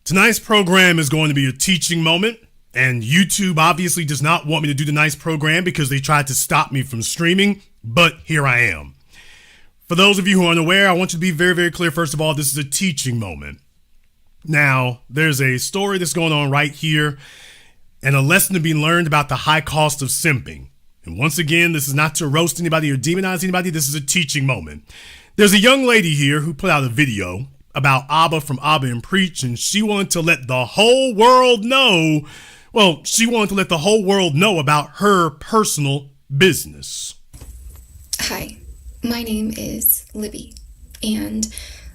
Tonight's program is going to be a teaching moment, and YouTube obviously does not want me to do tonight's program because they tried to stop me from streaming, but here I am. For those of you who are unaware, I want you to be very, very clear. First of all, this is a teaching moment. Now, there's a story that's going on right here and a lesson to be learned about the high cost of simping. And once again, this is not to roast anybody or demonize anybody. This is a teaching moment. There's a young lady here who put out a video about Abba from Abba and Preach, and she wanted to let the whole world know, she wanted to let the whole world know about her personal business. Hi, my name is Libby, and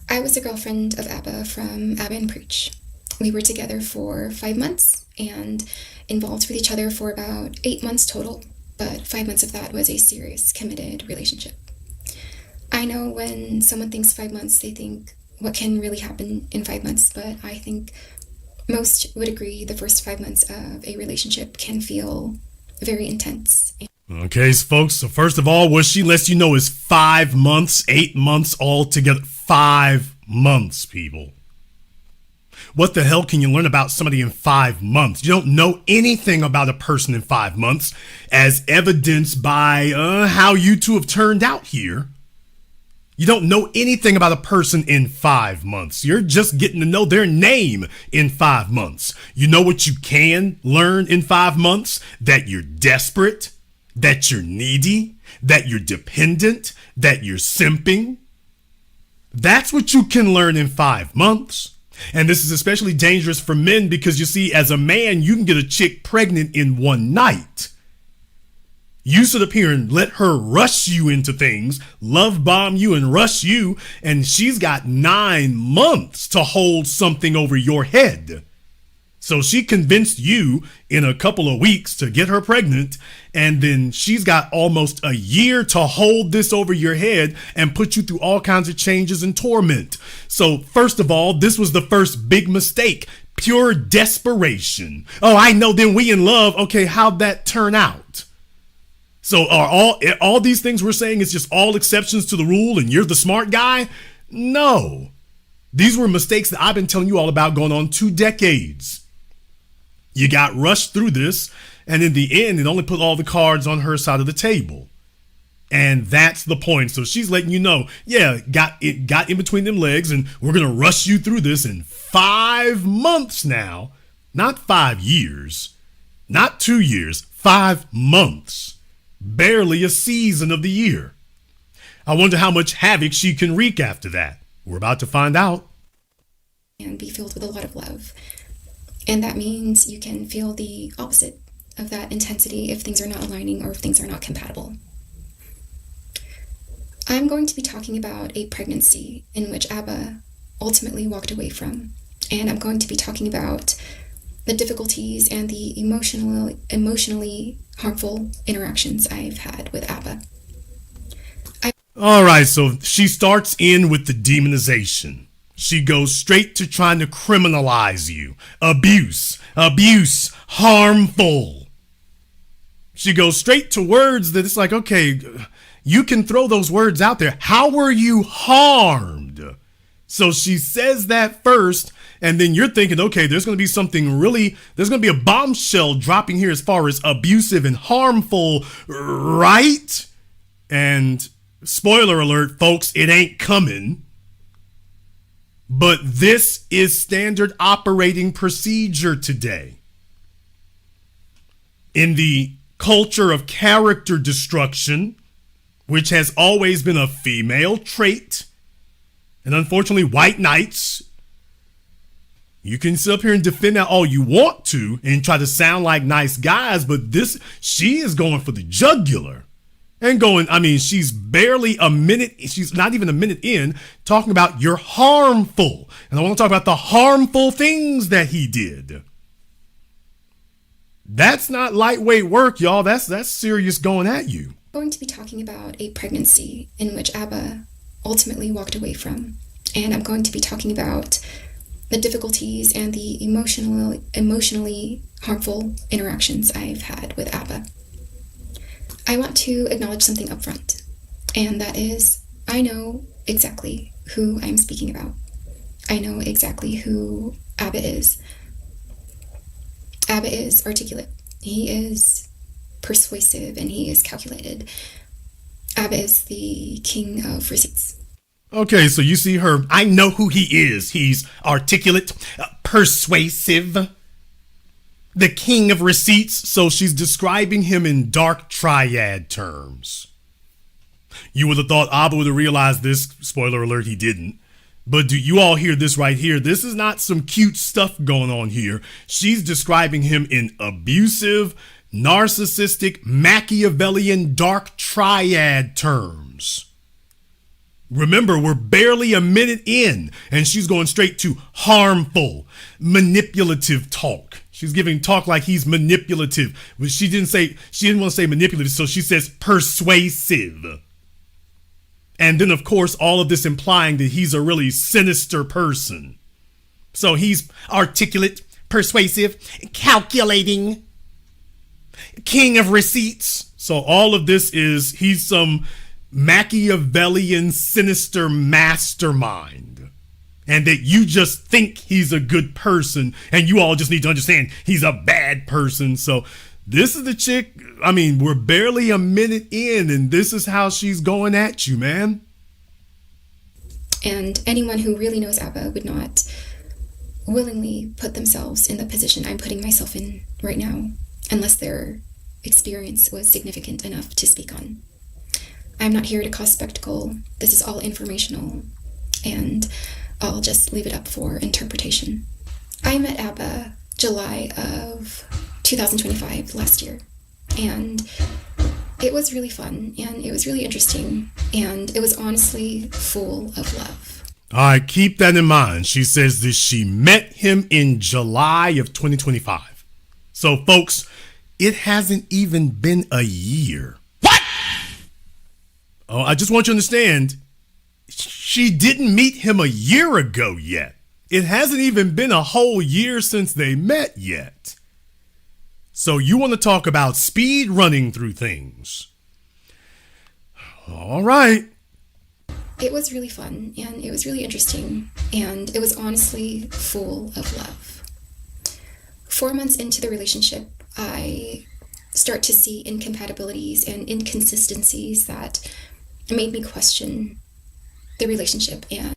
I was a girlfriend of Abba from Abba and Preach. We were together for 5 months and involved with each other for about 8 months total, but 5 months of that was a serious, committed relationship. I know when someone thinks 5 months, they think, what can really happen in 5 months? But I think most would agree the first 5 months of a relationship can feel very intense. Okay, folks, so first of all, what she lets you know is 5 months, 8 months altogether. 5 months, people. What the hell can you learn about somebody in 5 months? You don't know anything about a person in 5 months, as evidenced by how you two have turned out here. You don't know anything about a person in 5 months. You're just getting to know their name in 5 months. You know what you can learn in 5 months? That you're desperate, that you're needy, that you're dependent, that you're simping. That's what you can learn in 5 months. And this is especially dangerous for men because you see, as a man, you can get a chick pregnant in one night. You sit up here and let her rush you into things, love bomb you and rush you, and she's got 9 months to hold something over your head. So she convinced you in a couple of weeks to get her pregnant, and then she's got almost a year to hold this over your head and put you through all kinds of changes and torment. So first of all, this was the first big mistake. Pure desperation. Oh, I know, then we in love. Okay, how'd that turn out? So are all these things we're saying is just all exceptions to the rule and you're the smart guy? No. These were mistakes that I've been telling you all about going on 2 decades. You got rushed through this, and in the end, it only put all the cards on her side of the table. And that's the point. So she's letting you know, it got in between them legs, and we're going to rush you through this in 5 months now. Not 5 years, not 2 years, 5 months. Barely a season of the year. I wonder how much havoc she can wreak after that. We're about to find out. And be filled with a lot of love. And that means you can feel the opposite of that intensity if things are not aligning or if things are not compatible. I'm going to be talking about a pregnancy in which Abba ultimately walked away from. And I'm going to be talking about the difficulties and the emotionally harmful interactions I've had with Abba. All right, so she starts in with the demonization. She goes straight to trying to criminalize you. Abuse, harmful. She goes straight to words that it's like, okay, you can throw those words out there. How were you harmed? So she says that first, and then you're thinking, okay, there's going to be a bombshell dropping here as far as abusive and harmful, right? And spoiler alert, folks, it ain't coming. But this is standard operating procedure today. In the culture of character destruction, which has always been a female trait, and unfortunately, white knights, you can sit up here and defend that all you want to and try to sound like nice guys, but she is going for the jugular and she's not even a minute in talking about you're harmful. And I want to talk about the harmful things that he did. That's not lightweight work, y'all. That's serious going at you. I'm going to be talking about a pregnancy in which Abba ultimately walked away from. And I'm going to be talking about the difficulties and the emotionally harmful interactions I've had with Abba. I want to acknowledge something up front, and that is I know exactly who I'm speaking about. I know exactly who Abba is. Abba is articulate. He is persuasive and he is calculated. Abba is the king of receipts. Okay, so you see her. I know who he is. He's articulate, persuasive, the king of receipts. So she's describing him in dark triad terms. You would have thought Abba would have realized this. Spoiler alert, he didn't. But do you all hear this right here? This is not some cute stuff going on here. She's describing him in abusive, narcissistic, Machiavellian, dark triad terms. Remember, we're barely a minute in, and she's going straight to harmful, manipulative talk. She's giving talk like he's manipulative. But she didn't want to say manipulative, so she says persuasive. And then, of course, all of this implying that he's a really sinister person. So he's articulate, persuasive, calculating, king of receipts. So all of this is, he's some Machiavellian, sinister mastermind. And that you just think he's a good person, and you all just need to understand he's a bad person. So this is the chick. I mean, we're barely a minute in, and this is how she's going at you, man. And anyone who really knows Abba would not willingly put themselves in the position I'm putting myself in right now, unless their experience was significant enough to speak on. I'm not here to cause spectacle. This is all informational, and I'll just leave it up for interpretation. I met Abba July of 2025, last year, and it was really fun, and it was really interesting, and it was honestly full of love. All right, keep that in mind. She says that she met him in July of 2025. So, folks, it hasn't even been a year. What? Oh, I just want you to understand, she didn't meet him a year ago yet. It hasn't even been a whole year since they met yet. So you want to talk about speed running through things. All right. It was really fun, and it was really interesting, and it was honestly full of love. 4 months into the relationship, I start to see incompatibilities and inconsistencies that made me question the relationship. And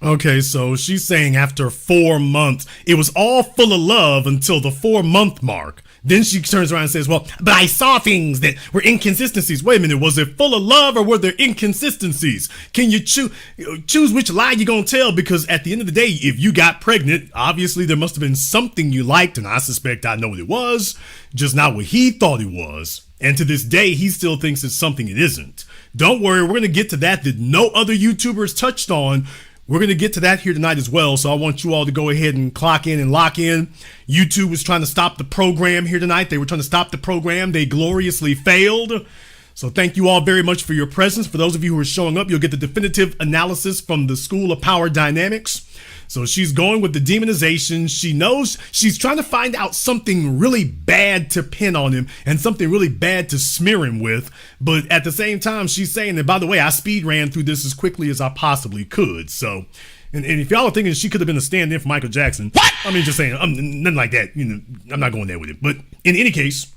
okay, so she's saying after 4 months, it was all full of love until the 4-month mark. Then she turns around and says, well, but I saw things that were inconsistencies. Wait a minute, was it full of love or were there inconsistencies? Can you choose which lie you're going to tell? Because at the end of the day, if you got pregnant, obviously there must have been something you liked, and I suspect I know what it was, just not what he thought it was. And to this day, he still thinks it's something it isn't. Don't worry, we're going to get to that no other YouTubers touched on. We're going to get to that here tonight as well, so I want you all to go ahead and clock in and lock in. YouTube was trying to stop the program here tonight. They were trying to stop the program. They gloriously failed. So thank you all very much for your presence. For those of you who are showing up, you'll get the definitive analysis from the School of Power Dynamics. So she's going with the demonization. She knows she's trying to find out something really bad to pin on him and something really bad to smear him with. But at the same time, she's saying that, by the way, I speed ran through this as quickly as I possibly could. So, and if y'all are thinking she could have been a stand-in for Michael Jackson, what? I mean, just saying, nothing like that. You know, I'm not going there with it. But in any case,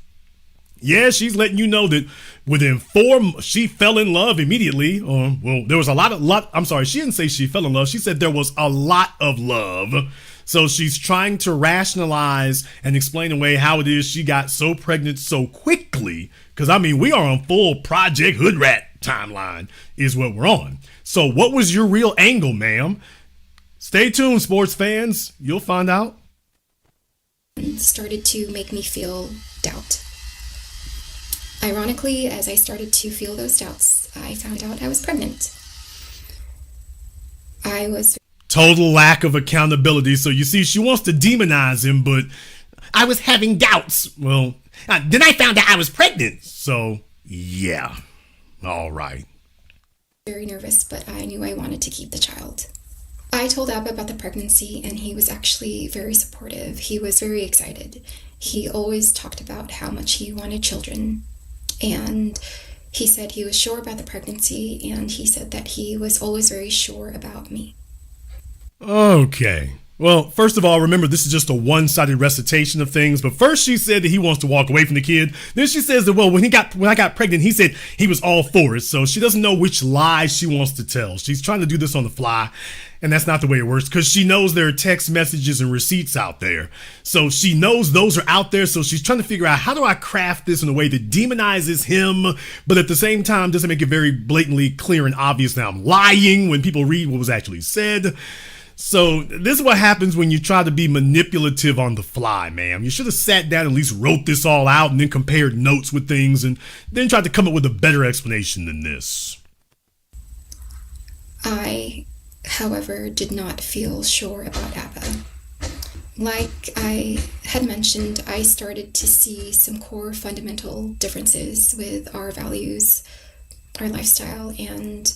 yeah, she's letting you know that within 4, she fell in love immediately. Well, there was I'm sorry, she didn't say she fell in love. She said there was a lot of love. So she's trying to rationalize and explain away how it is she got so pregnant so quickly. Because, I mean, we are on full Project Hood Rat timeline is what we're on. So what was your real angle, ma'am? Stay tuned, sports fans. You'll find out. It started to make me feel doubt. Ironically, as I started to feel those doubts, I found out I was pregnant. I was... Total lack of accountability. So you see, she wants to demonize him, but I was having doubts. Well, then I found out I was pregnant. So, yeah. All right. Very nervous, but I knew I wanted to keep the child. I told Abba about the pregnancy, and he was actually very supportive. He was very excited. He always talked about how much he wanted children. And he said he was sure about the pregnancy, and he said that he was always very sure about me. Okay. Well, first of all, remember this is just a one-sided recitation of things. But first she said that he wants to walk away from the kid. Then she says that, well, when I got pregnant, he said he was all for it. So she doesn't know which lie she wants to tell. She's trying to do this on the fly. And that's not the way it works, because she knows there are text messages and receipts out there. So she knows those are out there. So she's trying to figure out, how do I craft this in a way that demonizes him, but at the same time doesn't make it very blatantly clear and obvious that I'm lying when people read what was actually said. So this is what happens when you try to be manipulative on the fly, ma'am. You should have sat down and at least wrote this all out and then compared notes with things and then tried to come up with a better explanation than this. I, however, did not feel sure about ABBA. Like I had mentioned, I started to see some core fundamental differences with our values, our lifestyle, and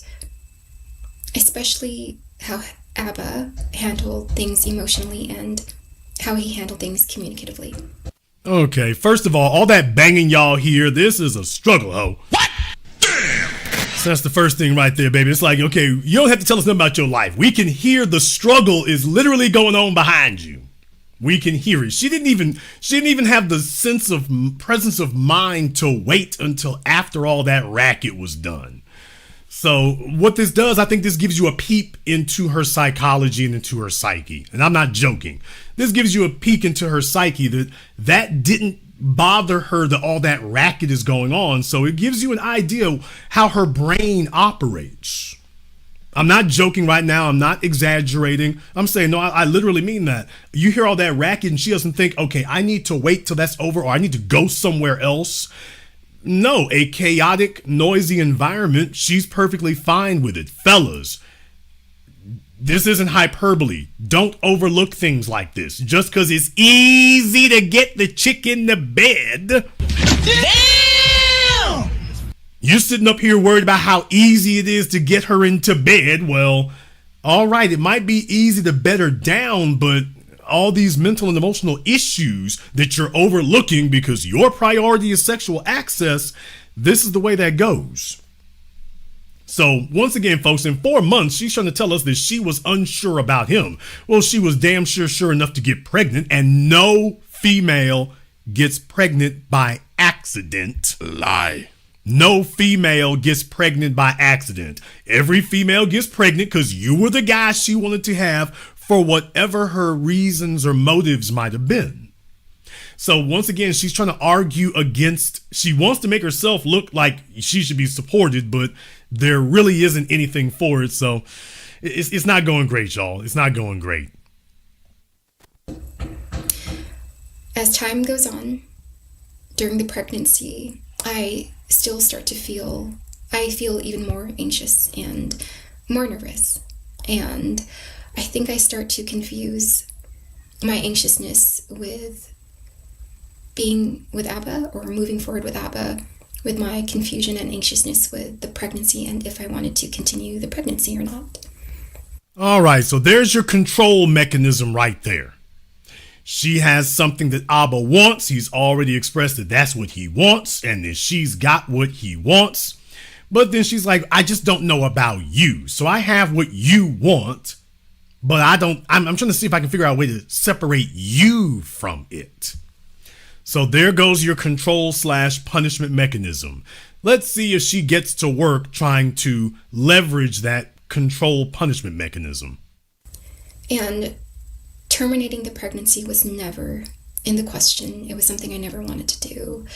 especially how ABBA handled things emotionally and how he handled things communicatively. Okay, first of all that banging y'all hear, this is a struggle, ho. What? Damn! So that's the first thing right there, baby. It's like, okay, you don't have to tell us nothing about your life. We can hear the struggle is literally going on behind you. We can hear it. She didn't even have the sense of presence of mind to wait until after all that racket was done. So what this does, I think this gives you a peep into her psychology and into her psyche. And I'm not joking. This gives you a peek into her psyche that didn't bother her that all that racket is going on. So it gives you an idea how her brain operates. I'm not joking right now. I'm not exaggerating. I'm saying, no, I literally mean that. You hear all that racket and she doesn't think, okay, I need to wait till that's over or I need to go somewhere else. No, a chaotic, noisy environment, she's perfectly fine with it. Fellas, this isn't hyperbole. Don't overlook things like this. Just because it's easy to get the chick in the bed. Damn! You're sitting up here worried about how easy it is to get her into bed. Well, all right, it might be easy to bed her down, but all these mental and emotional issues that you're overlooking because your priority is sexual access, this is the way that goes. So once again, folks, in 4 months, she's trying to tell us that she was unsure about him. Well, she was damn sure enough to get pregnant, and no female gets pregnant by accident. Lie. No female gets pregnant by accident. Every female gets pregnant because you were the guy she wanted to have for whatever her reasons or motives might have been. So once again, she's trying to argue against, she wants to make herself look like she should be supported, but there really isn't anything for it. So it's not going great, y'all. It's not going great. As time goes on, during the pregnancy, I still start to feel even more anxious and more nervous. And I think I start to confuse my anxiousness with being with ABBA or moving forward with ABBA with my confusion and anxiousness with the pregnancy and if I wanted to continue the pregnancy or not. All right, so there's your control mechanism right there. She has something that ABBA wants. He's already expressed that that's what he wants and that she's got what he wants. But then she's like, I just don't know about you. So I have what you want. But I'm trying to see if I can figure out a way to separate you from it. So there goes your control/punishment mechanism. Let's see if she gets to work trying to leverage that control punishment mechanism. And terminating the pregnancy was never in the question. It was something I never wanted to do.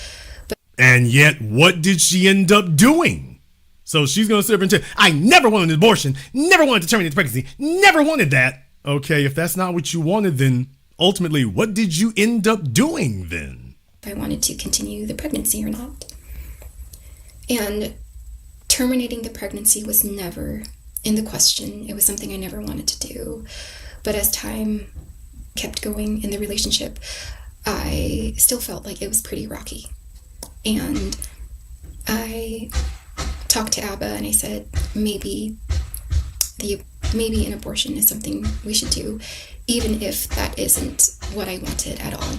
And yet, what did she end up doing? So she's going to sit up and say, I never wanted an abortion, never wanted to terminate the pregnancy, never wanted that. Okay, if that's not what you wanted, then ultimately, what did you end up doing then? If I wanted to continue the pregnancy or not. And terminating the pregnancy was never in the question. It was something I never wanted to do. But as time kept going in the relationship, I still felt like it was pretty rocky. And I talked to ABBA and I said, maybe an abortion is something we should do, even if that isn't what I wanted at all.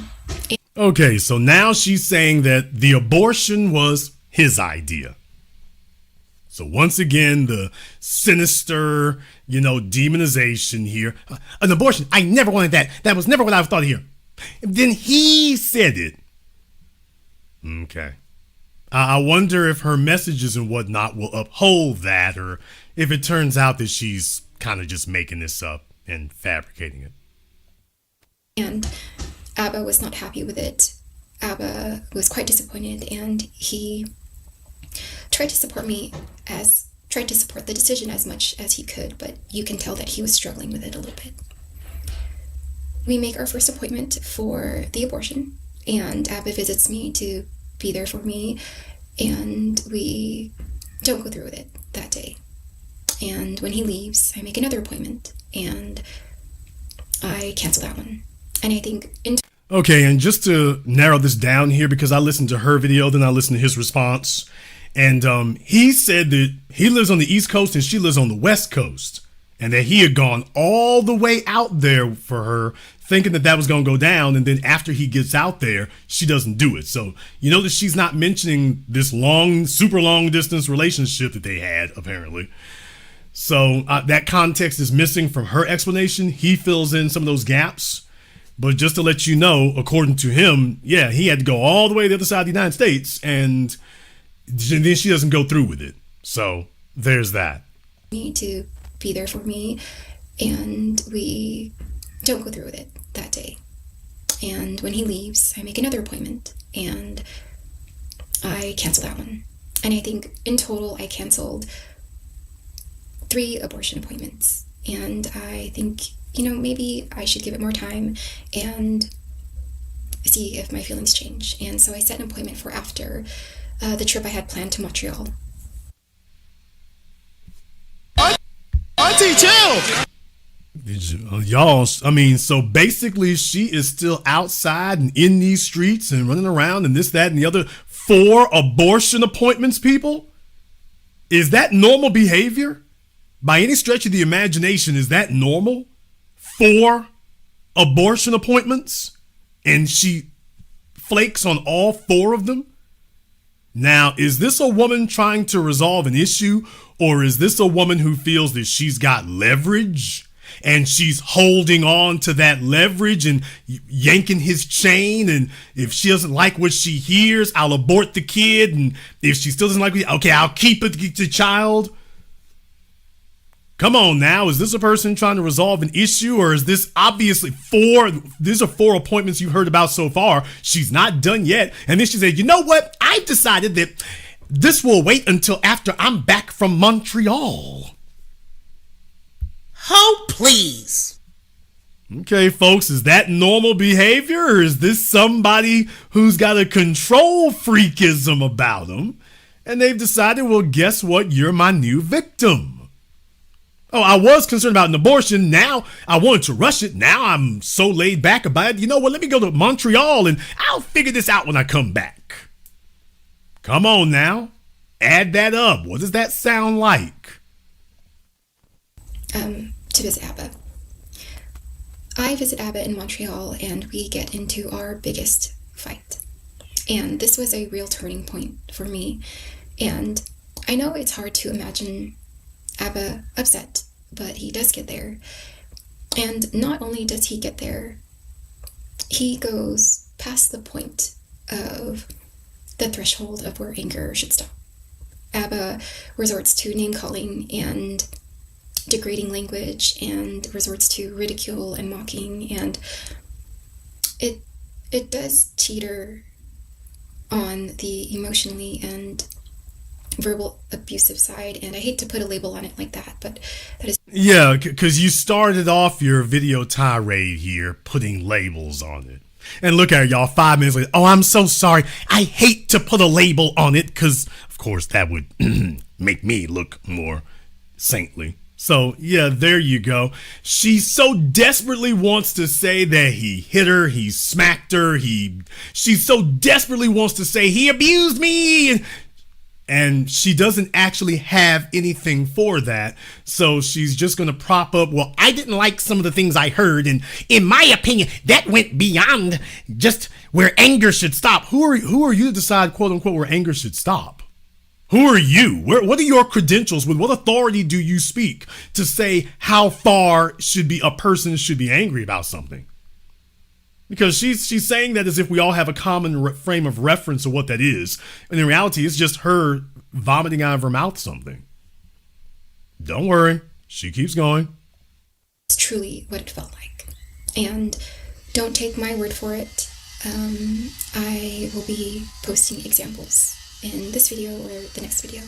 Okay, so now she's saying that the abortion was his idea. So once again, the sinister, demonization here. An abortion. I never wanted that. That was never what I thought here. Then he said it. Okay. I wonder if her messages and whatnot will uphold that, or if it turns out that she's kind of just making this up and fabricating it. And Abba was not happy with it. Abba was quite disappointed, and he tried to support the decision as much as he could, but you can tell that he was struggling with it a little bit. We make our first appointment for the abortion, and Abba visits me to be there for me, and we don't go through with it that day. And when he leaves, I make another appointment, and I cancel that one. And I think okay, and just to narrow this down here, because I listened to her video, then I listened to his response, and he said that he lives on the East Coast and she lives on the West Coast, and that he had gone all the way out there for her, thinking that was going to go down, and then after he gets out there, she doesn't do it. So you know that she's not mentioning this super long distance relationship that they had, apparently. So that context is missing from her explanation. He fills in some of those gaps. But just to let you know, according to him, yeah, he had to go all the way to the other side of the United States, and then she doesn't go through with it. So there's that. Me to be there for me, and we don't go through with it that day. And when he leaves, I make another appointment, and I cancel that one. And I think in total I canceled 3 abortion appointments. And I think, maybe I should give it more time and see if my feelings change. And so I set an appointment for after the trip I had planned to Montreal. Auntie, chill! Y'all, so basically she is still outside and in these streets and running around and this, that, and the other. 4 abortion appointments, people? Is that normal behavior? By any stretch of the imagination, is that normal? 4 abortion appointments, and she flakes on all 4 of them? Now, is this a woman trying to resolve an issue, or is this a woman who feels that she's got leverage and she's holding on to that leverage and yanking his chain, and if she doesn't like what she hears, I'll abort the kid, and if she still doesn't like it, okay, I'll keep the child? Come on now, is this a person trying to resolve an issue, or is this obviously 4? These are 4 appointments you've heard about so far. She's not done yet. And then she said, you know what? I've decided that this will wait until after I'm back from Montreal. Oh, please. Okay, folks, is that normal behavior, or is this somebody who's got a control freakism about them? And they've decided, well, guess what? You're my new victim. Oh, I was concerned about an abortion. Now I wanted to rush it. Now I'm so laid back about it. You know what? Let me go to Montreal and I'll figure this out when I come back. Come on now. Add that up. What does that sound like? To visit Abba. I visit Abba in Montreal, and we get into our biggest fight. And this was a real turning point for me. And I know it's hard to imagine Abba upset, but he does get there. And not only does he get there, he goes past the point of the threshold of where anger should stop. Abba resorts to name-calling and degrading language, and resorts to ridicule and mocking, and it does teeter on the emotionally and verbal abusive side, and I hate to put a label on it like that, but that is... Yeah, because you started off your video tirade here putting labels on it. And look at it, y'all, 5 minutes later. Oh, I'm so sorry. I hate to put a label on it because, of course, that would make me look more saintly. So, yeah, there you go. She so desperately wants to say that he hit her, he smacked her, she so desperately wants to say he abused me, and she doesn't actually have anything for that. So she's just going to prop up, well, I didn't like some of the things I heard, and in my opinion, that went beyond just where anger should stop. Who are you to decide, quote unquote, where anger should stop? Who are you? What are your credentials? With what authority do you speak to say how far a person should be angry about something? Because she's saying that as if we all have a common frame of reference of what that is. And in reality, it's just her vomiting out of her mouth something. Don't worry. She keeps going. It's truly what it felt like. And don't take my word for it. I will be posting examples in this video or the next video.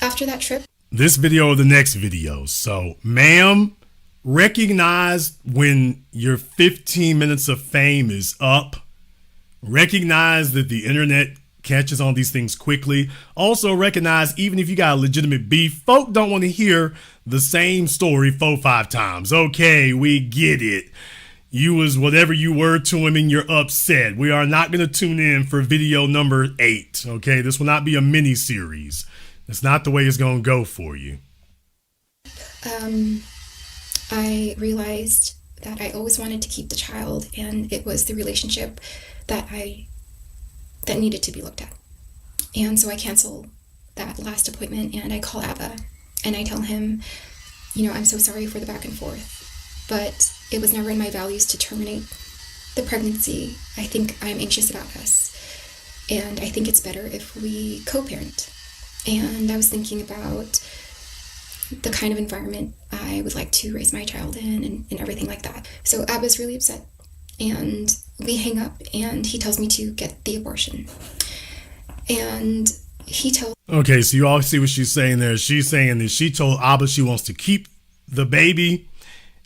After that trip. This video or the next video. So, ma'am, recognize when your 15 minutes of fame is up. Recognize that the internet catches on these things quickly. Also recognize, even if you got a legitimate beef, folk don't want to hear the same story 4-5 times. Okay, we get it. You was whatever you were to him and you're upset. We are not going to tune in for video number 8. Okay, this will not be a mini series. That's not the way it's going to go for you. I realized that I always wanted to keep the child, and it was the relationship that needed to be looked at. And so I cancel that last appointment, and I call Abba and I tell him, I'm so sorry for the back and forth, but it was never in my values to terminate the pregnancy. I think I'm anxious about us, and I think it's better if we co-parent. And I was thinking about the kind of environment I would like to raise my child in and everything like that. So Abba's really upset, and we hang up, and he tells me to get the abortion. And he tells... Okay, so you all see what she's saying there. She's saying that she told Abba she wants to keep the baby,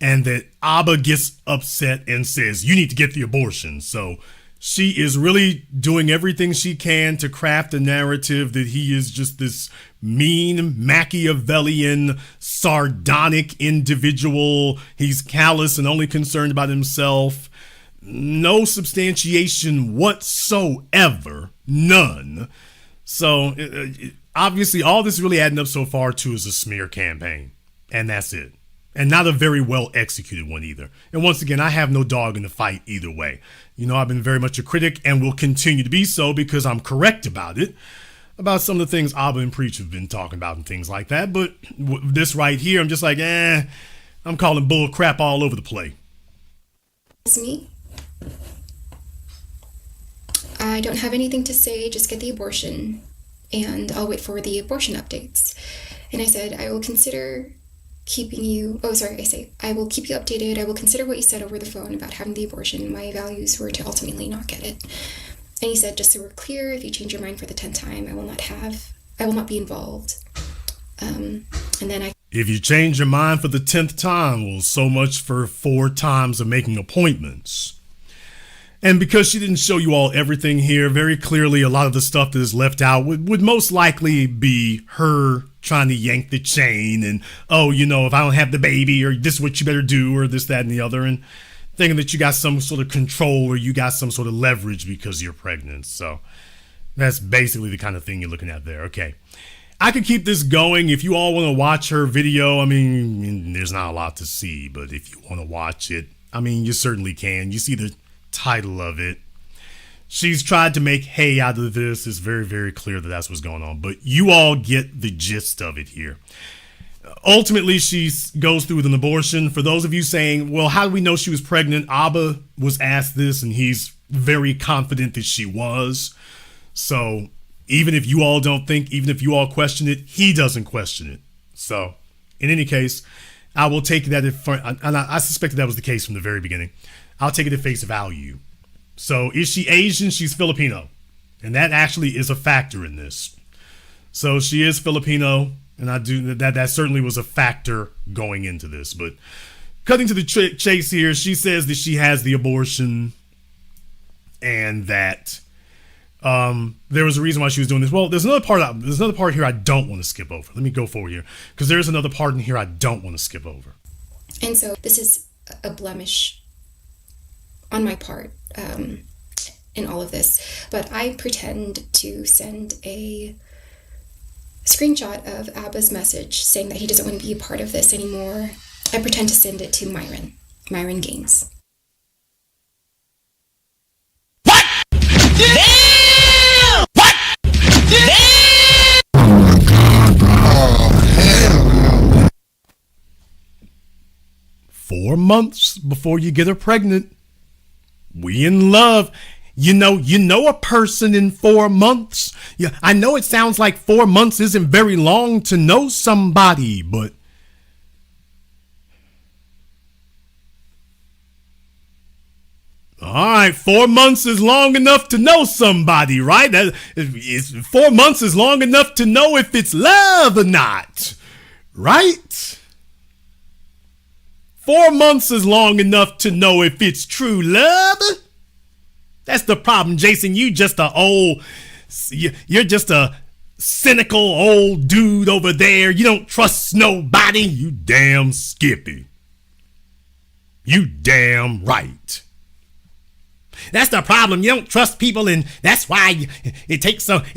and that Abba gets upset and says, you need to get the abortion. So she is really doing everything she can to craft a narrative that he is just this mean, Machiavellian, sardonic individual. He's callous and only concerned about himself. No substantiation whatsoever. None. So obviously all this really adding up so far to is a smear campaign. And that's it. And not a very well executed one either. And once again, I have no dog in the fight either way. I've been very much a critic and will continue to be so because I'm correct about it. About some of the things Abba and Preach have been talking about and things like that. But this right here, I'm just like, I'm calling bull crap all over the place. It's me. I don't have anything to say, just get the abortion, and I'll wait for the abortion updates. And I said, I will consider keeping you, I will keep you updated. I will consider what you said over the phone about having the abortion. My values were to ultimately not get it. And he said, just so we're clear, if you change your mind for the 10th time, I will not be involved. And then if you change your mind for the 10th time, well, so much for 4 times of making appointments. And because she didn't show you all everything here, very clearly a lot of the stuff that is left out would most likely be her trying to yank the chain and, if I don't have the baby, or this is what you better do, or this, that, and the other, and thinking that you got some sort of control or you got some sort of leverage because you're pregnant. So that's basically the kind of thing you're looking at there. Okay. I could keep this going. If you all want to watch her video, there's not a lot to see, but if you want to watch it, you certainly can. You see the title of it. She's tried to make hay out of this. It's very, very clear that that's what's going on, but you all get the gist of it here. Ultimately, she goes through with an abortion. For those of you saying, well, how do we know she was pregnant? Abba was asked this, and he's very confident that she was. So even if you all don't think, even if you all question it, he doesn't question it. So in any case, I will take that, and I suspected that was the case from the very beginning. I'll take it at face value. So is she Asian? She's Filipino. And that actually is a factor in this. So she is Filipino, and that certainly was a factor going into this. But cutting to the chase here, she says that she has the abortion and that there was a reason why she was doing this. Well, there's another part here I don't want to skip over. Let me go forward here, because there's another part in here I don't want to skip over. And so this is a blemish on my part in all of this, but I pretend to send a screenshot of Abba's message saying that he doesn't want to be a part of this anymore. I pretend to send it to Myron Gaines. What? Damn! What? 4 months before you get her pregnant. We in love. You know a person in 4 months. Yeah, I know it sounds like 4 months isn't very long to know somebody, but all right, 4 months is long enough to know somebody, right? 4 months is long enough to know if it's love or not, right? 4 months is long enough to know if it's true love. That's the problem, Jason. You're just a cynical old dude over there. You don't trust nobody. You damn Skippy. You damn right. That's the problem. You don't trust people, and that's why it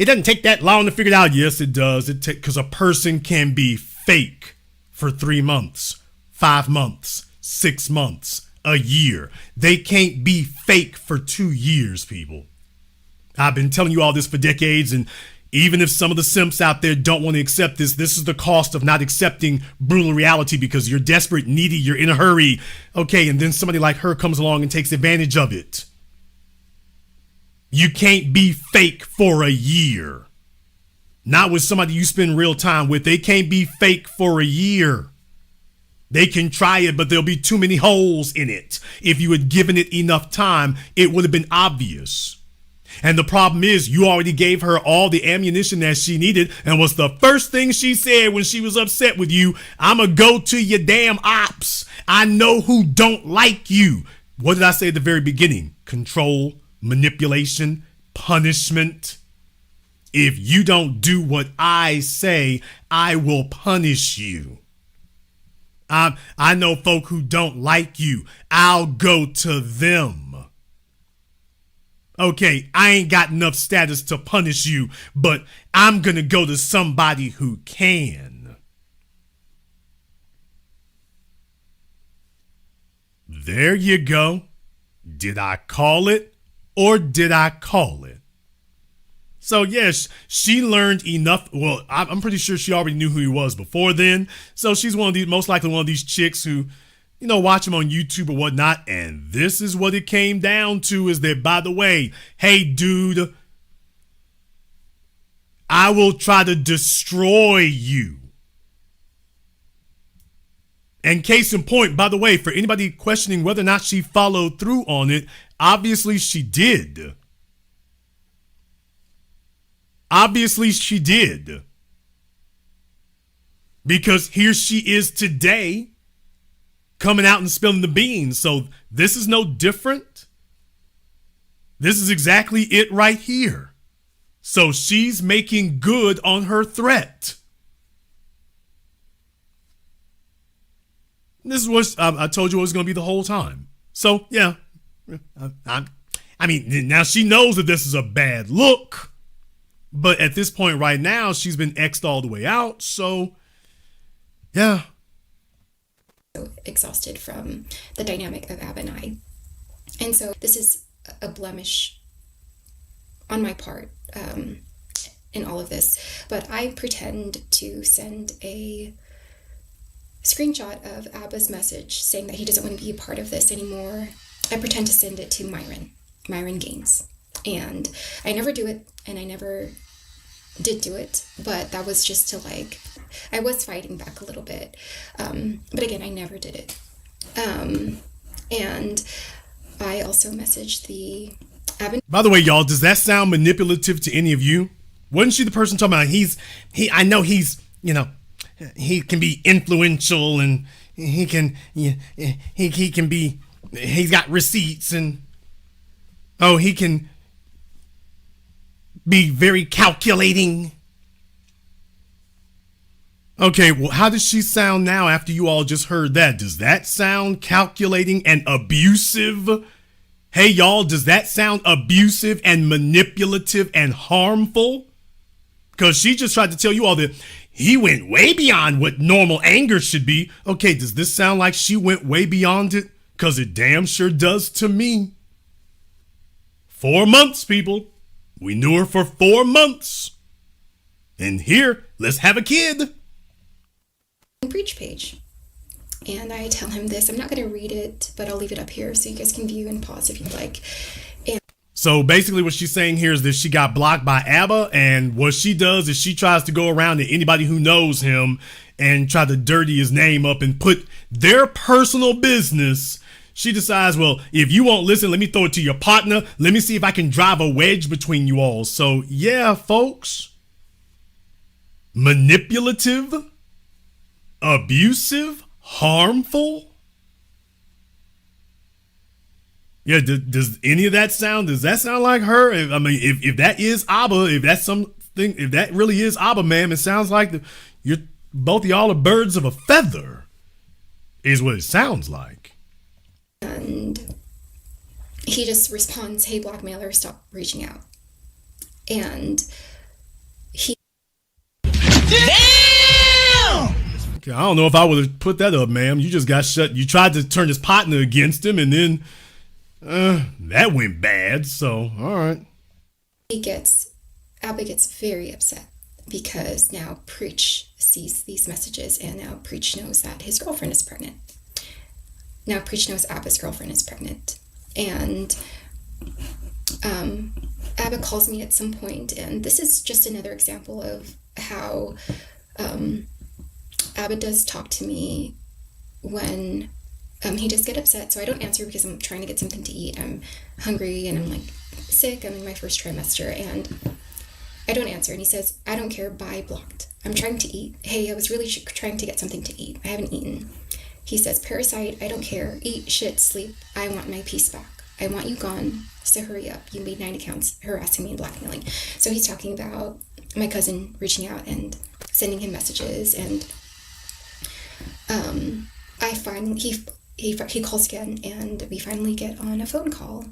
doesn't take that long to figure it out. Yes, it does. Because a person can be fake for 3 months, 5 months, 6 months, a year. They can't be fake for 2 years, people. I've been telling you all this for decades, and even if some of the simps out there don't want to accept this is the cost of not accepting brutal reality, because you're desperate, needy, you're in a hurry. Okay, and then somebody like her comes along and takes advantage of it. You can't be fake for a year. Not with somebody you spend real time with. They can't be fake for a year. They can try it, but there'll be too many holes in it. If you had given it enough time, it would have been obvious. And the problem is, you already gave her all the ammunition that she needed, and was the first thing she said when she was upset with you, I'ma go to your damn ops. I know who don't like you. What did I say at the very beginning? Control, manipulation, punishment. If you don't do what I say, I will punish you. I know folk who don't like you. I'll go to them. Okay, I ain't got enough status to punish you, but I'm gonna go to somebody who can. There you go. Did I call it, or did I call it? So yes, she learned enough. Well, I'm pretty sure she already knew who he was before then. So she's most likely one of these chicks who, watch him on YouTube or whatnot. And this is what it came down to, is that, by the way, hey dude, I will try to destroy you. And case in point, by the way, for anybody questioning whether or not she followed through on it, obviously she did. Obviously she did. Because here she is today, coming out and spilling the beans. So this is no different. This is exactly it right here. So she's making good on her threat. This is what I told you it was going to be the whole time. So yeah, I mean, now she knows that this is a bad look. But at this point right now, she's been X'd all the way out. So, yeah. So exhausted from the dynamic of Ab and I. And so this is a blemish on my part in all of this. But I pretend to send a screenshot of Abba's message saying that he doesn't want to be a part of this anymore. I pretend to send it to Myron Gaines. And I never do it, and I never did do it, but that was just to I was fighting back a little bit. But again, I never did it. And I also messaged the Ab. By the way, y'all, does that sound manipulative to any of you? Wasn't she the person talking about I know he's, he can be influential, and he can be, he's got receipts, and he can be very calculating. Okay, well, how does she sound now after you all just heard that? Does that sound calculating and abusive? Hey, y'all, does that sound abusive and manipulative and harmful? Because she just tried to tell you all that he went way beyond what normal anger should be. Okay, does this sound like she went way beyond it? Because it damn sure does to me. 4 months, people. We knew her for 4 months. And here, let's have a kid. Preach page. And I tell him this. I'm not going to read it, but I'll leave it up here so you guys can view and pause if you'd like. And so basically what she's saying here is that she got blocked by ABBA, and what she does is she tries to go around to anybody who knows him and try to dirty his name up and put their personal business. She decides, well, if you won't listen, let me throw it to your partner. Let me see if I can drive a wedge between you all. So yeah, folks, manipulative, abusive, harmful. Yeah, does any of that sound? Does that sound like her? I mean, if that is ABBA, if that's something, if that really is ABBA, ma'am, it sounds like you're both of y'all are birds of a feather, is what it sounds like. And he just responds, "Hey, blackmailer, stop reaching out." And he. Damn! Okay, I don't know if I would have put that up, ma'am. You just got shut. You tried to turn his partner against him, and then that went bad. So, all right. Abba gets very upset because now Preach sees these messages, and now Preach knows that his girlfriend is pregnant. Now Preach knows Abba's girlfriend is pregnant. And Abba calls me at some point, and this is just another example of how Abba does talk to me when he does get upset. So I don't answer because I'm trying to get something to eat. I'm hungry and I'm like sick. I'm in my first trimester and I don't answer. And he says, "I don't care, bye, blocked. I'm trying to eat. Hey, I was really trying to get something to eat. I haven't eaten." He says, "Parasite, I don't care. Eat, shit, sleep. I want my peace back. I want you gone. So hurry up. You made 9 accounts harassing me and blackmailing." So he's talking about my cousin reaching out and sending him messages. And he calls again, and we finally get on a phone call.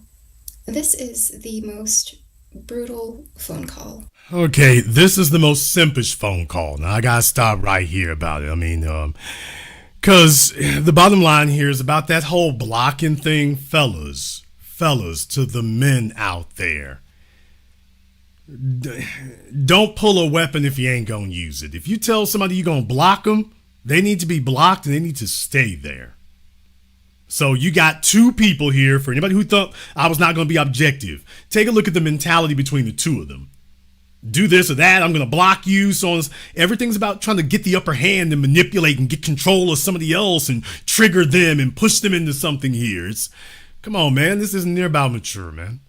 This is the most brutal phone call. Okay, this is the most simpish phone call. Now I gotta stop right here about it. I mean, because the bottom line here is about that whole blocking thing. Fellas, to the men out there, don't pull a weapon if you ain't gonna use it. If you tell somebody you're gonna block them, they need to be blocked and they need to stay there. So you got two people here. For anybody who thought I was not going to be objective, take a look at the mentality between the two of them. Do this or that, I'm going to block you. So everything's about trying to get the upper hand and manipulate and get control of somebody else and trigger them and push them into something here. Come on, man. This isn't near about mature, man.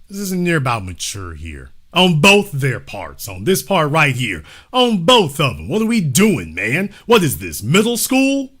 This isn't near about mature here. On both their parts. On this part right here. On both of them. What are we doing, man? What is this, middle school?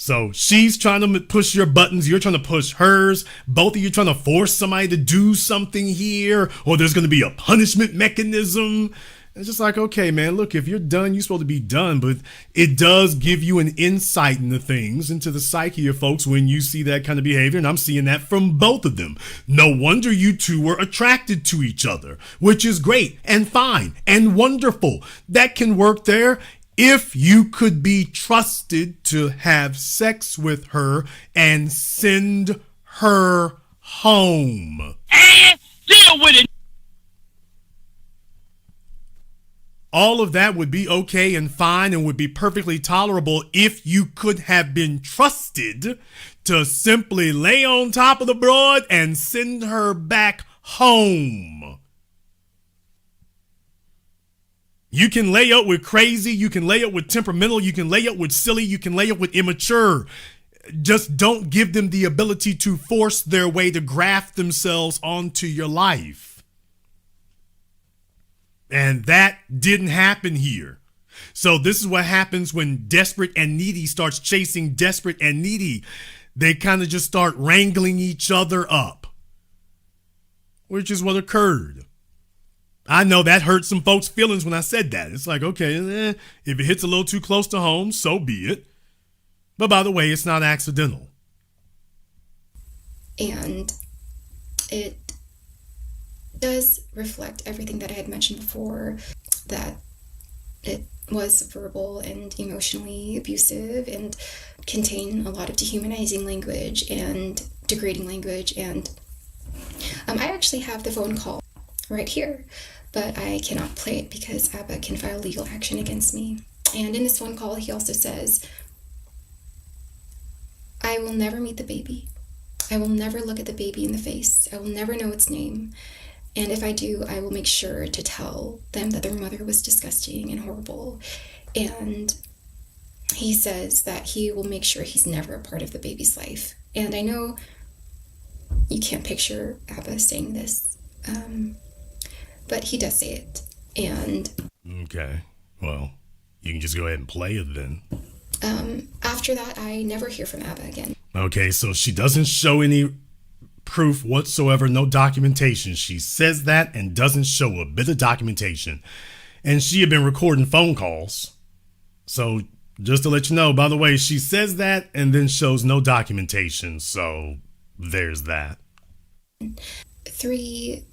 So she's trying to push your buttons. You're trying to push hers. Both of you trying to force somebody to do something here, or there's going to be a punishment mechanism. It's just like, okay, man, look, if you're done, you're supposed to be done. But it does give you an insight into things, into the psyche of folks when you see that kind of behavior. And I'm seeing that from both of them. No wonder you two were attracted to each other, which is great and fine and wonderful. That can work there. If you could be trusted to have sex with her and send her home. And deal with it. All of that would be okay and fine and would be perfectly tolerable if you could have been trusted to simply lay on top of the broad and send her back home. You can lay up with crazy, you can lay up with temperamental, you can lay up with silly, you can lay up with immature. Just don't give them the ability to force their way to graft themselves onto your life. And that didn't happen here. So this is what happens when desperate and needy starts chasing desperate and needy. They kind of just start wrangling each other up, which is what occurred. I know that hurt some folks' feelings when I said that. It's like, okay, if it hits a little too close to home, so be it. But by the way, it's not accidental. And it does reflect everything that I had mentioned before, that it was verbal and emotionally abusive and contain a lot of dehumanizing language and degrading language. And I actually have the phone call right here. but I cannot play it because Abba can file legal action against me. And in this phone call, he also says, I will never meet the baby. I will never look at the baby in the face. I will never know its name. And if I do, I will make sure to tell them that their mother was disgusting and horrible. And he says that he will make sure he's never a part of the baby's life. And I know you can't picture Abba saying this, but he does say it. And Okay, well, you can just go ahead and play it then. after that, I never hear from Abba again. Okay, so she doesn't show any proof whatsoever, no documentation. She says that and doesn't show a bit of documentation. And she had been recording phone calls. So just to let you know, by the way, she says that and then shows no documentation. So there's that. 3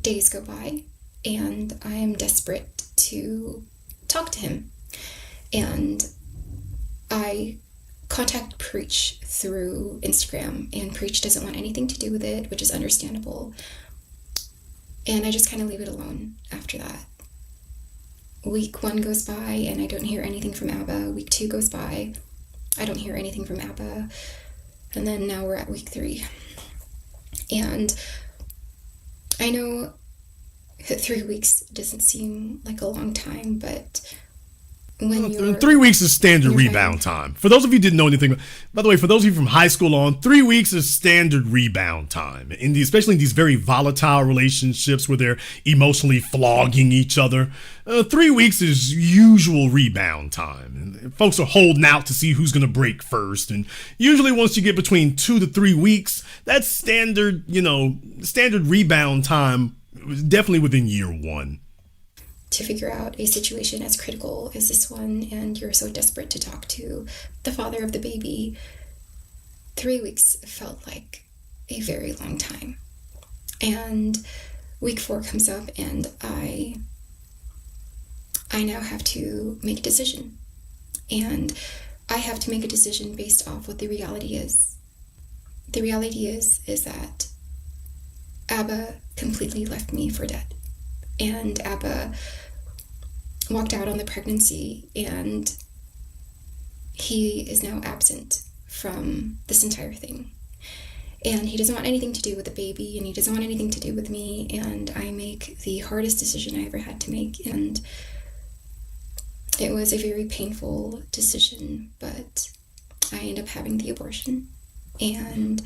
days go by, and I am desperate to talk to him. And I contact Preach through Instagram, and Preach doesn't want anything to do with it, which is understandable. And I just kind of leave it alone after that. Week 1 goes by, and I don't hear anything from Abba. Week 2 goes by, I don't hear anything from Abba. And then now we're at week 3. And I know that 3 weeks doesn't seem like a long time, but when you're 3 weeks is standard you're rebound time. For those of you who didn't know anything, by the way, for those of you from high school on, 3 weeks is standard rebound time. Especially in these very volatile relationships where they're emotionally flogging each other, 3 weeks is usual rebound time. And folks are holding out to see who's going to break first. And usually once you get between 2 to 3 weeks, that's standard, standard rebound time, definitely within year 1. To figure out a situation as critical as this one, and you're so desperate to talk to the father of the baby, 3 weeks felt like a very long time. And week 4 comes up, and I now have to make a decision. And I have to make a decision based off what the reality is. The reality is that Abba completely left me for dead. And Abba walked out on the pregnancy, and he is now absent from this entire thing. And he doesn't want anything to do with the baby, and he doesn't want anything to do with me, and I make the hardest decision I ever had to make. And it was a very painful decision, but I ended up having the abortion. And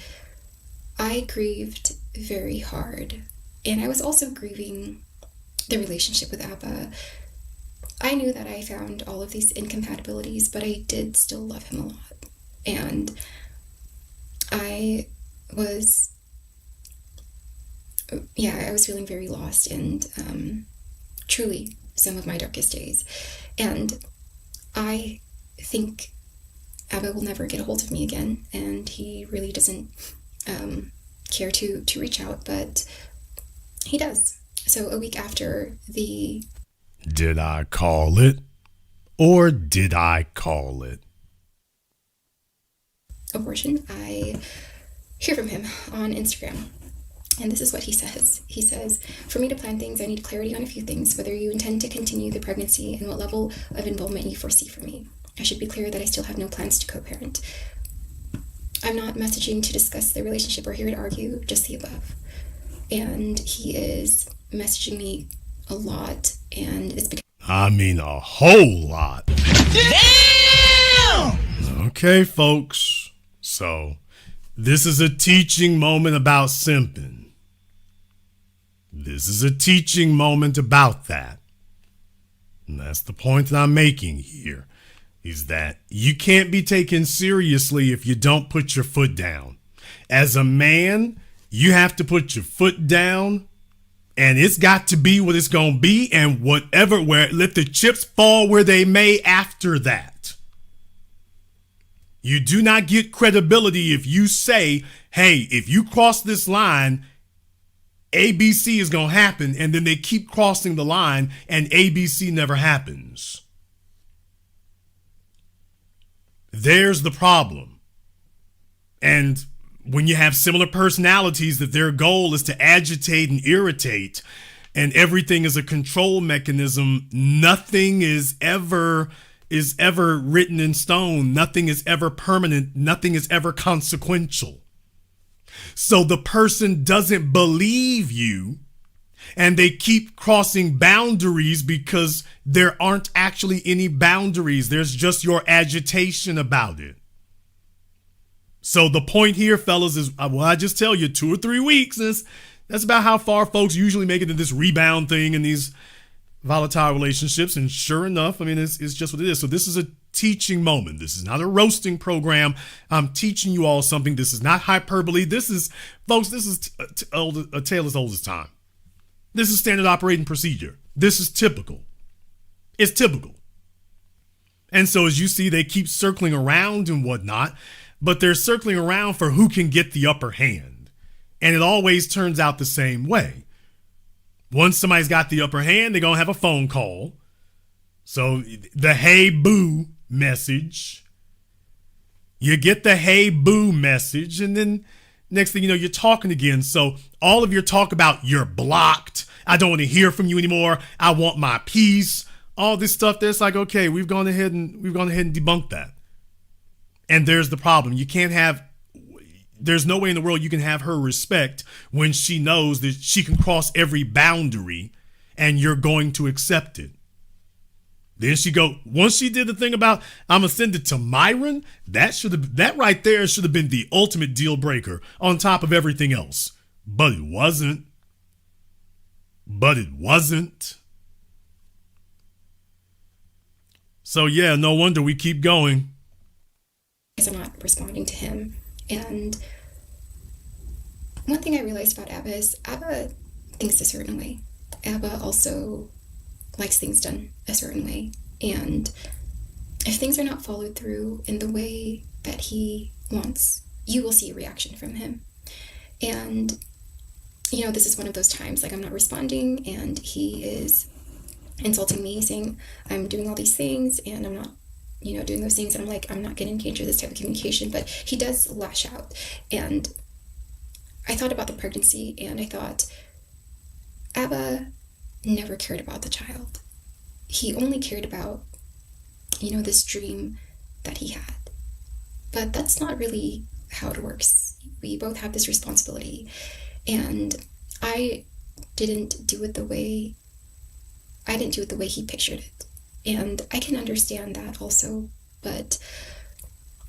I grieved very hard. And I was also grieving the relationship with Abba. I knew that I found all of these incompatibilities, but I did still love him a lot. And I was feeling very lost, and truly some of my darkest days. And I think Abba will never get a hold of me again, and he really doesn't care to reach out, but he does. So a week after the Did I call it? Or did I call it? abortion, I hear from him on Instagram. And this is what he says. He says, for me to plan things, I need clarity on a few things, whether you intend to continue the pregnancy and what level of involvement you foresee for me. I should be clear that I still have no plans to co-parent. I'm not messaging to discuss the relationship or here to argue, just the above. And he is messaging me a lot, and it's because I mean a whole lot. Damn! Okay, folks. So, this is a teaching moment about simping. This is a teaching moment about that. And that's the point that I'm making here, is that you can't be taken seriously if you don't put your foot down. As a man, you have to put your foot down, and it's got to be what it's going to be, and let the chips fall where they may after that. You do not get credibility if you say, hey, if you cross this line, ABC is going to happen, and then they keep crossing the line and ABC never happens. There's the problem. And when you have similar personalities that their goal is to agitate and irritate, and everything is a control mechanism, nothing is ever written in stone. Nothing is ever permanent. Nothing is ever consequential. So the person doesn't believe you, and they keep crossing boundaries because there aren't actually any boundaries. There's just your agitation about it. So the point here, fellas, is, well, I just tell you, 2 or 3 weeks, that's about how far folks usually make it to this rebound thing and these volatile relationships. And sure enough, I mean, it's just what it is. So this is a teaching moment. This is not a roasting program. I'm teaching you all something. This is not hyperbole. This is, folks, this is a tale as old as time. This is standard operating procedure. This is typical. It's typical. And so as you see, they keep circling around and whatnot, but they're circling around for who can get the upper hand. And it always turns out the same way. Once somebody's got the upper hand, they're going to have a phone call. So the hey boo message, you get the hey boo message, and then next thing you know, you're talking again. So all of your talk about you're blocked, I don't want to hear from you anymore, I want my peace, all this stuff, that's like, okay, we've gone ahead and debunked that. And there's the problem. There's no way in the world you can have her respect when she knows that she can cross every boundary and you're going to accept it. Then once she did the thing about, I'm gonna send it to Myron, that right there should have been the ultimate deal breaker on top of everything else. But it wasn't. So yeah, no wonder we keep going. Because I'm not responding to him. And one thing I realized about Abba is Abba thinks a certain way. Abba also likes things done a certain way. And if things are not followed through in the way that he wants, you will see a reaction from him. And, this is one of those times, like, I'm not responding and he is insulting me, saying I'm doing all these things and I'm not doing those things, and I'm like, I'm not going to engage with this type of communication, but he does lash out. And I thought about the pregnancy, and I thought, Abba never cared about the child. He only cared about, this dream that he had. But that's not really how it works. We both have this responsibility, and I didn't do it the way he pictured it. And I can understand that also, but,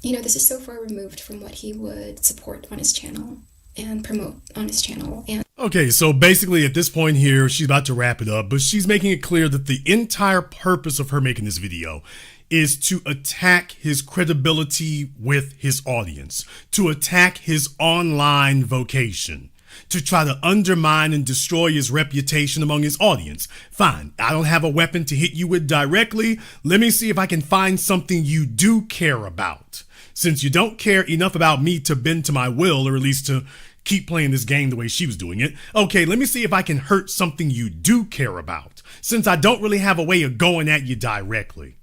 this is so far removed from what he would support on his channel and promote on his channel. And okay, so basically at this point here, she's about to wrap it up, but she's making it clear that the entire purpose of her making this video is to attack his credibility with his audience, to attack his online vocation, to try to undermine and destroy his reputation among his audience. Fine, I don't have a weapon to hit you with directly. Let me see if I can find something you do care about. Since you don't care enough about me to bend to my will, or at least to keep playing this game the way she was doing it. Okay, let me see if I can hurt something you do care about, since I don't really have a way of going at you directly.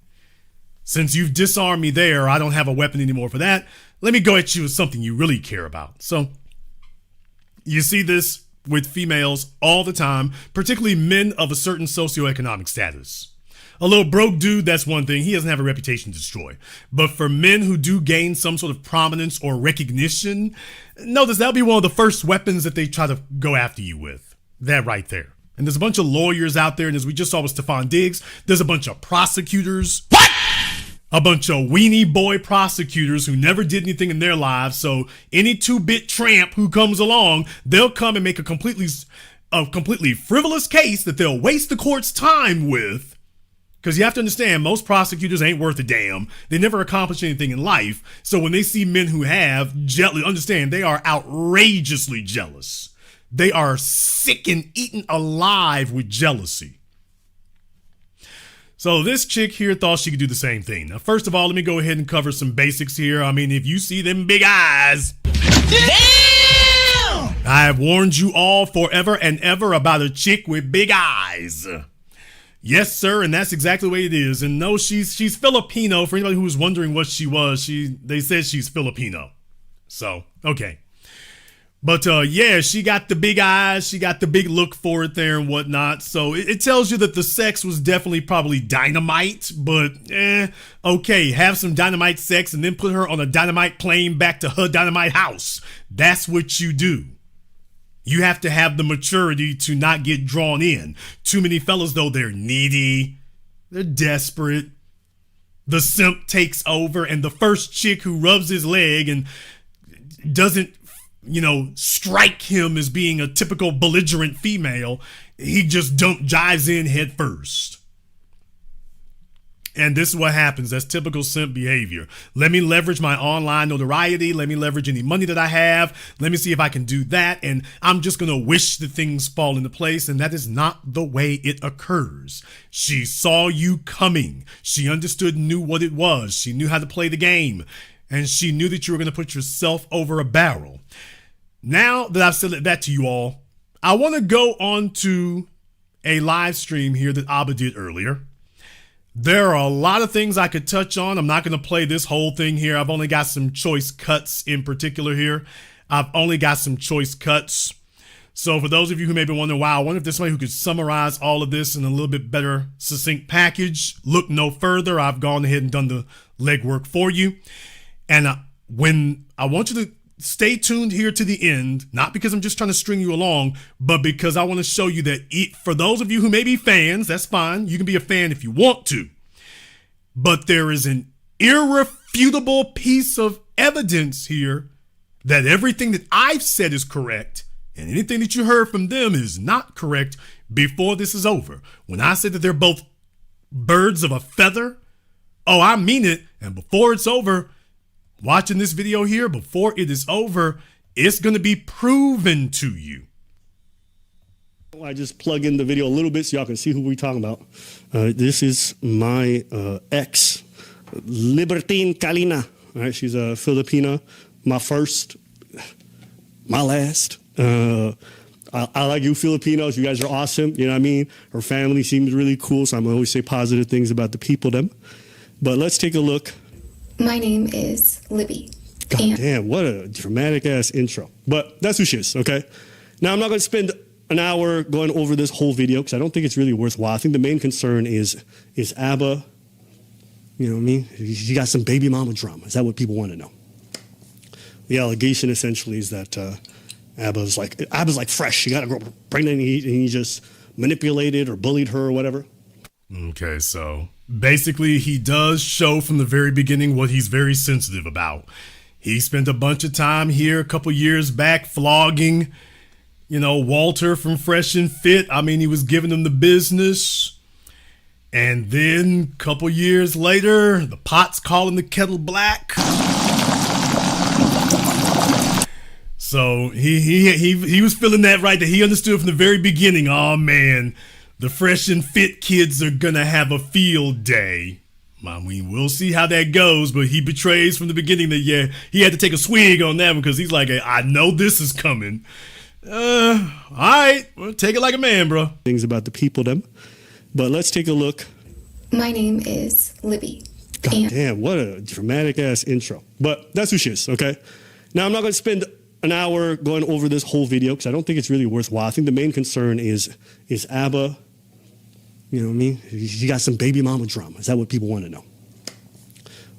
Since you've disarmed me there, I don't have a weapon anymore for that. Let me go at you with something you really care about. So you see this with females all the time, particularly men of a certain socioeconomic status. A little broke dude, that's one thing. He doesn't have a reputation to destroy. But for men who do gain some sort of prominence or recognition, notice that'll be one of the first weapons that they try to go after you with. That right there. And there's a bunch of lawyers out there, and as we just saw with Stephon Diggs, there's a bunch of prosecutors. What? A bunch of weenie boy prosecutors who never did anything in their lives. So any 2-bit tramp who comes along, they'll come and make a completely frivolous case that they'll waste the court's time with. Because you have to understand, most prosecutors ain't worth a damn. They never accomplish anything in life. So when they see men who have, understand, they are outrageously jealous. They are sick and eaten alive with jealousy. So this chick here thought she could do the same thing. Now, first of all, let me go ahead and cover some basics here. I mean, if you see them big eyes, damn! I have warned you all forever and ever about a chick with big eyes. Yes, sir, and that's exactly the way it is. And no, she's Filipino. For anybody who was wondering what she was, they said she's Filipino. So, okay. But yeah, she got the big eyes, she got the big look for it there and whatnot. So it tells you that the sex was definitely probably dynamite, but okay, have some dynamite sex and then put her on a dynamite plane back to her dynamite house. That's what you do. You have to have the maturity to not get drawn in. Too many fellas, though, they're needy, they're desperate. The simp takes over, and the first chick who rubs his leg and doesn't, strike him as being a typical belligerent female, he just dives in head first. And this is what happens. That's typical simp behavior. Let me leverage my online notoriety. Let me leverage any money that I have. Let me see if I can do that. And I'm just going to wish that things fall into place. And that is not the way it occurs. She saw you coming. She understood, knew what it was. She knew how to play the game. And she knew that you were going to put yourself over a barrel. Now that I've said that to you all, I want to go on to a live stream here that Abba did earlier. There are a lot of things I could touch on. I'm not going to play this whole thing here. I've only got some choice cuts in particular here. I've only got some choice cuts. So for those of you who may be wondering, wow, I wonder if there's somebody who could summarize all of this in a little bit better, succinct package. Look no further. I've gone ahead and done the legwork for you. And when I want you to stay tuned here to the end, not because I'm just trying to string you along, but because I want to show you that for those of you who may be fans, that's fine. You can be a fan if you want to. But there is an irrefutable piece of evidence here that everything that I've said is correct and anything that you heard from them is not correct before this is over. When I say that they're both birds of a feather, oh, I mean it. And before it's over, watching this video here, before it is over, it's going to be proven to you. I just plug in the video a little bit so y'all can see who we're talking about. This is my ex, Libertine Kalina. All right, she's a Filipina, my first, my last. I like you Filipinos. You guys are awesome. You know what I mean? Her family seems really cool, so I'm always say positive things about the people them. But let's take a look. My name is Libby. God damn, what a dramatic ass intro. But that's who she is, okay? Now, I'm not going to spend an hour going over this whole video because I don't think it's really worthwhile. I think the main concern is Abba, you know what I mean? She got some baby mama drama. Is that what people want to know? The allegation essentially is that Abba's like fresh. She got a girl pregnant and he just manipulated or bullied her or whatever. Okay, so basically he does show from the very beginning what he's very sensitive about. He spent a bunch of time here a couple years back flogging, Walter from Fresh and Fit. I mean, he was giving him the business. And then a couple years later, the pot's calling the kettle black. So he was feeling that right, that he understood from the very beginning, oh man, the Fresh and Fit kids are gonna have a field day. I mean, we'll see how that goes, but he betrays from the beginning that, yeah, he had to take a swig on that one because he's like, I know this is coming. All right, well, take it like a man, bro. Things about the people them. But let's take a look. My name is Libby. God damn, what a dramatic ass intro. But that's who she is, okay? Now, I'm not going to spend an hour going over this whole video because I don't think it's really worthwhile. I think the main concern is Abba, you know what I mean? She got some baby mama drama. Is that what people want to know?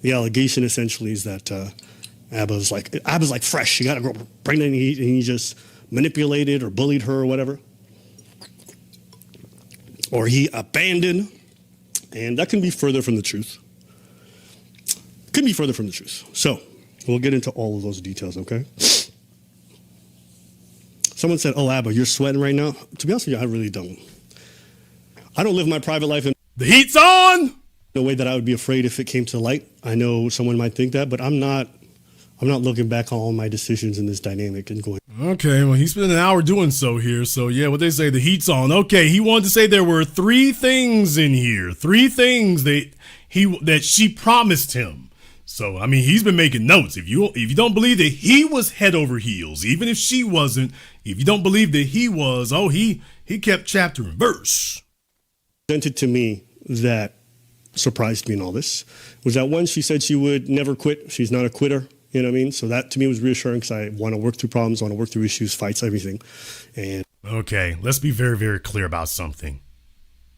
The allegation essentially is that Abba's like fresh. She got a girl pregnant and he just manipulated or bullied her or whatever. Or he abandoned. And that can be further from the truth. Could be further from the truth. So we'll get into all of those details, okay? Someone said, oh, Abba, you're sweating right now. To be honest with you, I really don't. I don't live my private life in the heat's on the way that I would be afraid if it came to light. I know someone might think that, but I'm not looking back on all my decisions in this dynamic and going. Okay, well, he spent an hour doing so here. So, yeah, what they say, the heat's on. Okay, he wanted to say there were 3 things in here. 3 things that she promised him. So, I mean, he's been making notes. If you don't believe that he was head over heels, even if she wasn't, if you don't believe that he was, he kept chapter and verse. Presented to me that surprised me in all this was that one, she said she would never quit. She's not a quitter. You know what I mean? So that to me was reassuring because I want to work through problems, want to work through issues, fights, everything. And Okay, let's be very, very clear about something.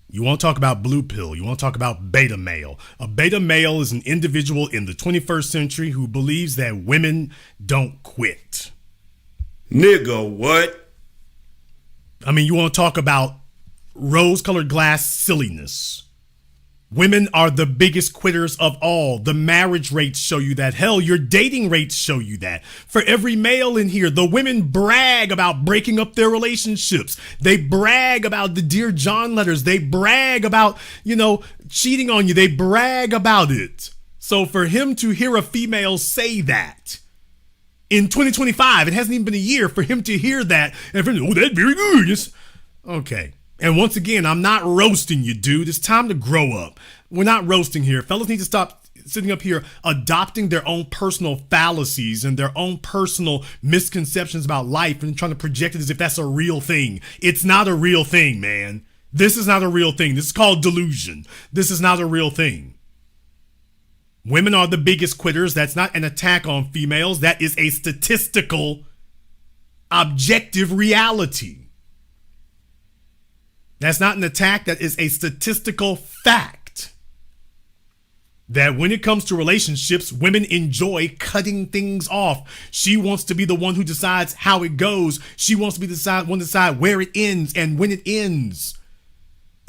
You want to talk about blue pill. You want to talk about beta male. A beta male is an individual in the 21st century who believes that women don't quit. Nigga, what? I mean, you want to talk about rose-colored glass silliness. Women are the biggest quitters of all. The marriage rates show you that. Hell, your dating rates show you that. For every male in here, the women brag about breaking up their relationships. They brag about the Dear John letters. They brag about, cheating on you. They brag about it. So for him to hear a female say that in 2025, it hasn't even been a year for him to hear that. And for him, that's very good. Yes. Okay. And once again, I'm not roasting you, dude. It's time to grow up. We're not roasting here. Fellas need to stop sitting up here adopting their own personal fallacies and their own personal misconceptions about life and trying to project it as if that's a real thing. It's not a real thing, man. This is not a real thing. This is called delusion. This is not a real thing. Women are the biggest quitters. That's not an attack on females. That is a statistical, objective reality. That's not an attack. That is a statistical fact. That when it comes to relationships, women enjoy cutting things off. She wants to be the one who decides how it goes. She wants to be the one to decide where it ends and when it ends.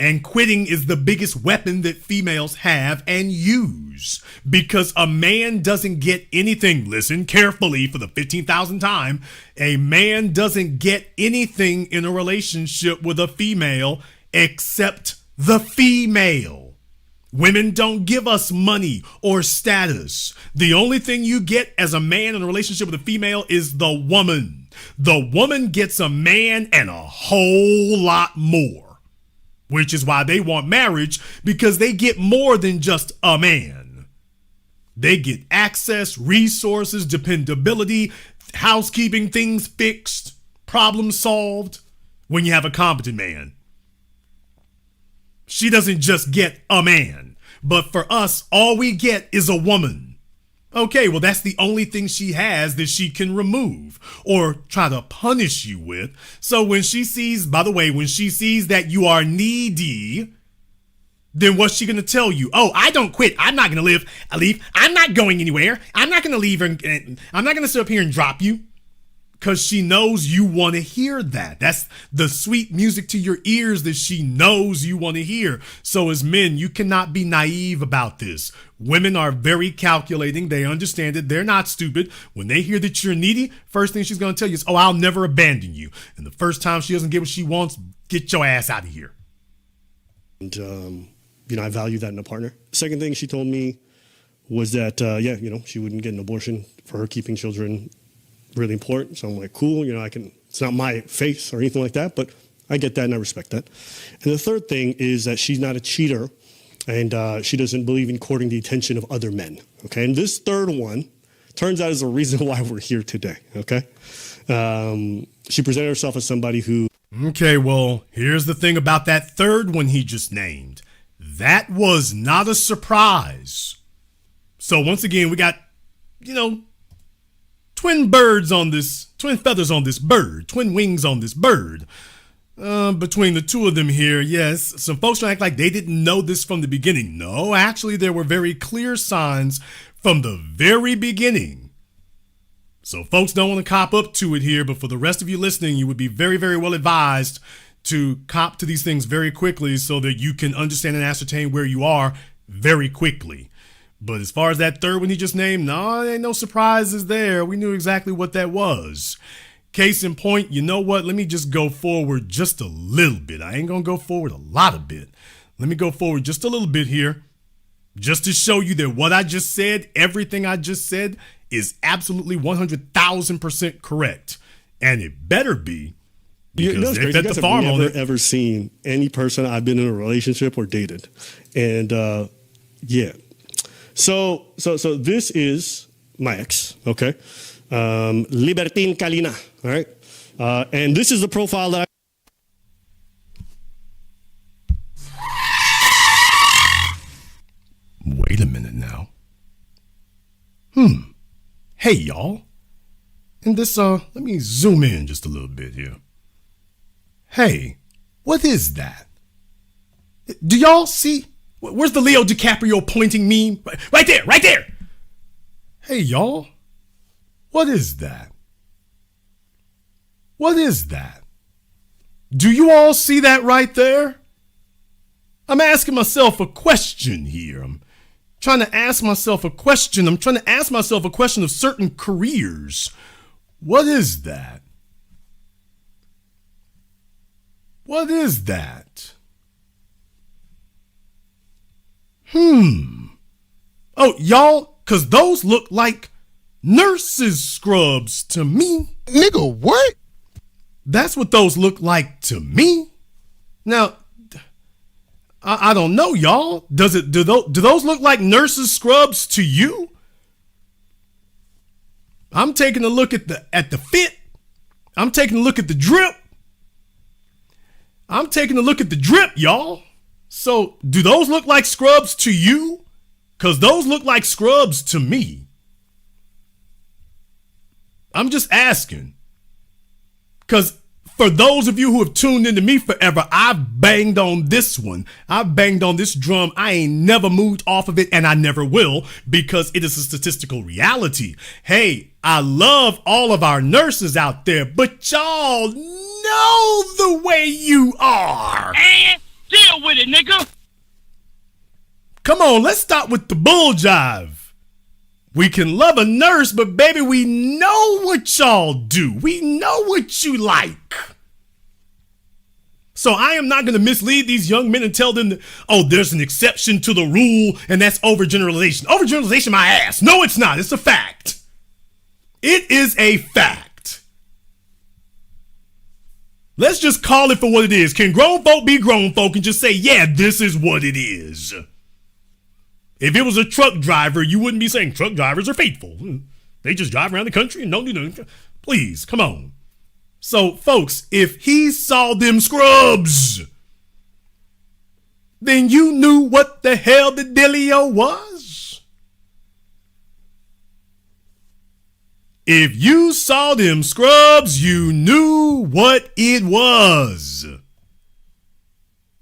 And quitting is the biggest weapon that females have and use. Because a man doesn't get anything, listen carefully for the 15,000th time, a man doesn't get anything in a relationship with a female except the female. Women don't give us money or status. The only thing you get as a man in a relationship with a female is the woman. The woman gets a man and a whole lot more. Which is why they want marriage, because they get more than just a man. They get access, resources, dependability, housekeeping, things fixed, problems solved when you have a competent man. She doesn't just get a man, but for us, all we get is a woman. Okay, well, that's the only thing she has that she can remove or try to punish you with. So when she sees, by the way, when she sees that you are needy, then what's she going to tell you? Oh, I don't quit. I'm not going to leave. I'm not going anywhere. I'm not going to leave. And I'm not going to sit up here and drop you. Because she knows you want to hear that. That's the sweet music to your ears that she knows you want to hear. So as men, you cannot be naive about this. Women are very calculating. They understand it. They're not stupid. When they hear that you're needy, first thing she's going to tell you is, oh, I'll never abandon you. And the first time she doesn't get what she wants, get your ass out of here. And, I value that in a partner. Second thing she told me was that, she wouldn't get an abortion for her keeping children really important. So I'm like, cool, it's not my faith or anything like that, but I get that and I respect that. And the third thing is that she's not a cheater and she doesn't believe in courting the attention of other men. Okay. And this third one turns out is the reason why we're here today. Okay. She presented herself as somebody who. Okay. Well, here's the thing about that third one he just named. That was not a surprise. So once again, we got, twin feathers on this bird, twin wings on this bird. Between the two of them here, yes, some folks act like they didn't know this from the beginning. No, actually, there were very clear signs from the very beginning. So folks don't want to cop up to it here, but for the rest of you listening, you would be very, very well advised to cop to these things very quickly so that you can understand and ascertain where you are very quickly. But as far as that third one he just named, no, there ain't no surprises there. We knew exactly what that was. Case in point, you know what? Let me just go forward just a little bit. I ain't going to go forward a lot of bit. Let me go forward just a little bit here, just to show you that what I just said, everything I just said, is absolutely 100,000% correct. And it better be. Because they bet the farm on it. I've never ever seen any person I've been in a relationship or dated. And yeah. So this is my ex, okay? Libertine Kalina, all right? And this is the profile that Wait a minute now. Hey, y'all. And this, let me zoom in just a little bit here. Hey, what is that? Do y'all see? Where's the Leo DiCaprio pointing meme? Right there, right there. Hey, y'all. What is that? What is that? Do you all see that right there? I'm asking myself a question here. I'm trying to ask myself a question. I'm trying to ask myself a question of certain careers. What is that? What is that? Oh, y'all, because those look like nurses' scrubs to me. Nigga, what? That's what those look like to me. Now, I don't know, y'all. Do those look like nurses' scrubs to you? I'm taking a look at the fit. I'm taking a look at the drip. I'm taking a look at the drip, y'all. So, do those look like scrubs to you? Because those look like scrubs to me. I'm just asking. Because for those of you who have tuned into me forever, I've banged on this one. I've banged on this drum. I ain't never moved off of it, and I never will, because it is a statistical reality. Hey, I love all of our nurses out there, but y'all know the way you are. And deal with it, nigga. Come on, let's stop with the bull jive. We can love a nurse, but baby, we know what y'all do. We know what you like. So I am not going to mislead these young men and tell them that, oh, there's an exception to the rule, and that's overgeneralization. Overgeneralization, my ass. No, it's not. It's a fact. It is a fact. Let's just call it for what it is. Can grown folk be grown folk and just say, yeah, this is what it is? If it was a truck driver, you wouldn't be saying truck drivers are faithful. They just drive around the country and don't do nothing. Please, come on. So, folks, if he saw them scrubs, then you knew what the hell the dealio was. If you saw them scrubs, you knew what it was.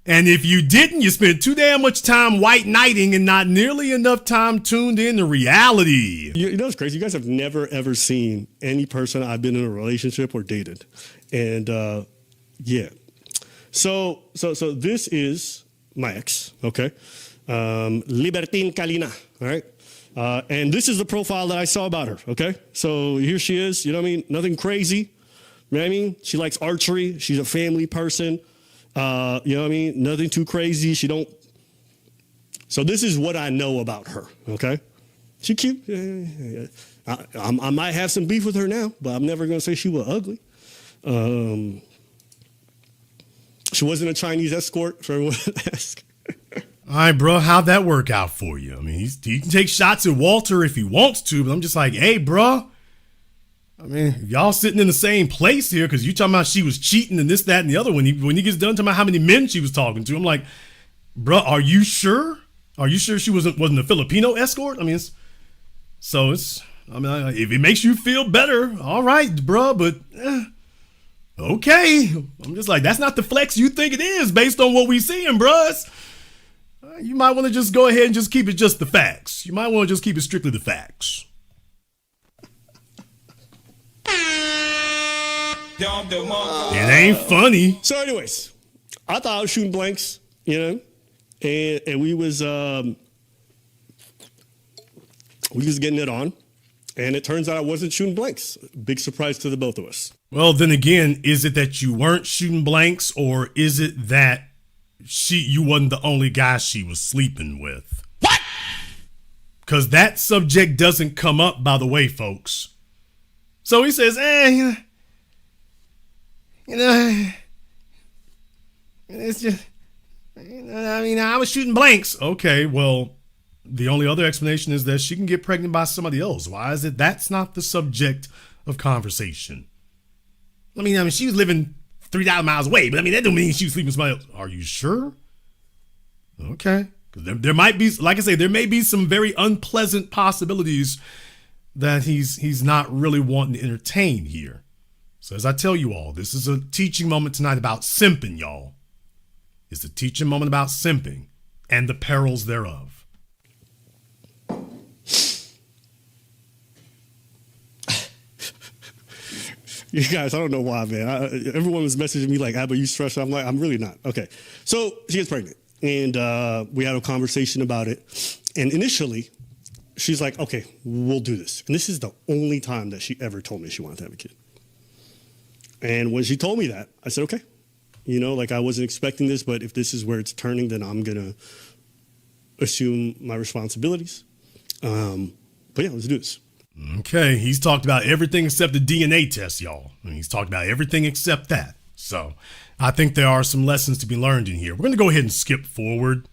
And if you didn't, you spent too damn much time white knighting and not nearly enough time tuned in to reality. You know what's crazy? You guys have never, ever seen any person I've been in a relationship or dated. And yeah. So this is my ex, okay? Libertine Kalina, all right? And this is the profile that I saw about her, okay? So here she is, you know what I mean? Nothing crazy, you know what I mean? She likes archery. She's a family person. You know what I mean? Nothing too crazy. So this is what I know about her, okay? She cute. I might have some beef with her now, but I'm never going to say she was ugly. She wasn't a Chinese escort, for everyone to ask. All right, bro, how'd that work out for you? I mean, he can take shots at Walter if he wants to, but I'm just like, hey, bro. I mean, y'all sitting in the same place here because you talking about she was cheating and this, that, and the other. When he gets done talking about how many men she was talking to, I'm like, bro, are you sure? Are you sure she wasn't a Filipino escort? I mean, if it makes you feel better, all right, bro, but okay. I'm just like, that's not the flex you think it is based on what we seeing, bros. You might want to just go ahead and just keep it just the facts. You might want to just keep it strictly the facts. It ain't funny. So anyways, I thought I was shooting blanks, you know, and we was getting it on, and it turns out I wasn't shooting blanks. Big surprise to the both of us. Well, then again, is it that you weren't shooting blanks, or is it that you wasn't the only guy she was sleeping with? What? Because that subject doesn't come up, by the way, folks. So he says, it's just, I mean, I was shooting blanks. Okay, well, the only other explanation is that she can get pregnant by somebody else. Why is it that's not the subject of conversation? I mean, she was living 3,000 miles away, but I mean, that don't mean she was sleeping with somebody else. Are you sure? Okay. Because there might be, like I say, there may be some very unpleasant possibilities that he's not really wanting to entertain here. So as I tell you all, this is a teaching moment tonight about simping, y'all. It's a teaching moment about simping and the perils thereof. You guys, I don't know why, man. Everyone was messaging me like, Abba, you stressed? I'm like, I'm really not. Okay. So she gets pregnant, and we had a conversation about it. And initially, she's like, okay, we'll do this. And this is the only time that she ever told me she wanted to have a kid. And when she told me that, I said, okay. You know, like I wasn't expecting this, but if this is where it's turning, then I'm going to assume my responsibilities. But yeah, let's do this. Okay, he's talked about everything except the DNA test, y'all. And he's talked about everything except that. So I think there are some lessons to be learned in here. We're going to go ahead and skip forward.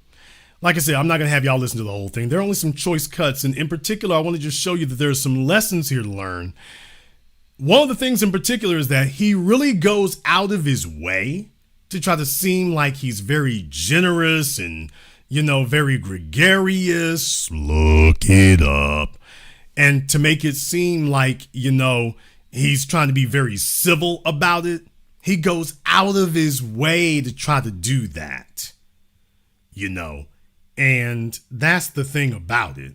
Like I said, I'm not going to have y'all listen to the whole thing. There are only some choice cuts. And in particular, I want to just show you that there's some lessons here to learn. One of the things in particular is that he really goes out of his way to try to seem like he's very generous and, you know, very gregarious. Look it up. And to make it seem like, you know, he's trying to be very civil about it. He goes out of his way to try to do that, you know, and that's the thing about it.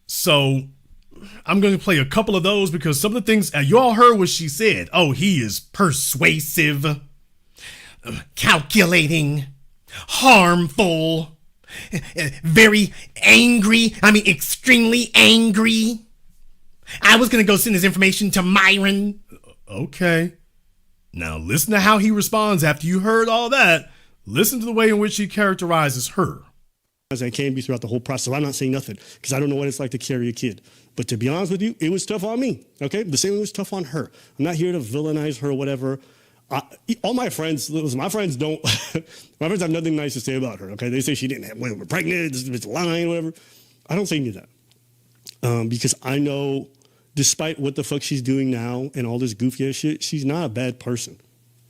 So I'm going to play a couple of those because some of the things you all heard what she said. Oh, he is persuasive, calculating, harmful, very angry. I mean, extremely angry. I was going to go send his information to Myron. Okay. Now listen to how he responds after you heard all that. Listen to the way in which he characterizes her. As I can be throughout the whole process. I'm not saying nothing because I don't know what it's like to carry a kid. But to be honest with you, it was tough on me. Okay. The same way it was tough on her. I'm not here to villainize her or whatever. All my friends, listen, my friends don't, my friends have nothing nice to say about her. Okay. They say she didn't have, we were pregnant, this is lying, whatever. I don't say any of that. Because I know despite what the fuck she's doing now and all this goofy ass shit, she's not a bad person.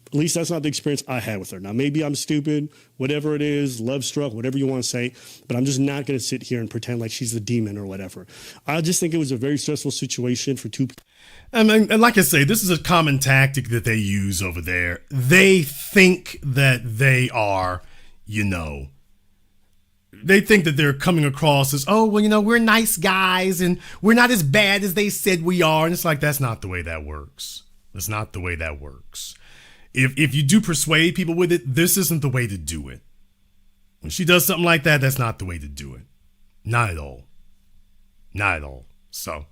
At least that's not the experience I had with her. Now, maybe I'm stupid, whatever it is, love struck, whatever you want to say, but I'm just not going to sit here and pretend like she's the demon or whatever. I just think it was a very stressful situation for two people. And like I say, this is a common tactic that they use over there. They think that they are, you know, they think that they're coming across as, oh, well, you know, we're nice guys and we're not as bad as they said we are. And it's like, that's not the way that works. That's not the way that works. If you do persuade people with it, this isn't the way to do it. When she does something like that, that's not the way to do it. Not at all. Not at all. So,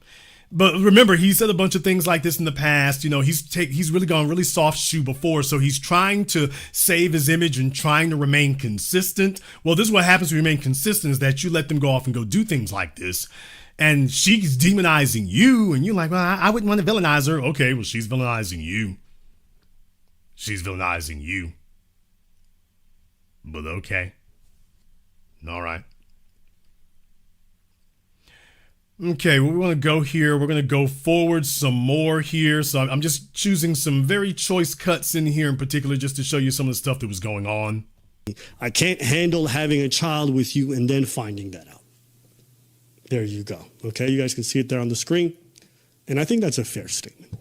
but remember, he said a bunch of things like this in the past. You know, he's really gone really soft shoe before. So he's trying to save his image and trying to remain consistent. Well, this is what happens when you remain consistent is that you let them go off and go do things like this. And she's demonizing you. And you're like, well, I wouldn't want to villainize her. Okay, well, she's villainizing you. She's villainizing you. But okay. All right. Okay, well, we want to go here. We're going to go forward some more here. So I'm just choosing some very choice cuts in here in particular just to show you some of the stuff that was going on. I can't handle having a child with you and then finding that out. There you go. Okay, you guys can see it there on the screen. And I think that's a fair statement.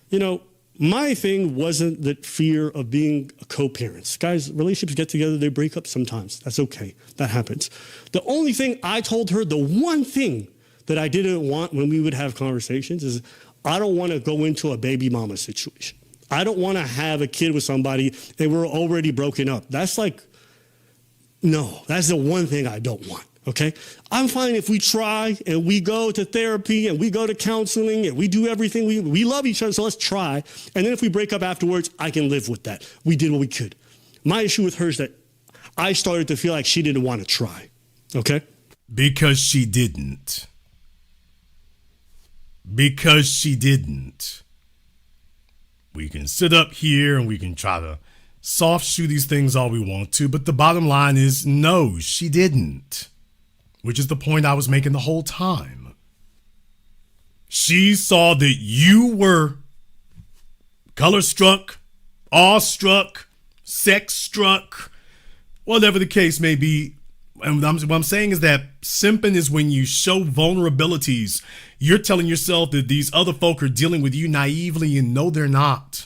You know, my thing wasn't the fear of being co-parents. Guys, relationships get together, they break up sometimes. That's okay. That happens. The only thing I told her, the one thing that I didn't want when we would have conversations is I don't want to go into a baby mama situation. I don't want to have a kid with somebody and we're already broken up. That's like, no, that's the one thing I don't want. Okay, I'm fine if we try and we go to therapy and we go to counseling and we do everything. We love each other, so let's try. And then if we break up afterwards, I can live with that. We did what we could. My issue with her is that I started to feel like she didn't want to try. Okay? Because she didn't. Because she didn't. We can sit up here and we can try to soft shoe these things all we want to, but the bottom line is no, she didn't. Which is the point I was making the whole time. She saw that you were color-struck, awe-struck, sex-struck, whatever the case may be, And what I'm saying is that simping is when you show vulnerabilities. You're telling yourself that these other folk are dealing with you naively, and no, they're not.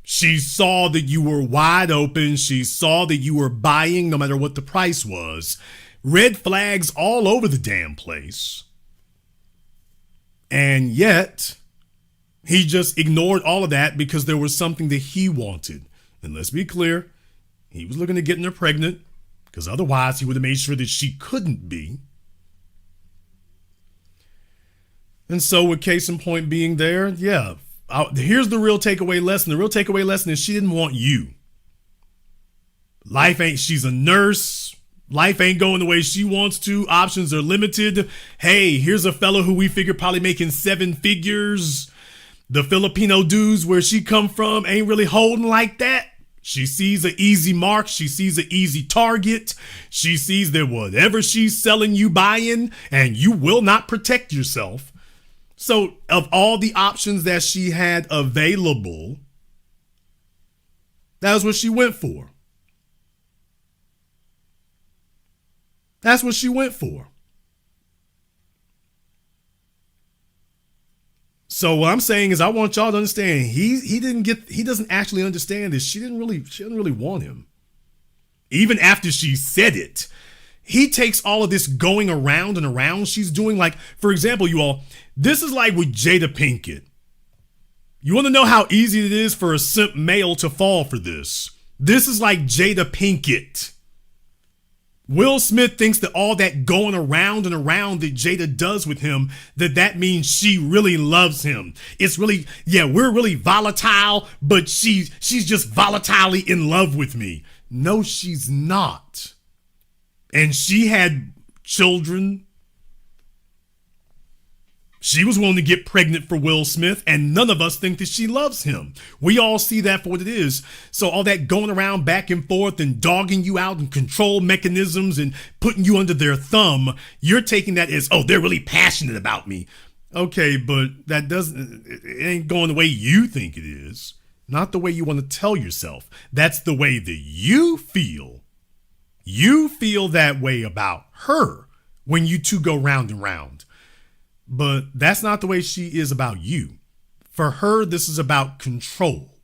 She saw that you were wide open. She saw that you were buying no matter what the price was. Red flags all over the damn place. And yet, he just ignored all of that because there was something that he wanted. And let's be clear, he was looking at getting her pregnant, because otherwise he would have made sure that she couldn't be. And so with case in point being there, yeah, here's the real takeaway lesson. The real takeaway lesson is she didn't want you. She's a nurse. Life ain't going the way she wants to. Options are limited. Hey, here's a fellow who we figure probably making 7 figures. The Filipino dudes where she come from ain't really holding like that. She sees an easy mark. She sees an easy target. She sees that whatever she's selling, you buying, and you will not protect yourself. So of all the options that she had available, that was what she went for. That's what she went for. So what I'm saying is I want y'all to understand he doesn't actually understand this. She didn't really want him. Even after she said it, he takes all of this going around and around she's doing. Like, for example, you all, this is like with Jada Pinkett. You want to know how easy it is for a simp male to fall for this? This is like Jada Pinkett. Will Smith thinks that all that going around and around that Jada does with him, that means she really loves him. It's really, yeah, we're really volatile, but she's just volatilely in love with me. No, she's not. And she had children. She was willing to get pregnant for Will Smith, and none of us think that she loves him. We all see that for what it is. So all that going around back and forth and dogging you out and control mechanisms and putting you under their thumb, you're taking that as, oh, they're really passionate about me. Okay, but it ain't going the way you think it is. Not the way you want to tell yourself. That's the way that you feel. You feel that way about her when you two go round and round. But that's not the way she is about you. For her, this is about control,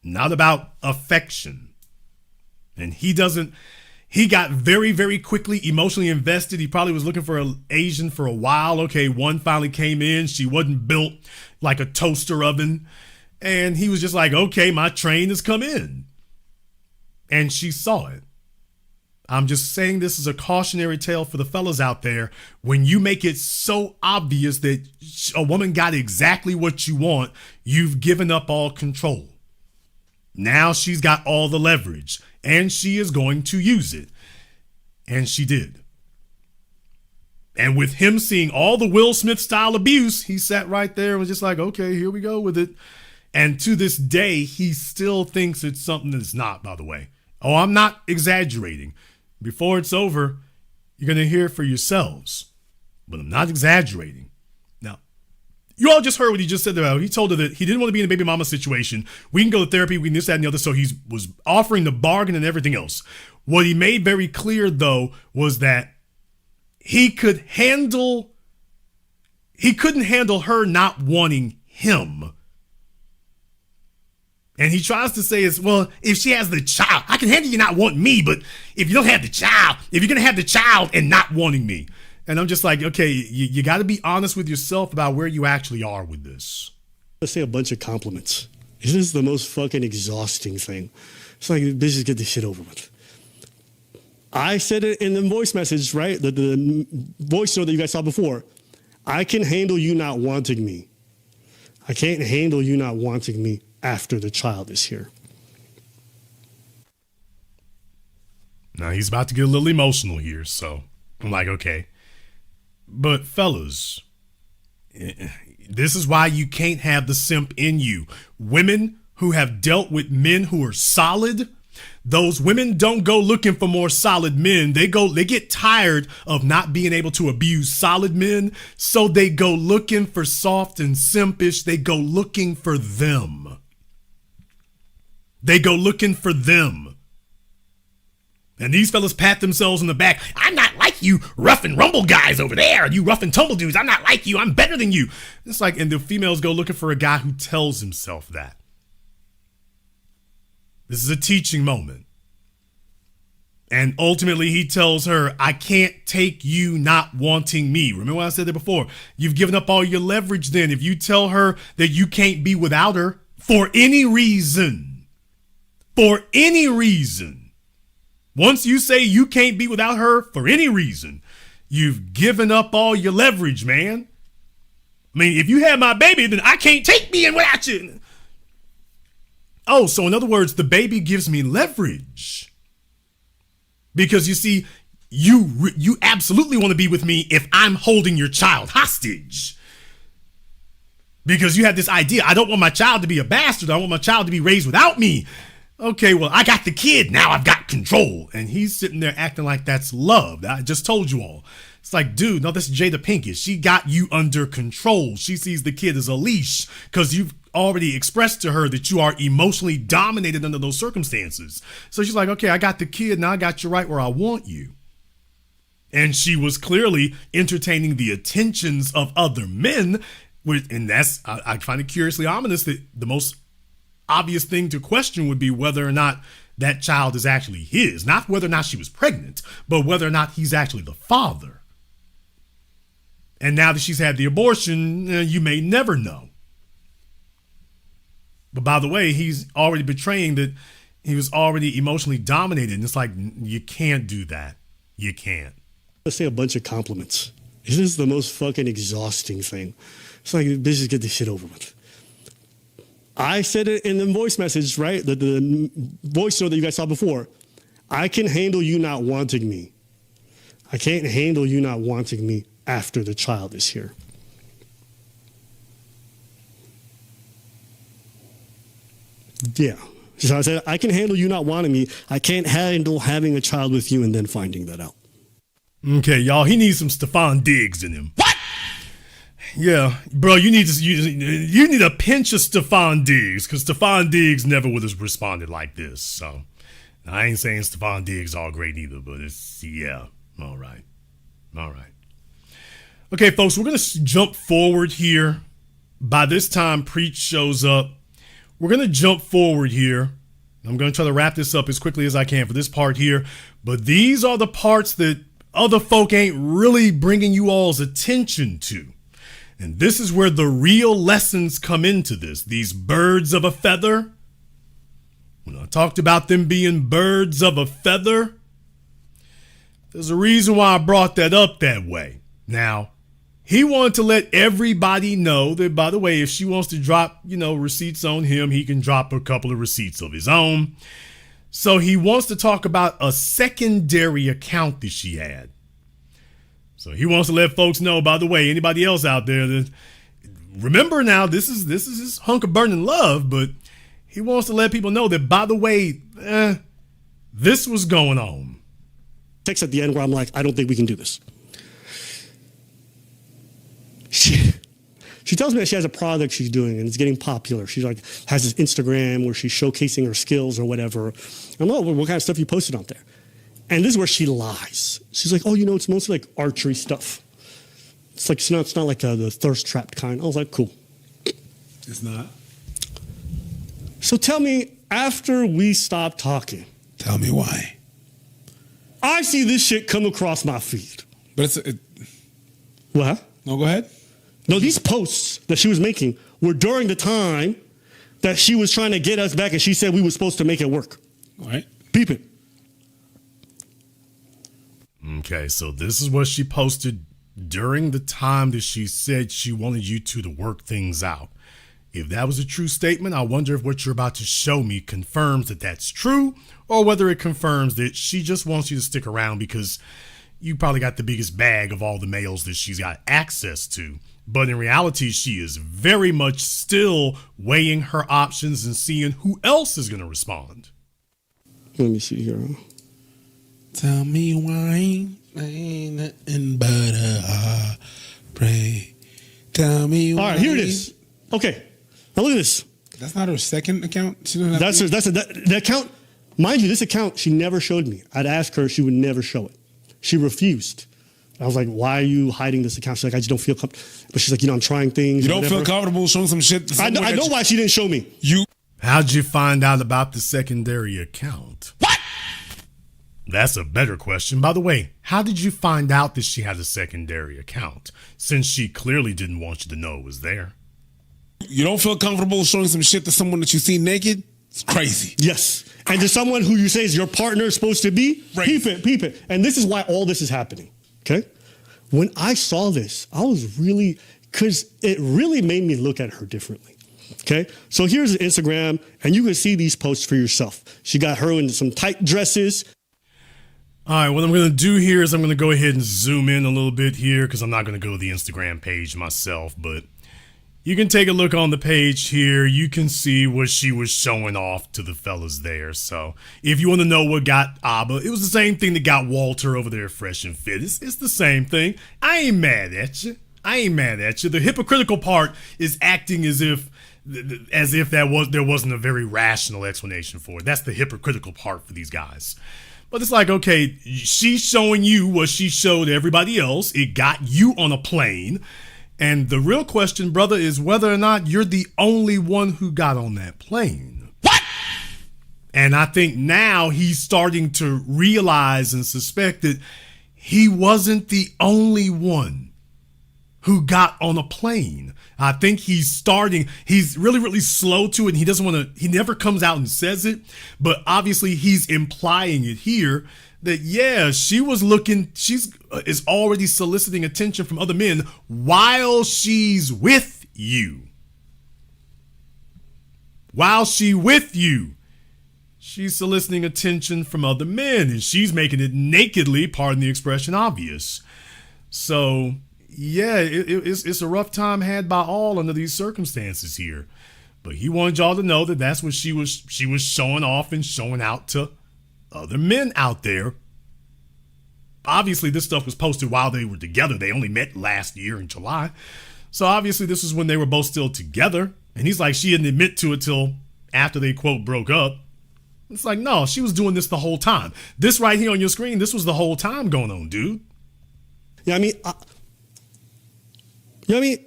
not about affection. And he got very, very quickly emotionally invested. He probably was looking for an Asian for a while. Okay, one finally came in. She wasn't built like a toaster oven. And he was just like, okay, my train has come in. And she saw it. I'm just saying this is a cautionary tale for the fellas out there. When you make it so obvious that a woman got exactly what you want, you've given up all control. Now she's got all the leverage, and she is going to use it. And she did. And with him seeing all the Will Smith style abuse, he sat right there and was just like, okay, here we go with it. And to this day, he still thinks it's something that's not, by the way. Oh, I'm not exaggerating. Before it's over, you're going to hear it for yourselves. But I'm not exaggerating. Now, you all just heard what he just said about. He told her that he didn't want to be in a baby mama situation. We can go to therapy, we can this, that, and the other. So he was offering the bargain and everything else. What he made very clear, though, was that he couldn't handle her not wanting him. And he tries to say is, well, if she has the child, I can handle you not wanting me, but if you don't have the child, if you're going to have the child and not wanting me. And I'm just like, okay, you got to be honest with yourself about where you actually are with this. Let's say a bunch of compliments. This is the most fucking exhausting thing. It's like, let's just get this shit over with. I said it in the voice message, right? The voice note that you guys saw before. I can handle you not wanting me. I can't handle you not wanting me after the child is here. Now he's about to get a little emotional here, so I'm like, okay. But fellas, this is why you can't have the simp in you. Women who have dealt with men who are solid, those women don't go looking for more solid men. They get tired of not being able to abuse solid men, so they go looking for soft and simpish. They go looking for them. They go looking for them. And these fellas pat themselves on the back. I'm not like you rough and rumble guys over there. You rough and tumble dudes. I'm not like you. I'm better than you. It's like, and the females go looking for a guy who tells himself that. This is a teaching moment. And ultimately he tells her, I can't take you not wanting me. Remember what I said there before? You've given up all your leverage then. If you tell her that you can't be without her for any reason, once you say you can't be without her for any reason, you've given up all your leverage, man. I mean, if you had my baby, then I can't take me in without you. Oh, so in other words, the baby gives me leverage. Because you see, you absolutely want to be with me if I'm holding your child hostage. Because you have this idea, I don't want my child to be a bastard. I want my child to be raised without me. Okay, well, I got the kid. Now I've got control. And he's sitting there acting like that's love. I just told you all. It's like, dude, no, that's Jada Pinkett. She got you under control. She sees the kid as a leash because you've already expressed to her that you are emotionally dominated under those circumstances. So she's like, okay, I got the kid. Now I got you right where I want you. And she was clearly entertaining the attentions of other men. And that's, I find it curiously ominous that the most obvious thing to question would be whether or not that child is actually his. Not whether or not she was pregnant, but whether or not he's actually the father. And now that she's had the abortion, you may never know. But by the way, he's already betraying that he was already emotionally dominated. And it's like, you can't do that. You can't. Let's say a bunch of compliments. This is the most fucking exhausting thing. It's like, bitches, get this shit over with. I said it in the voice message, right? The voice note that you guys saw before. I can handle you not wanting me. I can't handle you not wanting me after the child is here. Yeah. So I said, I can handle you not wanting me. I can't handle having a child with you and then finding that out. Okay, y'all, he needs some Stefan Diggs in him. What? Yeah, bro, you need a pinch of Stefan Diggs, because Stefan Diggs never would have responded like this. So I ain't saying Stefan Diggs all great either, but it's, yeah, all right. Okay, folks, we're going to jump forward here. By this time, Preach shows up. We're going to jump forward here. I'm going to try to wrap this up as quickly as I can for this part here. But these are the parts that other folk ain't really bringing you all's attention to. And this is where the real lessons come into this. These birds of a feather. When I talked about them being birds of a feather, there's a reason why I brought that up that way. Now, he wanted to let everybody know that, by the way, if she wants to drop, receipts on him, he can drop a couple of receipts of his own. So he wants to talk about a secondary account that she had. So he wants to let folks know, by the way, anybody else out there, that remember now, this is his hunk of burning love, but he wants to let people know that, by the way, this was going on. Text at the end where I'm like, I don't think we can do this. She tells me that she has a product she's doing and it's getting popular. She's like, has this Instagram where she's showcasing her skills or whatever. I'm like, what kind of stuff you posted out there? And this is where she lies. She's like, oh, it's mostly like archery stuff. It's like, it's not like the thirst trap kind. I was like, cool. It's not. So tell me, after we stop talking. Tell me why. I see this shit come across my feed. But What? No, go ahead. No, these posts that she was making were during the time that she was trying to get us back and she said we were supposed to make it work. All right. Peep it. Okay, so this is what she posted during the time that she said she wanted you two to work things out. If that was a true statement, I wonder if what you're about to show me confirms that that's true, or whether it confirms that she just wants you to stick around because you probably got the biggest bag of all the males that she's got access to. But in reality, she is very much still weighing her options and seeing who else is going to respond. Let me see here. Tell me why ain't nothing but a pray. Tell me why. All right, here it is. Okay, now look at this. That's not her second account. She doesn't have The account Mind you, this account, she never showed me. I'd ask her, she would never show it. She refused. I was like, why are you hiding this account? She's like, I just don't feel comfortable. But she's like, I'm trying things. You don't feel comfortable showing some shit to someone I know why she didn't show me. How'd you find out about the secondary account? What? That's a better question. By the way, how did you find out that she had a secondary account, since she clearly didn't want you to know it was there? You don't feel comfortable showing some shit to someone that you see naked? It's crazy. Yes. And to someone who you say is your partner is supposed to be, right. Peep it. And this is why all this is happening, okay? When I saw this, I was really, because it really made me look at her differently, okay? So here's Instagram, and you can see these posts for yourself. She got her in some tight dresses. All right, what I'm going to do here is I'm going to go ahead and zoom in a little bit here, because I'm not going to go to the Instagram page myself, but you can take a look on the page here. You can see what she was showing off to the fellas there. So if you want to know what got Abba, it was the same thing that got Walter over there fresh and fit. It's the same thing. I ain't mad at you. The hypocritical part is acting as if there wasn't a very rational explanation for it. That's the hypocritical part for these guys. But it's like, okay, she's showing you what she showed everybody else. It got you on a plane. And the real question, brother, is whether or not you're the only one who got on that plane. What? And I think now he's starting to realize and suspect that he wasn't the only one who got on a plane. I think he's really, really slow to it. And he never comes out and says it, but obviously he's implying it here that, yeah, is already soliciting attention from other men while she's with you. While she's with you, she's soliciting attention from other men, and she's making it nakedly, pardon the expression, obvious. So, yeah, it's a rough time had by all under these circumstances here. But he wanted y'all to know that that's what she was showing off and showing out to other men out there. Obviously, this stuff was posted while they were together. They only met last year in July. So obviously, this is when they were both still together. And he's like, she didn't admit to it till after they, quote, broke up. It's like, no, she was doing this the whole time. This right here on your screen, this was the whole time going on, dude. Yeah, I mean,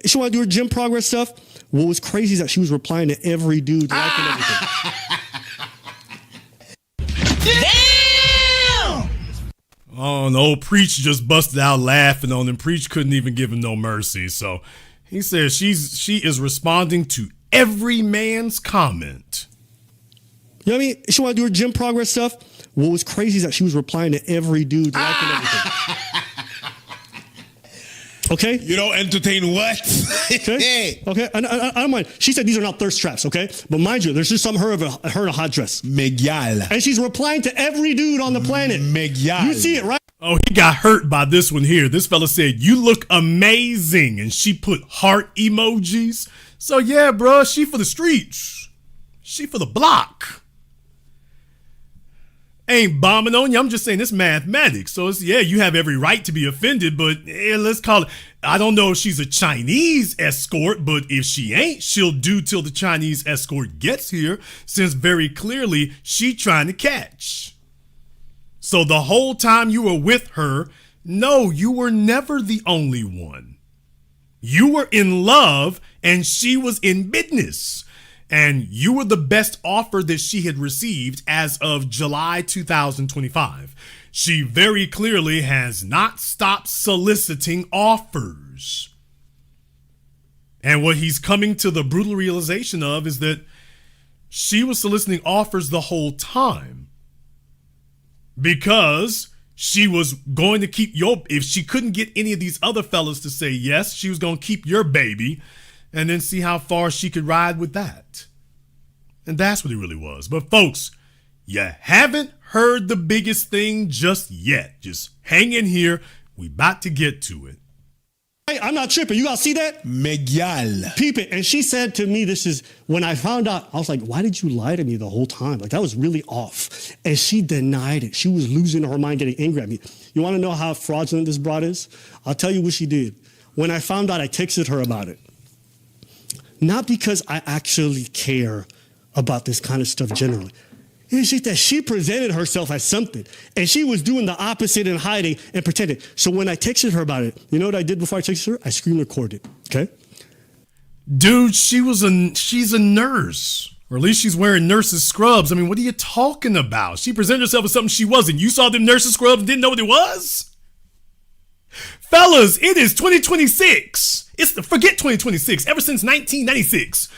she wanted to do her gym progress stuff. What was crazy is that she was replying to every dude, liking everything. Oh, and old Preach just busted out laughing on him. Preach couldn't even give him no mercy. So he says she is responding to every man's comment. You know what I mean? She wanted to do her gym progress stuff. What was crazy is that she was replying to every dude, liking everything. Okay? You don't entertain what? Okay? Okay? I don't mind. She said these are not thirst traps, okay? But mind you, there's just some her in a hot dress. Miguel. And she's replying to every dude on the planet. Miguel. You see it, right? Oh, he got hurt by this one here. This fella said, "You look amazing." And she put heart emojis. So yeah, bro, she for the streets. She for the block. Ain't bombing on you. I'm just saying it's mathematics. So it's, yeah, you have every right to be offended, but let's call it. I don't know if she's a Chinese escort, but if she ain't, she'll do till the Chinese escort gets here, since very clearly she trying to catch. So the whole time you were with her, no, you were never the only one. You were in love and she was in business. And you were the best offer that she had received as of July 2025. She very clearly has not stopped soliciting offers. And what he's coming to the brutal realization of is that she was soliciting offers the whole time. Because she was going to keep if she couldn't get any of these other fellas to say yes, she was going to keep your baby and then see how far she could ride with that. And that's what it really was. But folks, you haven't heard the biggest thing just yet. Just hang in here. We about to get to it. Hey, I'm not tripping. You guys see that? Miguel. Peep it. And she said to me, when I found out, I was like, why did you lie to me the whole time? Like, that was really off. And she denied it. She was losing her mind, getting angry at me. You want to know how fraudulent this broad is? I'll tell you what she did. When I found out, I texted her about it. Not because I actually care about this kind of stuff generally. It's just that she presented herself as something, and she was doing the opposite and hiding and pretending. So when I texted her about it, you know what I did before I texted her? I screen recorded. Okay. Dude, she's a nurse. Or at least she's wearing nurse's scrubs. I mean, what are you talking about? She presented herself as something she wasn't. You saw them nurse's scrubs and didn't know what it was? Fellas, it is 2026. Forget 2026. Ever since 1996,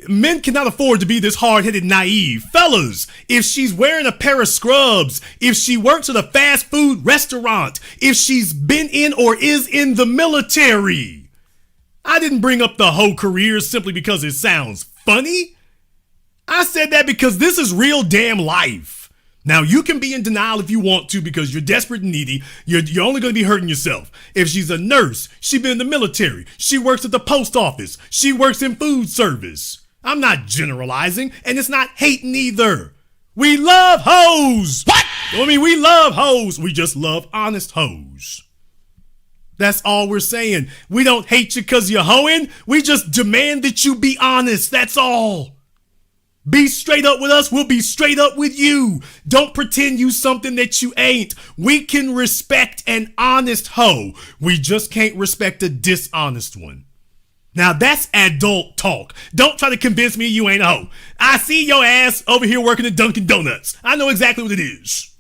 men cannot afford to be this hard-headed naive. Fellas, if she's wearing a pair of scrubs, if she works at a fast food restaurant, if she's been in or is in the military. I didn't bring up the whole career simply because it sounds funny. I said that because this is real damn life. Now, you can be in denial if you want to because you're desperate and needy. You're only going to be hurting yourself. If she's a nurse, she's been in the military, she works at the post office, she works in food service. I'm not generalizing, and it's not hating either. We love hoes. What? I mean, we love hoes. We just love honest hoes. That's all we're saying. We don't hate you because you're hoeing. We just demand that you be honest. That's all. Be straight up with us, we'll be straight up with you. Don't pretend you something that you ain't. We can respect an honest hoe. We just can't respect a dishonest one. Now that's adult talk. Don't try to convince me you ain't a hoe. I see your ass over here working at Dunkin' Donuts. I know exactly what it is.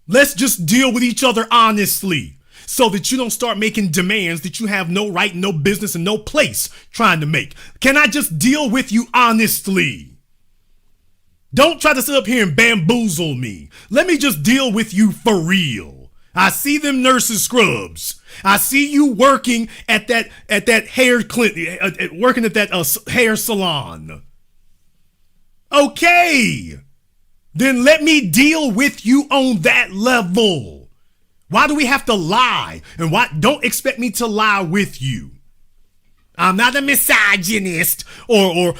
Let's just deal with each other honestly, so that you don't start making demands that you have no right, no business, and no place trying to make. Can I just deal with you honestly? Don't try to sit up here and bamboozle me. Let me just deal with you for real. I see them nurses' scrubs. I see you working at that hair clinic, working at that hair salon. Okay, then let me deal with you on that level. Why do we have to lie? And why don't expect me to lie with you? I'm not a misogynist or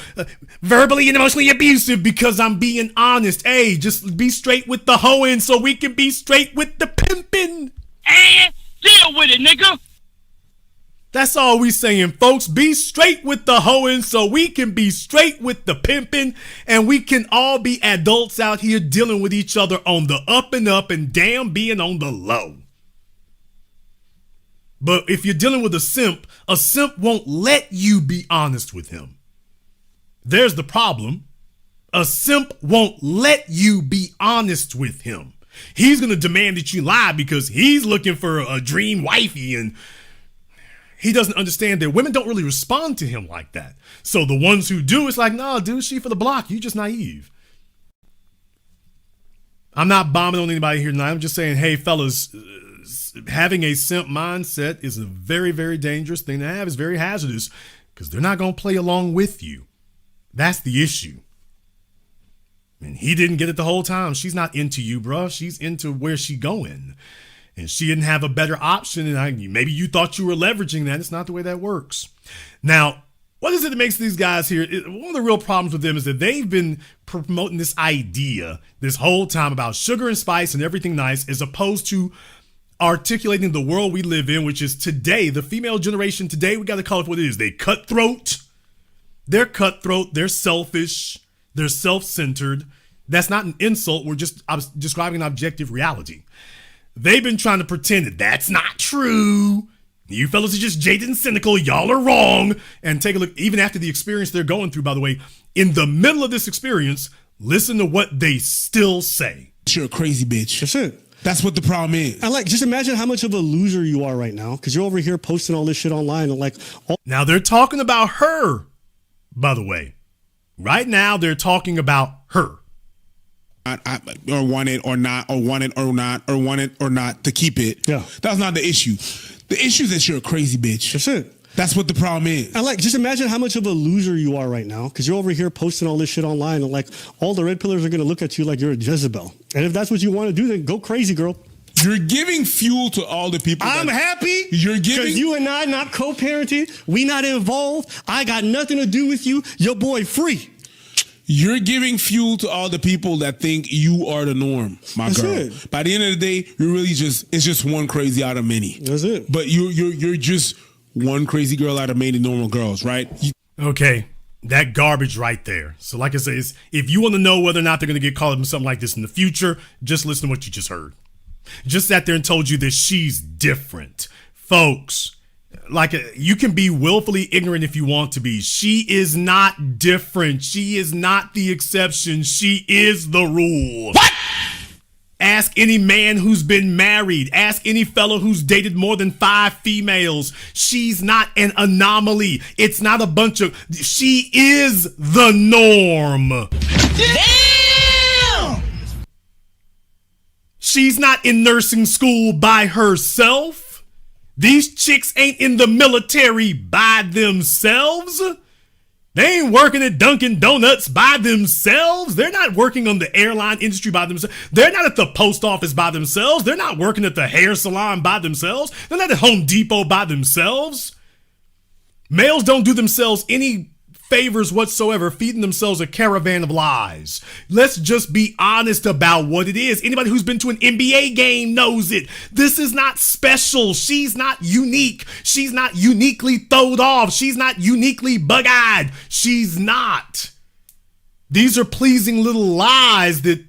verbally and emotionally abusive because I'm being honest. Hey, just be straight with the hoeing so we can be straight with the pimping. And deal with it, nigga. That's all we saying, folks. Be straight with the hoeing so we can be straight with the pimping, and we can all be adults out here dealing with each other on the up and damn being on the low. But if you're dealing with a simp won't let you be honest with him. There's the problem. A simp won't let you be honest with him. He's going to demand that you lie because he's looking for a dream wifey, and he doesn't understand that women don't really respond to him like that. So the ones who do, it's like, nah, dude, she for the block. You just naive. I'm not bombing on anybody here tonight. I'm just saying, hey, fellas, having a simp mindset is a very, very dangerous thing to have. It's very hazardous because they're not going to play along with you. That's the issue. And he didn't get it the whole time. She's not into you, bro. She's into where she going. And she didn't have a better option. And maybe you thought you were leveraging that. It's not the way that works. Now, what is it that makes these guys here? One of the real problems with them is that they've been promoting this idea this whole time about sugar and spice and everything nice, as opposed to articulating the world we live in, which is today, the female generation today, we got to call it what it is. They cutthroat. They're cutthroat. They're selfish. They're self-centered. That's not an insult. We're just describing an objective reality. They've been trying to pretend that that's not true. You fellas are just jaded and cynical. Y'all are wrong. And take a look, even after the experience they're going through, by the way, in the middle of this experience, listen to what they still say. You're a crazy bitch. That's it. That's what the problem is. And just imagine how much of a loser you are right now because you're over here posting all this shit online and Now they're talking about her, by the way. Right now they're talking about her. Or want it or not, or want it or not, or want it or not to keep it. Yeah. That's not the issue. The issue is that you're a crazy bitch. That's it. That's what the problem is. And just imagine how much of a loser you are right now because you're over here posting all this shit online and all the red pillars are going to look at you like you're a Jezebel. And if that's what you want to do, then go crazy, girl. You're giving fuel to all the people. I'm happy. You're giving. Because you and I not co-parenting. We not involved. I got nothing to do with you. Your boy free. You're giving fuel to all the people that think you are the norm, my That's girl. it. By the end of the day, you're really it's just one crazy out of many. That's it. But you're just one crazy girl out of many normal girls, right? Okay. That garbage right there. So like I say, if you want to know whether or not they're going to get caught up in something like this in the future, just listen to what you just heard. Just sat there and told you that she's different. Folks, you can be willfully ignorant if you want to be. She is not different. She is not the exception. She is the rule. What? Ask any man who's been married. Ask any fellow who's dated more than 5 females. She's not an anomaly. It's not a bunch of... She is the norm. Damn! She's not in nursing school by herself. These chicks ain't in the military by themselves. They ain't working at Dunkin' Donuts by themselves. They're not working on the airline industry by themselves. They're not at the post office by themselves. They're not working at the hair salon by themselves. They're not at Home Depot by themselves. Males don't do themselves any favors whatsoever, feeding themselves a caravan of lies. Let's just be honest about what it is. Anybody who's been to an NBA game knows it. This is not special. She's not unique. She's not uniquely throwed off. She's not uniquely bug-eyed. She's not. These are pleasing little lies that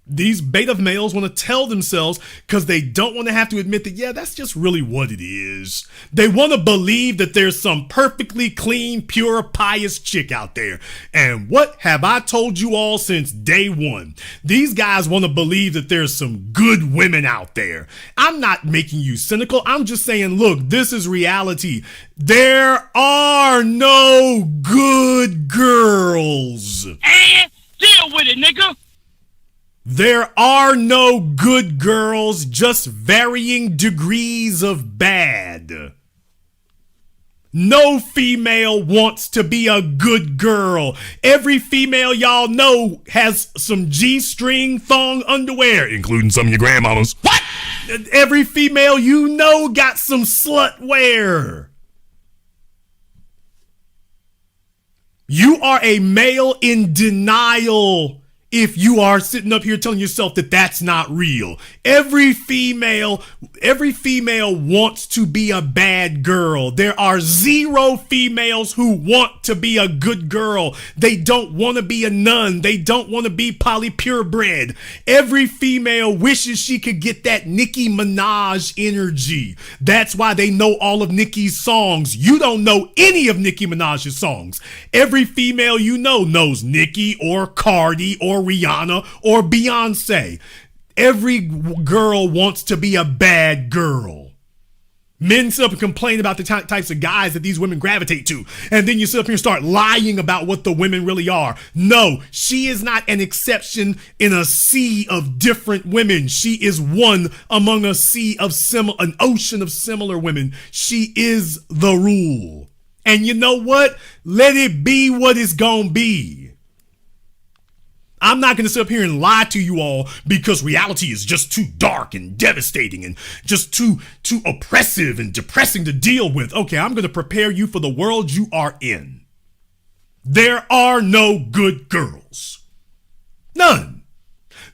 these beta males want to tell themselves because they don't want to have to admit that, yeah, that's just really what it is. They want to believe that there's some perfectly clean, pure, pious chick out there. And what have I told you all since day one? These guys want to believe that there's some good women out there. I'm not making you cynical. I'm just saying, look, this is reality. There are no good girls. And deal with it, nigga. There are no good girls, just varying degrees of bad. No female wants to be a good girl. Every female y'all know has some G-string thong underwear, including some of your grandmamas. What? Every female you know got some slut wear. You are a male in denial if you are sitting up here telling yourself that that's not real. Every female wants to be a bad girl. There are 0 females who want to be a good girl. They don't want to be a nun. They don't want to be polypurebred. Every female wishes she could get that Nicki Minaj energy. That's why they know all of Nicki's songs. You don't know any of Nicki Minaj's songs. Every female you know knows Nicki or Cardi or Rihanna or Beyonce. Every girl wants to be a bad girl. Men sit up and complain about the types of guys that these women gravitate to. And then you sit up here and start lying about what the women really are. No, she is not an exception in a sea of different women. She is one among a sea of an ocean of similar women. She is the rule. And you know what? Let it be what it's gonna be. I'm not going to sit up here and lie to you all because reality is just too dark and devastating and just too oppressive and depressing to deal with. Okay, I'm going to prepare you for the world you are in. There are no good girls. None.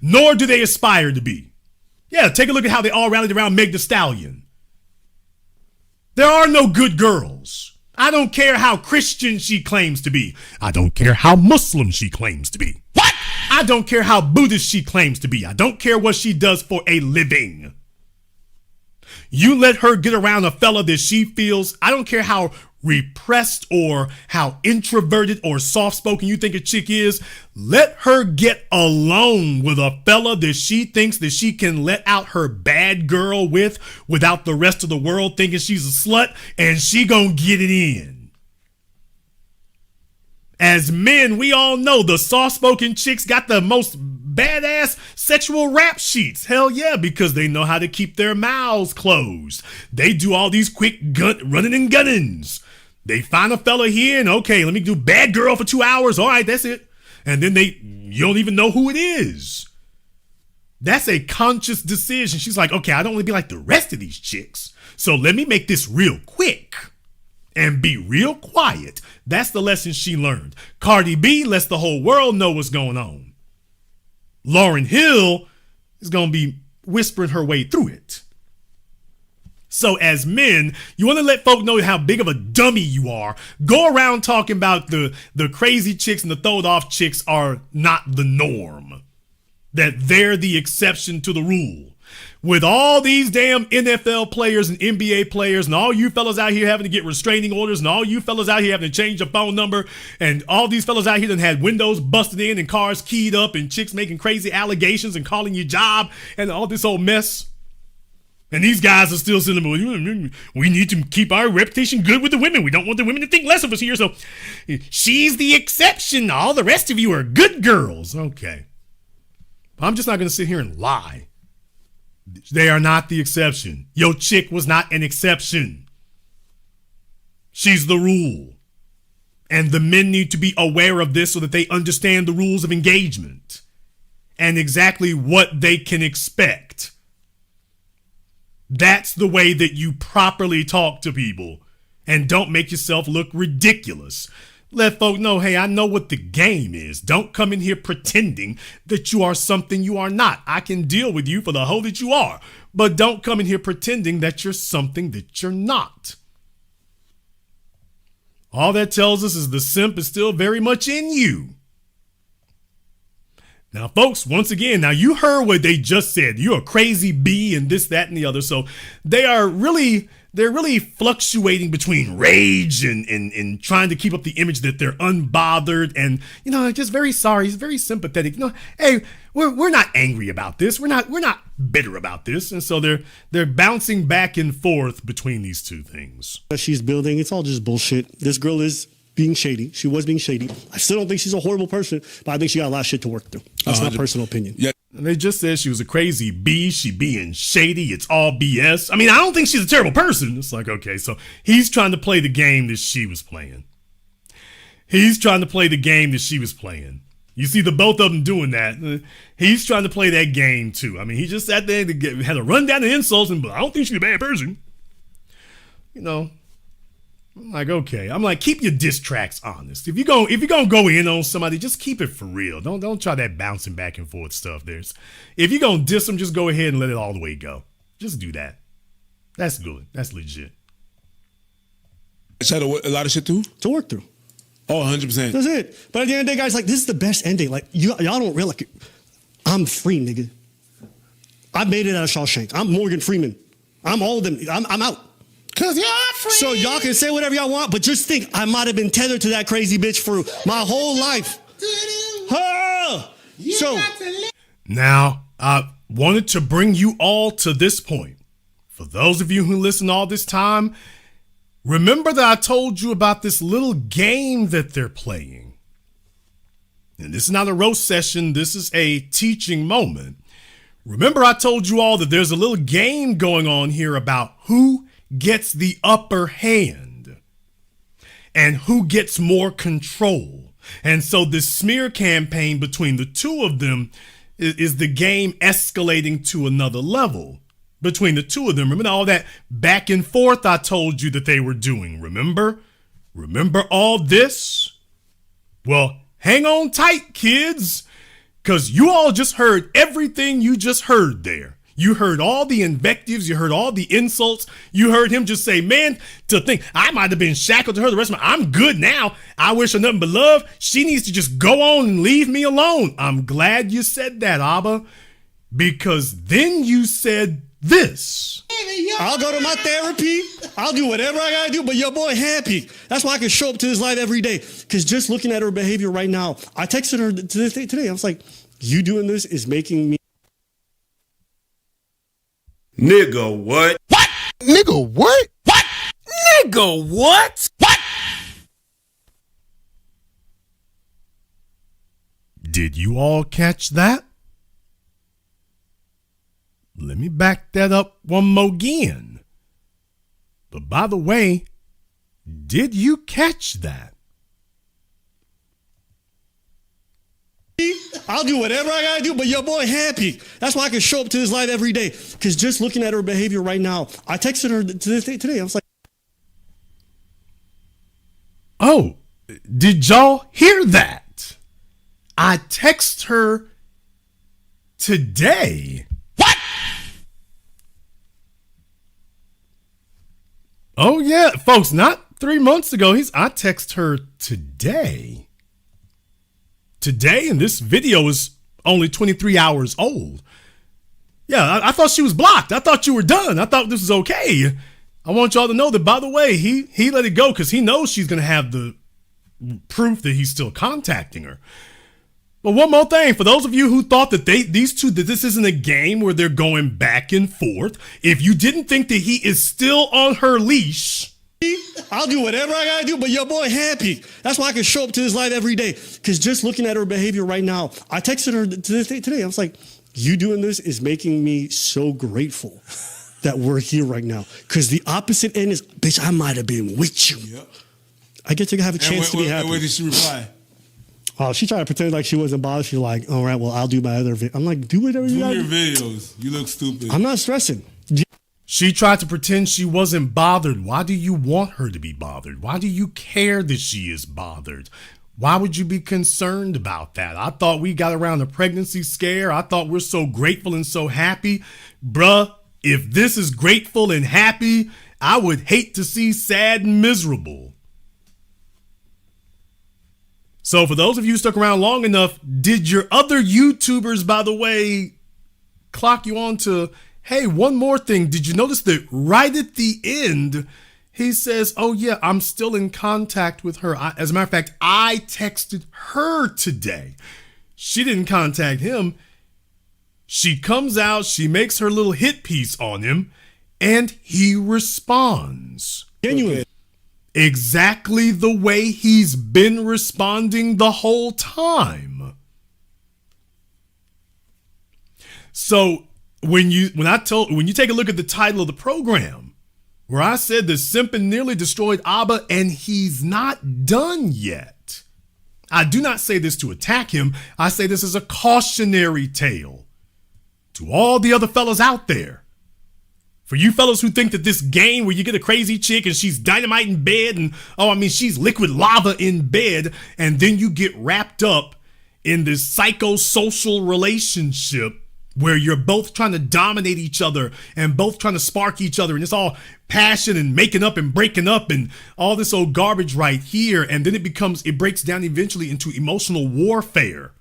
Nor do they aspire to be. Yeah, take a look at how they all rallied around Meg The Stallion. There are no good girls. I don't care how Christian she claims to be. I don't care how Muslim she claims to be. What? I don't care how Buddhist she claims to be. I don't care what she does for a living. You let her get around a fella that she feels, I don't care how repressed or how introverted or soft-spoken you think a chick is, let her get alone with a fella that she thinks that she can let out her bad girl with without the rest of the world thinking she's a slut, and she gonna get it in. As men, we all know the soft-spoken chicks got the most badass sexual rap sheets. Hell yeah, because they know how to keep their mouths closed. They do all these quick running and gunnings. They find a fella here and, okay, let me do bad girl for 2 hours. All right, that's it. And then you don't even know who it is. That's a conscious decision. She's like, okay, I don't want to be like the rest of these chicks. So let me make this real quick and be real quiet. That's the lesson she learned. Cardi B lets the whole world know what's going on. Lauryn Hill is going to be whispering her way through it. So as men, you want to let folk know how big of a dummy you are. Go around talking about the crazy chicks and the throwed off chicks are not the norm. That they're the exception to the rule. With all these damn NFL players and NBA players and all you fellas out here having to get restraining orders and all you fellas out here having to change your phone number and all these fellas out here that had windows busted in and cars keyed up and chicks making crazy allegations and calling you job and all this old mess. And these guys are still sitting there, we need to keep our reputation good with the women. We don't want the women to think less of us here. So she's the exception. All the rest of you are good girls. Okay. I'm just not going to sit here and lie. They are not the exception. Your chick was not an exception. She's the rule. And the men need to be aware of this so that they understand the rules of engagement and exactly what they can expect. That's the way that you properly talk to people and don't make yourself look ridiculous. Let folk know, hey, I know what the game is. Don't come in here pretending that you are something you are not. I can deal with you for the hoe that you are, but don't come in here pretending that you're something that you're not. All that tells us is the simp is still very much in you. Now, folks, once again, now you heard what they just said. You're a crazy bee and this, that, and the other. So they're really fluctuating between rage and trying to keep up the image that they're unbothered and, just very sorry. He's very sympathetic. Hey, we're not angry about this. We're not bitter about this. And so they're bouncing back and forth between these two things. That she's building, it's all just bullshit. This girl is being shady. She was being shady. I still don't think she's a horrible person, but I think she got a lot of shit to work through. That's my personal opinion. Yeah. And they just said she was a crazy bee. She being shady. It's all BS. I mean, I don't think she's a terrible person. It's like, okay, so he's trying to play the game that she was playing. He's trying to play the game that she was playing. You see the both of them doing that. He's trying to play that game too. I mean, he just sat there and had a rundown of insults, and I don't think she's a bad person. I'm like, okay. I'm like, keep your diss tracks honest. If you're gonna go in on somebody, just keep it for real. Don't try that bouncing back and forth stuff. If you're gonna diss them, just go ahead and let it all the way go. Just do that. That's good. That's legit. She had a lot of shit too? To work through. Oh, 100%. That's it. But at the end of the day, guys, like, this is the best ending. Like, y'all don't realize, like, I'm free, nigga. I made it out of Shawshank. I'm Morgan Freeman. I'm all of them. I'm out. Cause you're free. So y'all can say whatever y'all want, but just think, I might have been tethered to that crazy bitch for my whole life. So now, I wanted to bring you all to this point. For those of you who listen all this time, remember that I told you about this little game that they're playing. And this is not a roast session. This is a teaching moment. Remember I told you all that there's a little game going on here about who gets the upper hand and who gets more control. And so this smear campaign between the two of them is the game escalating to another level between the two of them. Remember all that back and forth I told you that they were doing? Remember all this? Well, hang on tight, kids, because you all just heard everything you just heard there. You heard all the invectives. You heard all the insults. You heard him just say, man, to think I might have been shackled to her the rest of my, I'm good now. I wish her nothing but love. She needs to just go on and leave me alone. I'm glad you said that, Abba, because then you said this. I'll go to my therapy. I'll do whatever I gotta do, but your boy happy. That's why I can show up to his life every day. Because just looking at her behavior right now, I texted her today. I was like, you doing this is making me. Nigga, what? What? Nigga, what? What? Nigga, what? What? Did you all catch that? Let me back that up one more again. But by the way, did you catch that? I'll do whatever I gotta do, but your boy happy. That's why I can show up to his life every day. Because just looking at her behavior right now, I texted her today. I was like, oh, did y'all hear that? I text her today. What? Oh yeah, folks, not 3 months ago. I text her today. Today, and this video is only 23 hours old. Yeah, I thought she was blocked. I thought you were done. I thought this was okay. I want y'all to know that, by the way, he let it go because he knows she's going to have the proof that he's still contacting her. But one more thing, for those of you who thought that that this isn't a game where they're going back and forth, if you didn't think that he is still on her leash, I'll do whatever I gotta do, but your boy happy. That's why I can show up to his live every day. Because just looking at her behavior right now, I texted her today. I was like, you doing this is making me so grateful that we're here right now. Because the opposite end is, bitch, I might have been with you. Yep. I get to have a chance to be happy. And where did she reply? Oh, she tried to pretend like she wasn't bothered. She's like, all right, well, I'll do my other video. I'm like, do whatever you Do got. your videos. You look stupid. I'm not stressing. she tried to pretend she wasn't bothered. Why do you want her to be bothered? Why do you care that she is bothered? Why would you be concerned about that? I thought we got around the pregnancy scare. I thought we're so grateful and so happy. Bruh, if this is grateful and happy, I would hate to see sad and miserable. So for those of you who stuck around long enough, did your other YouTubers, by the way, clock you on to, hey, one more thing. Did you notice that right at the end, he says, oh yeah, I'm still in contact with her. As a matter of fact, I texted her today. She didn't contact him. She comes out, she makes her little hit piece on him, and he responds. Genuine. Exactly the way he's been responding the whole time. So when you take a look at the title of the program, where I said that Simping nearly destroyed Abba and he's not done yet, I do not say this to attack him. I say this as a cautionary tale to all the other fellas out there. For you fellas who think that this game where you get a crazy chick and she's dynamite in bed and, she's liquid lava in bed, and then you get wrapped up in this psychosocial relationship where you're both trying to dominate each other and both trying to spark each other, and it's all passion and making up and breaking up and all this old garbage right here, and then it breaks down eventually into emotional warfare.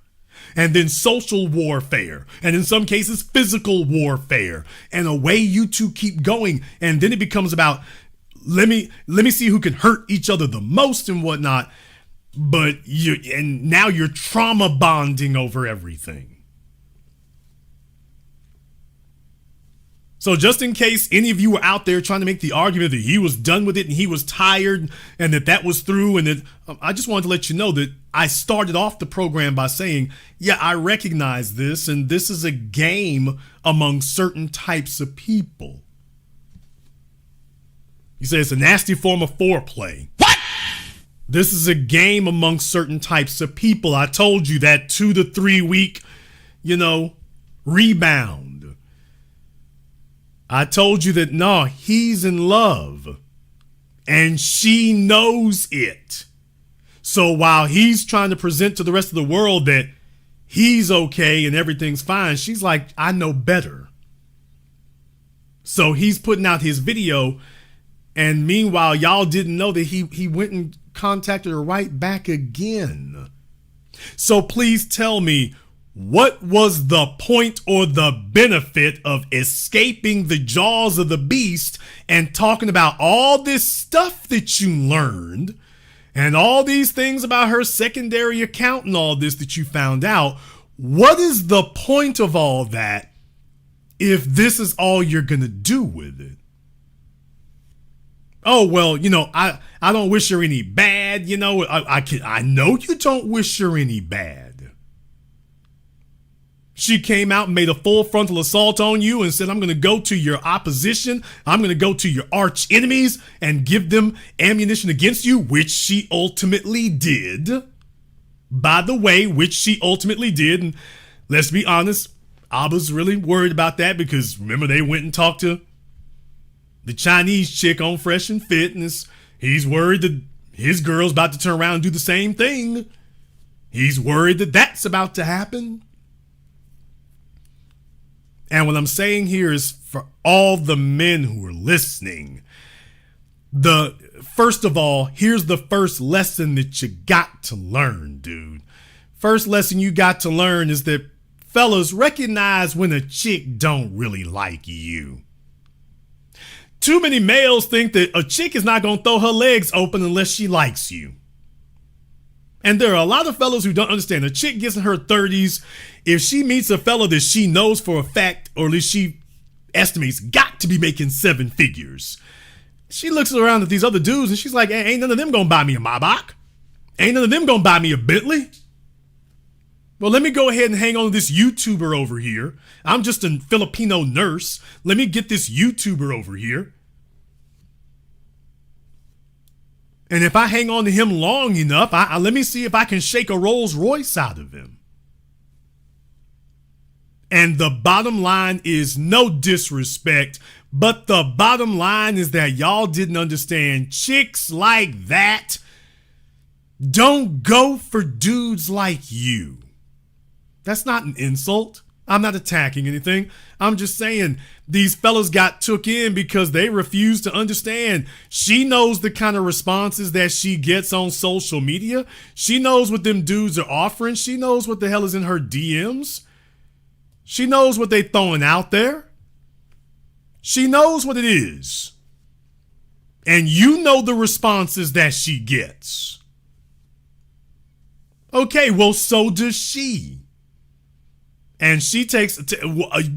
And then social warfare, and in some cases, physical warfare, and away you two keep going. And then it becomes about, let me see who can hurt each other the most and whatnot. But now you're trauma bonding over everything. So just in case any of you were out there trying to make the argument that he was done with it and he was tired and that was through, and that I just wanted to let you know that I started off the program by saying, yeah, I recognize this, and this is a game among certain types of people. You say it's a nasty form of foreplay. What? This is a game among certain types of people. I told you that 2 to 3 week, rebound. I told you that, no, he's in love and she knows it. So while he's trying to present to the rest of the world that he's okay and everything's fine, she's like, I know better. So he's putting out his video, and meanwhile, y'all didn't know that he went and contacted her right back again. So please tell me, what was the point or the benefit of escaping the jaws of the beast and talking about all this stuff that you learned and all these things about her secondary account and all this that you found out? What is the point of all that if this is all you're going to do with it? Oh, well, I don't wish her any bad. I know you don't wish her any bad. She came out and made a full frontal assault on you and said, I'm going to go to your opposition. I'm going to go to your arch enemies and give them ammunition against you, which she ultimately did. By the way, which she ultimately did. And let's be honest, Abba's really worried about that because remember they went and talked to the Chinese chick on Fresh and Fit, and he's worried that his girl's about to turn around and do the same thing. He's worried that that's about to happen. And what I'm saying here is for all the men who are listening, First of all, here's the first lesson that you got to learn, dude. First lesson you got to learn is that fellas, recognize when a chick don't really like you. Too many males think that a chick is not going to throw her legs open unless she likes you. And there are a lot of fellas who don't understand. A chick gets in her 30s. If she meets a fella that she knows for a fact, or at least she estimates got to be making 7 figures, she looks around at these other dudes and she's like, hey, ain't none of them going to buy me a Maybach. Ain't none of them going to buy me a Bentley. Well, let me go ahead and hang on to this YouTuber over here. I'm just a Filipino nurse. Let me get this YouTuber over here. And if I hang on to him long enough, let me see if I can shake a Rolls Royce out of him. And the bottom line is no disrespect, but the bottom line is that y'all didn't understand chicks like that don't go for dudes like you. That's not an insult. I'm not attacking anything. I'm just saying these fellas got took in because they refuse to understand. She knows the kind of responses that she gets on social media. She knows what them dudes are offering. She knows what the hell is in her DMs. She knows what they throwing out there. She knows what it is. And you know the responses that she gets. Okay, well, so does she. And she takes,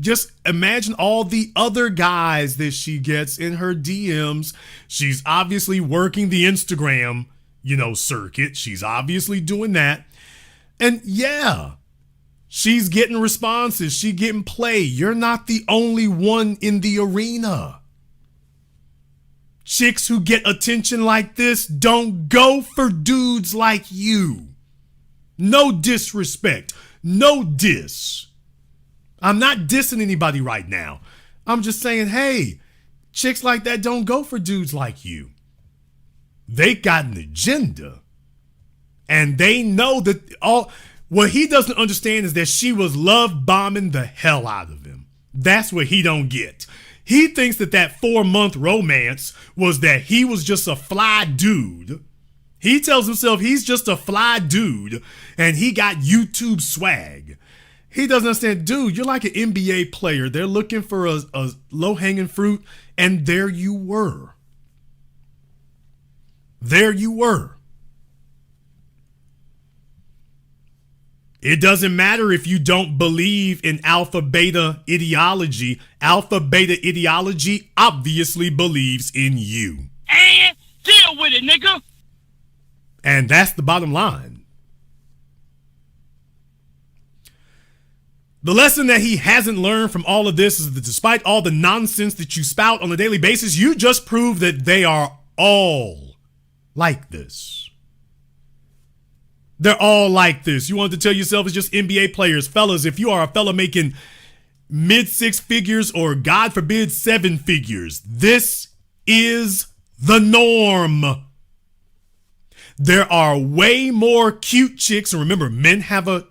just imagine all the other guys that she gets in her DMs. She's obviously working the Instagram, circuit. She's obviously doing that. And yeah, she's getting responses. She's getting play. You're not the only one in the arena. Chicks who get attention like this don't go for dudes like you. No disrespect. No diss. I'm not dissing anybody right now. I'm just saying, hey, chicks like that don't go for dudes like you. They got an agenda. And they know that what he doesn't understand is that she was love bombing the hell out of him. That's what he don't get. He thinks that 4-month romance was that he was just a fly dude. He tells himself he's just a fly dude and he got YouTube swag. He doesn't understand, dude, you're like an NBA player. They're looking for a low-hanging fruit, and there you were. There you were. It doesn't matter if you don't believe in alpha-beta ideology. Alpha-beta ideology obviously believes in you. And deal with it, nigga. And that's the bottom line. The lesson that he hasn't learned from all of this is that despite all the nonsense that you spout on a daily basis, you just prove that they are all like this. They're all like this. You want to tell yourself it's just NBA players. Fellas, if you are a fella making mid-6 figures or God forbid 7 figures, this is the norm. There are way more cute chicks, and remember, men have a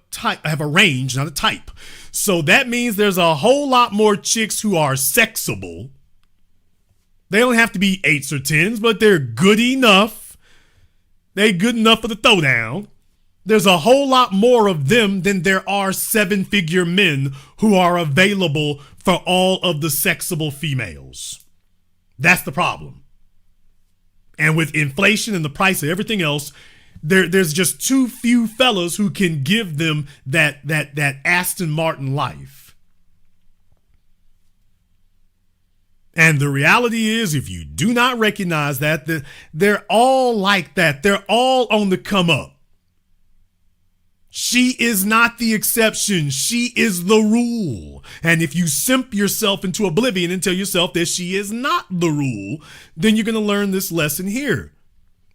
range, not a type. So that means there's a whole lot more chicks who are sexable. They don't have to be 8s or 10s, but they're good enough. They're good enough for the throwdown. There's a whole lot more of them than there are 7-figure men who are available for all of the sexable females. That's the problem. And with inflation and the price of everything else, there's just too few fellas who can give them that Aston Martin life. And the reality is, if you do not recognize that, they're all like that. They're all on the come up. She is not the exception. She is the rule. And if you simp yourself into oblivion and tell yourself that she is not the rule, then you're going to learn this lesson here.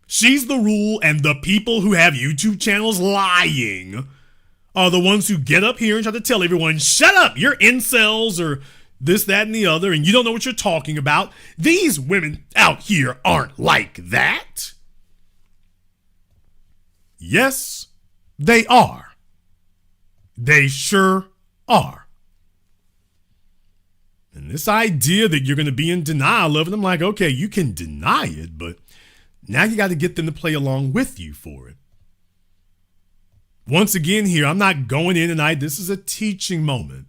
She's the rule, and the people who have YouTube channels lying are the ones who get up here and try to tell everyone, shut up, you're incels or this, that, and the other, and you don't know what you're talking about. These women out here aren't like that. Yes, they are. They sure are. And this idea that you're going to be in denial of it, I'm like, okay, you can deny it, but now you got to get them to play along with you for it. Once again here, I'm not going in tonight. This is a teaching moment.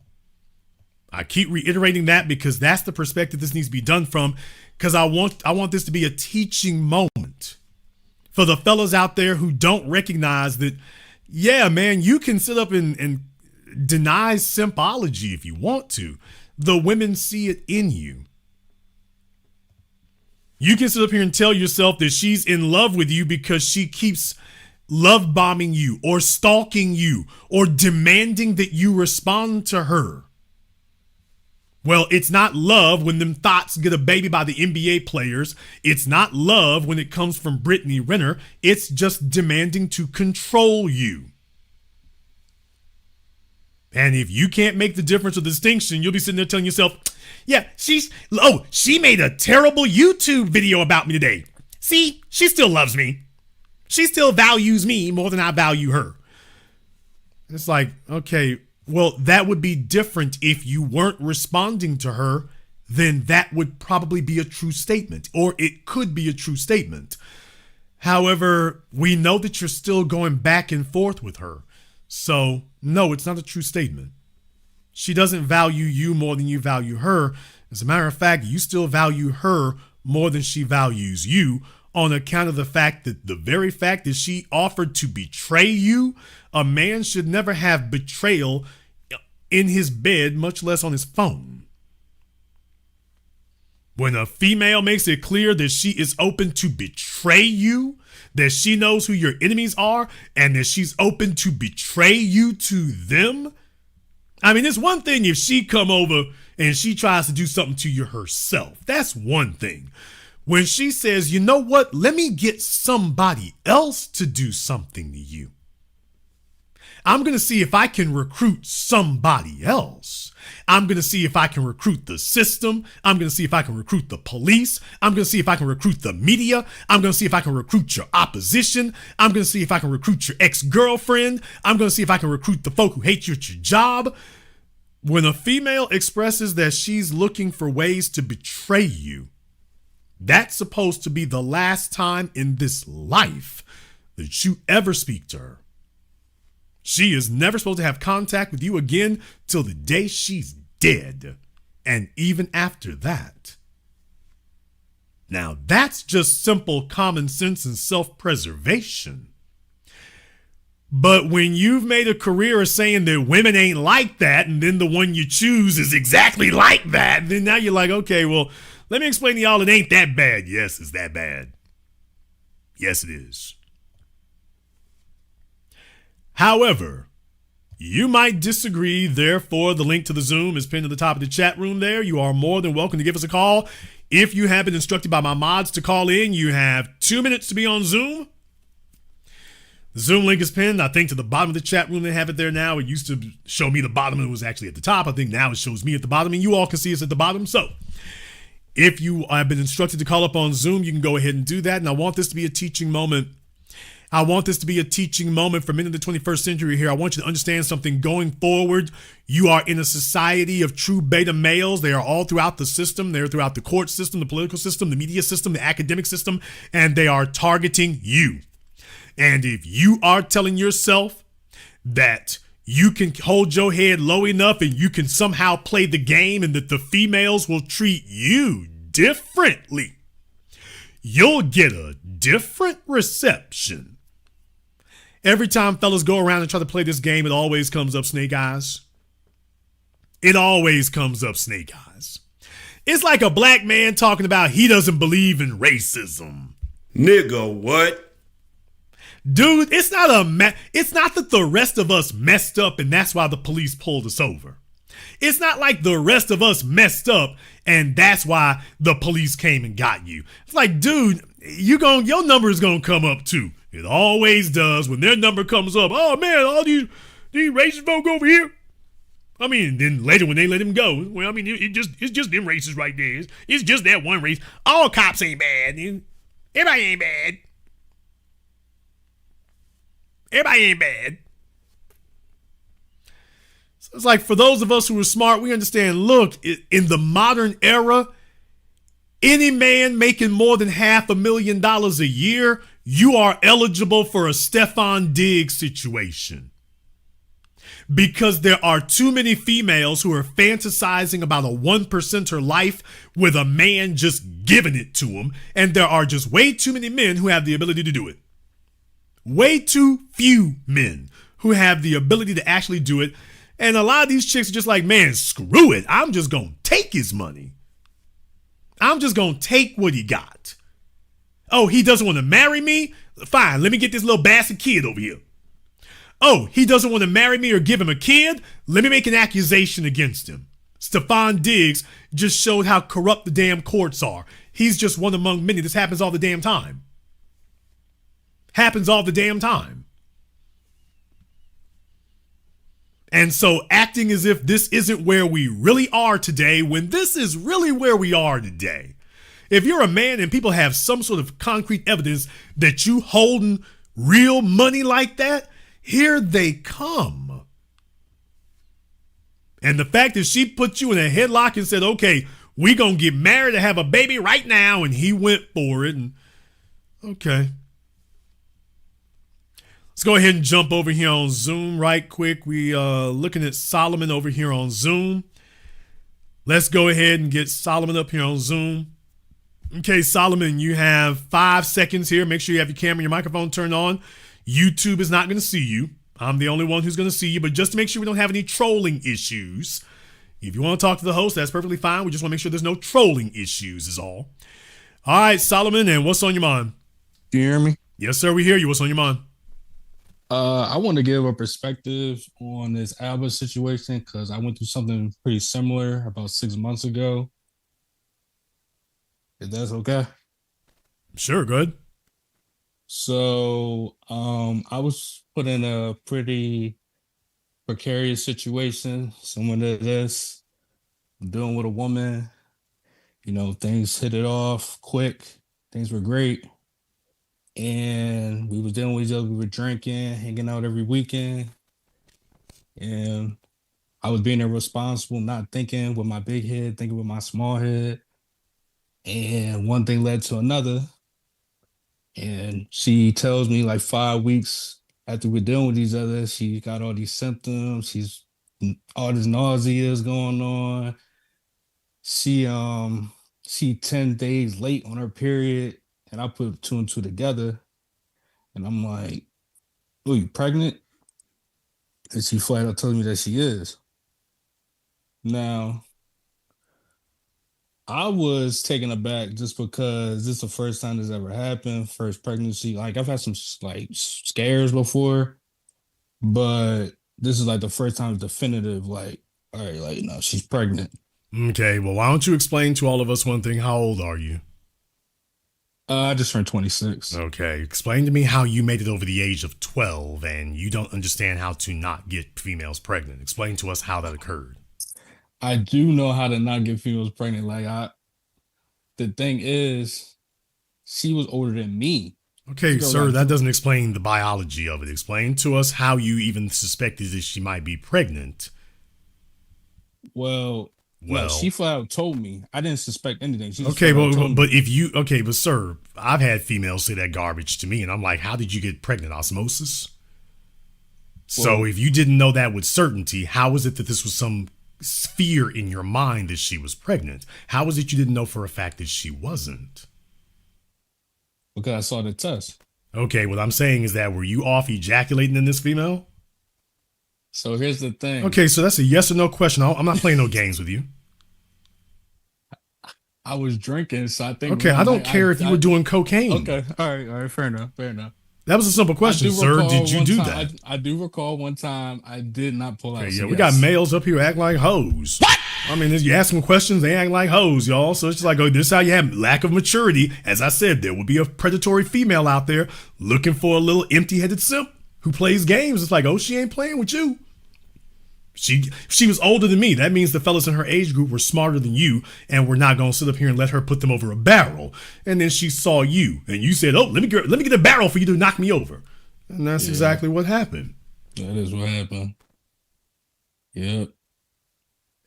I keep reiterating that because that's the perspective this needs to be done from, because I want this to be a teaching moment for the fellas out there who don't recognize that, yeah, man, you can sit up and deny simpology if you want to. The women see it in you. You can sit up here and tell yourself that she's in love with you because she keeps love bombing you or stalking you or demanding that you respond to her. Well, it's not love when them thoughts get a baby by the NBA players. It's not love when it comes from Brittany Renner. It's just demanding to control you. And if you can't make the difference or distinction, you'll be sitting there telling yourself, yeah, she made a terrible YouTube video about me today. See, she still loves me. She still values me more than I value her. It's like, okay, well, that would be different if you weren't responding to her. Then that would probably be a true statement, or it could be a true statement. However, we know that you're still going back and forth with her. So, no, it's not a true statement. She doesn't value you more than you value her. As a matter of fact, you still value her more than she values you, on account of the fact that the very fact that she offered to betray you, a man should never have betrayal in his bed, much less on his phone. When a female makes it clear that she is open to betray you, that she knows who your enemies are, and that she's open to betray you to them. I mean, it's one thing if she come over and she tries to do something to you herself. That's one thing. When she says, you know what, let me get somebody else to do something to you. I'm going to see if I can recruit somebody else. I'm going to see if I can recruit the system. I'm going to see if I can recruit the police. I'm going to see if I can recruit the media. I'm going to see if I can recruit your opposition. I'm going to see if I can recruit your ex-girlfriend. I'm going to see if I can recruit the folk who hate you at your job. When a female expresses that she's looking for ways to betray you, that's supposed to be the last time in this life that you ever speak to her. She is never supposed to have contact with you again till the day she's dead. And even after that. Now, that's just simple common sense and self-preservation. But when you've made a career of saying that women ain't like that, and then the one you choose is exactly like that, then now you're like, okay, well, let me explain to y'all it ain't that bad. Yes, it's that bad. Yes, it is. However, you might disagree. Therefore, the link to the Zoom is pinned at the top of the chat room there. You are more than welcome to give us a call. If you have been instructed by my mods to call in, you have 2 minutes to be on Zoom. The Zoom link is pinned, I think, to the bottom of the chat room. They have it there now. It used to show me the bottom and it was actually at the top. I think now it shows me at the bottom and you all can see us at the bottom. So if you have been instructed to call up on Zoom, you can go ahead and do that. And I want this to be a teaching moment. I want this to be a teaching moment for men in the 21st century here. I want you to understand something going forward. You are in a society of true beta males. They are all throughout the system. They're throughout the court system, the political system, the media system, the academic system, and they are targeting you. And if you are telling yourself that you can hold your head low enough and you can somehow play the game and that the females will treat you differently, you'll get a different reception. Every time fellas go around and try to play this game, it always comes up snake eyes. It always comes up snake eyes. It's like a black man talking about he doesn't believe in racism. Nigga, what? Dude, it's not that the rest of us messed up and that's why the police pulled us over. It's not like the rest of us messed up and that's why the police came and got you. It's like, dude, your number is gonna come up too. It always does. When their number comes up, oh man, all these racist folk over here. I mean, then later when they let him go, well, I mean, it's just them racists right there. It's just that one race. All cops ain't bad. Everybody ain't bad. Everybody ain't bad. It's like for those of us who are smart, we understand, look, in the modern era, any man making more than $500,000 a year, you are eligible for a Stefan Diggs situation. Because there are too many females who are fantasizing about a 1%er life with a man just giving it to them. And there are just way too many men who have the ability to do it. Way too few men who have the ability to actually do it. And a lot of these chicks are just like, man, screw it. I'm just going to take his money. I'm just going to take what he got. Oh, he doesn't want to marry me? Fine, let me get this little bastard kid over here. Oh, he doesn't want to marry me or give him a kid? Let me make an accusation against him. Stefan Diggs just showed how corrupt the damn courts are. He's just one among many. This happens all the damn time. Happens all the damn time. And so acting as if this isn't where we really are today, when this is really where we are today. If you're a man and people have some sort of concrete evidence that you holding real money like that, here they come. And the fact that she put you in a headlock and said, okay, we gonna get married and have a baby right now, and he went for it. And okay. Let's go ahead and jump over here on Zoom right quick. We looking at Solomon over here on Zoom. Let's go ahead and get Solomon up here on Zoom. Okay, Solomon, you have 5 seconds here. Make sure you have your camera and your microphone turned on. YouTube is not going to see you. I'm the only one who's going to see you, but just to make sure we don't have any trolling issues. If you want to talk to the host, that's perfectly fine. We just want to make sure there's no trolling issues is all. All right, Solomon, and what's on your mind? Do you hear me? Yes, sir, we hear you. What's on your mind? I want to give a perspective on this ABBA situation because I went through something pretty similar about 6 months ago. If that's okay. Sure, good. So I was put in a pretty precarious situation, similar to this. I'm dealing with a woman. You know, things hit it off quick. Things were great. And we was dealing with each other. We were drinking, hanging out every weekend. And I was being irresponsible, not thinking with my big head, thinking with my small head. And one thing led to another. And she tells me like 5 weeks after we're dealing with each other, she got all these symptoms. She's all this nausea is going on. She 10 days late on her period. And I put 2 and 2 together. And I'm like, oh, you pregnant? And she flat out told me that she is. Now, I was taken aback just because this is the first time this ever happened. First pregnancy. Like I've had some like scares before, but this is like the first time it's definitive. Like, all right, like no, she's pregnant. Okay, well, why don't you explain to all of us one thing? How old are you? I just turned 26. Okay, explain to me how you made it over the age of 12 and you don't understand how to not get females pregnant. Explain to us how that occurred. I do know how to not get females pregnant. The thing is, she was older than me. Okay, sir, that doesn't explain the biology of it. Explain to us how you even suspected that she might be pregnant. Well, no, she flat out told me. I didn't suspect anything. She just okay, but but sir, I've had females say that garbage to me, and I'm like, how did you get pregnant? Osmosis? So if you didn't know that with certainty, how is it that this was some fear in your mind that she was pregnant? How is it you didn't know for a fact that she wasn't? Because I saw the test. Okay, what I'm saying is that were you off ejaculating in this female? So here's the thing. Okay, so that's a yes or no question. I'm not playing no games with you. I was drinking, so I think. Okay, I don't care if you were doing cocaine. Okay, all right, fair enough. That was a simple question, sir. Did you do that? I do recall one time I did not pull out. Okay, yeah, we got males up here acting like hoes. What? I mean, you ask them questions, they act like hoes, y'all. So it's just like, oh, this is how you have lack of maturity. As I said, there would be a predatory female out there looking for a little empty-headed simp who plays games. It's like, oh, she ain't playing with you. She was older than me. That means the fellas in her age group were smarter than you, and we're not going to sit up here and let her put them over a barrel. And then she saw you, and you said, oh, let me get a barrel for you to knock me over. And that's exactly what happened. That is what happened. Yep.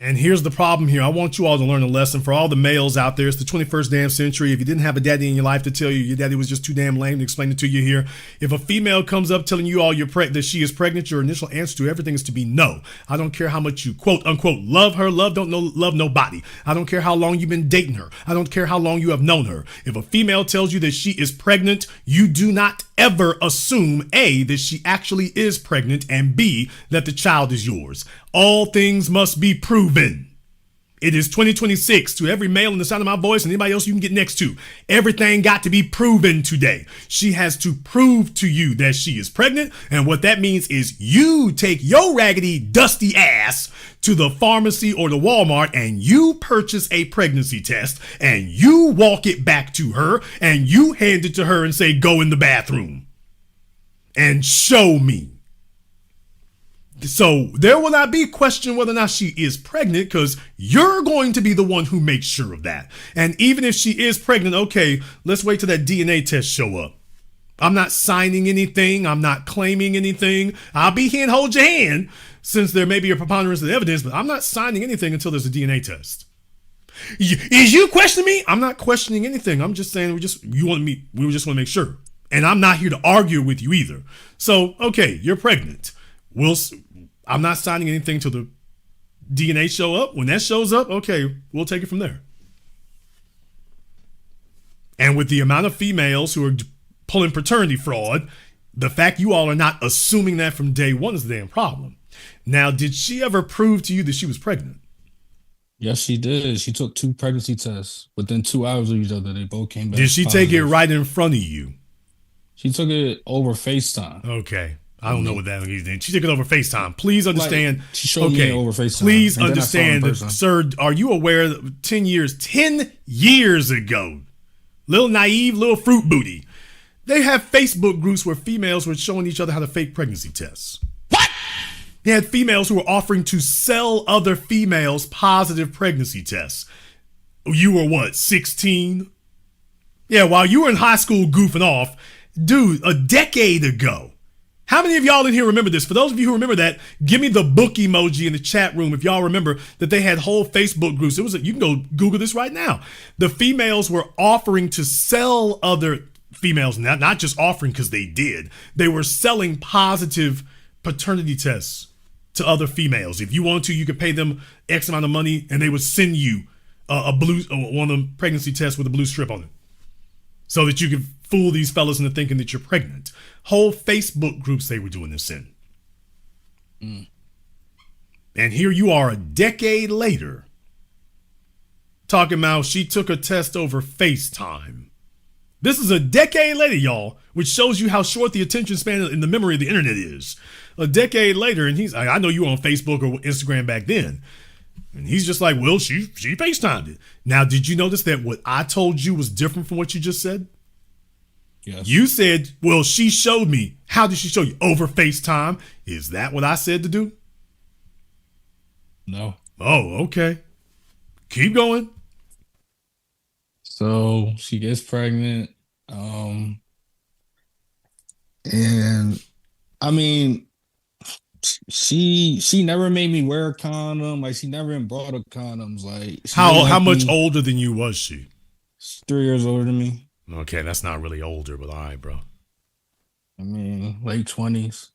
And here's the problem here. I want you all to learn a lesson for all the males out there. It's the 21st damn century. If you didn't have a daddy in your life to tell you your daddy was just too damn lame to explain it to you here. If a female comes up telling you all that she is pregnant, your initial answer to everything is to be no. I don't care how much you quote unquote love her. Love nobody. I don't care how long you've been dating her. I don't care how long you have known her. If a female tells you that she is pregnant, you do not ever assume A, that she actually is pregnant, and B, that the child is yours. All things must be proven. It is 2026. To every male in the sound of my voice and anybody else you can get next to, everything got to be proven today. She has to prove to you that she is pregnant, and what that means is you take your raggedy, dusty ass to the pharmacy or the Walmart and you purchase a pregnancy test and you walk it back to her and you hand it to her and say, go in the bathroom and show me. So there will not be question whether or not she is pregnant, because you're going to be the one who makes sure of that. And even if she is pregnant, okay, let's wait till that DNA test show up. I'm not signing anything. I'm not claiming anything. I'll be here and hold your hand since there may be a preponderance of evidence, but I'm not signing anything until there's a DNA test. Is you questioning me? I'm not questioning anything. I'm just saying we just want to make sure. And I'm not here to argue with you either. So, okay, you're pregnant. I'm not signing anything till the DNA show up. When that shows up, okay, we'll take it from there. And with the amount of females who are pulling paternity fraud, the fact you all are not assuming that from day one is the damn problem. Now, did she ever prove to you that she was pregnant? Yes, she did. She took 2 pregnancy tests. Within 2 hours of each other, they both came back. Did she positive. take it right in front of you? She took it over FaceTime. Okay. I don't know what that means. She took it over FaceTime. Please understand. She showed me over FaceTime. Please understand, sir, are you aware that 10 years ago, little naive, little fruit booty, they have Facebook groups where females were showing each other how to fake pregnancy tests. What? They had females who were offering to sell other females positive pregnancy tests. You were what, 16? Yeah, while you were in high school goofing off, dude, a decade ago. How many of y'all in here remember this? For those of you who remember that, give me the book emoji in the chat room if y'all remember that they had whole Facebook groups. You can go Google this right now. The females were offering to sell other females, not just offering because they did. They were selling positive paternity tests to other females. If you want to, you could pay them X amount of money and they would send you one of the pregnancy tests with a blue strip on it, so that you could fool these fellas into thinking that you're pregnant. Whole Facebook groups they were doing this in. And here you are a decade later talking about she took a test over FaceTime. This is a decade later, y'all, which shows you how short the attention span and the memory of the internet is. A decade later, and he's like, I know you were on Facebook or Instagram back then. And he's just like, well, she FaceTimed it. Now, did you notice that what I told you was different from what you just said? Yes. You said, well, she showed me. How did she show you? Over FaceTime. Is that what I said to do? No. Oh, okay. Keep going. So she gets pregnant. And I mean, she never made me wear a condom. Like, she never even brought her condoms. Like, how much older than you was she? She's 3 years older than me. Okay, that's not really older, but all right, bro. I mean, late 20s.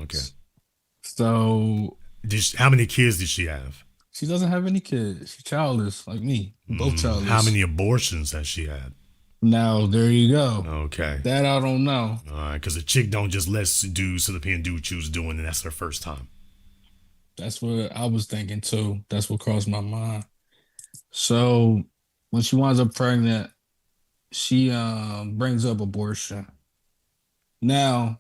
Okay. So, how many kids did she have? She doesn't have any kids. She's childless, like me. Both childless. How many abortions has she had? Now, there you go. Okay. That I don't know. All right, because a chick don't just let dudes sit up here and do what she was doing, and that's her first time. That's what I was thinking, too. That's what crossed my mind. So, when she winds up pregnant, she brings up abortion. Now,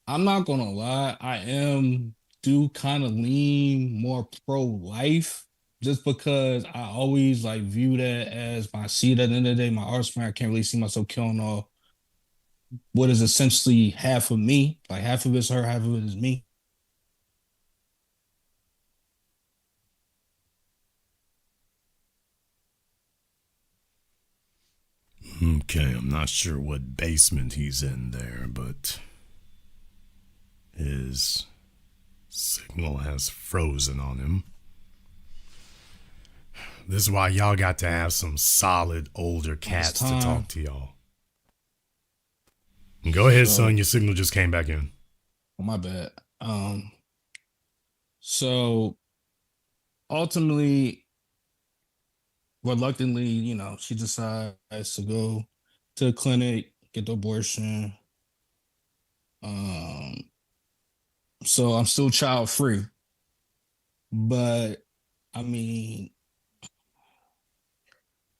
I'm not gonna lie, I do kind of lean more pro-life, just because I always like view that as my seed at the end of the day, my offspring. I can't really see myself killing off what is essentially half of me. Like, half of it's her, half of it is me. Okay, I'm not sure what basement he's in there, but his Signal has frozen on him. This is why y'all got to have some solid older cats to talk to y'all. Go ahead, son. Your signal just came back in. Oh, my bad. So ultimately, reluctantly, you know, she decides to go to the clinic, get the abortion. So I'm still child free. But I mean,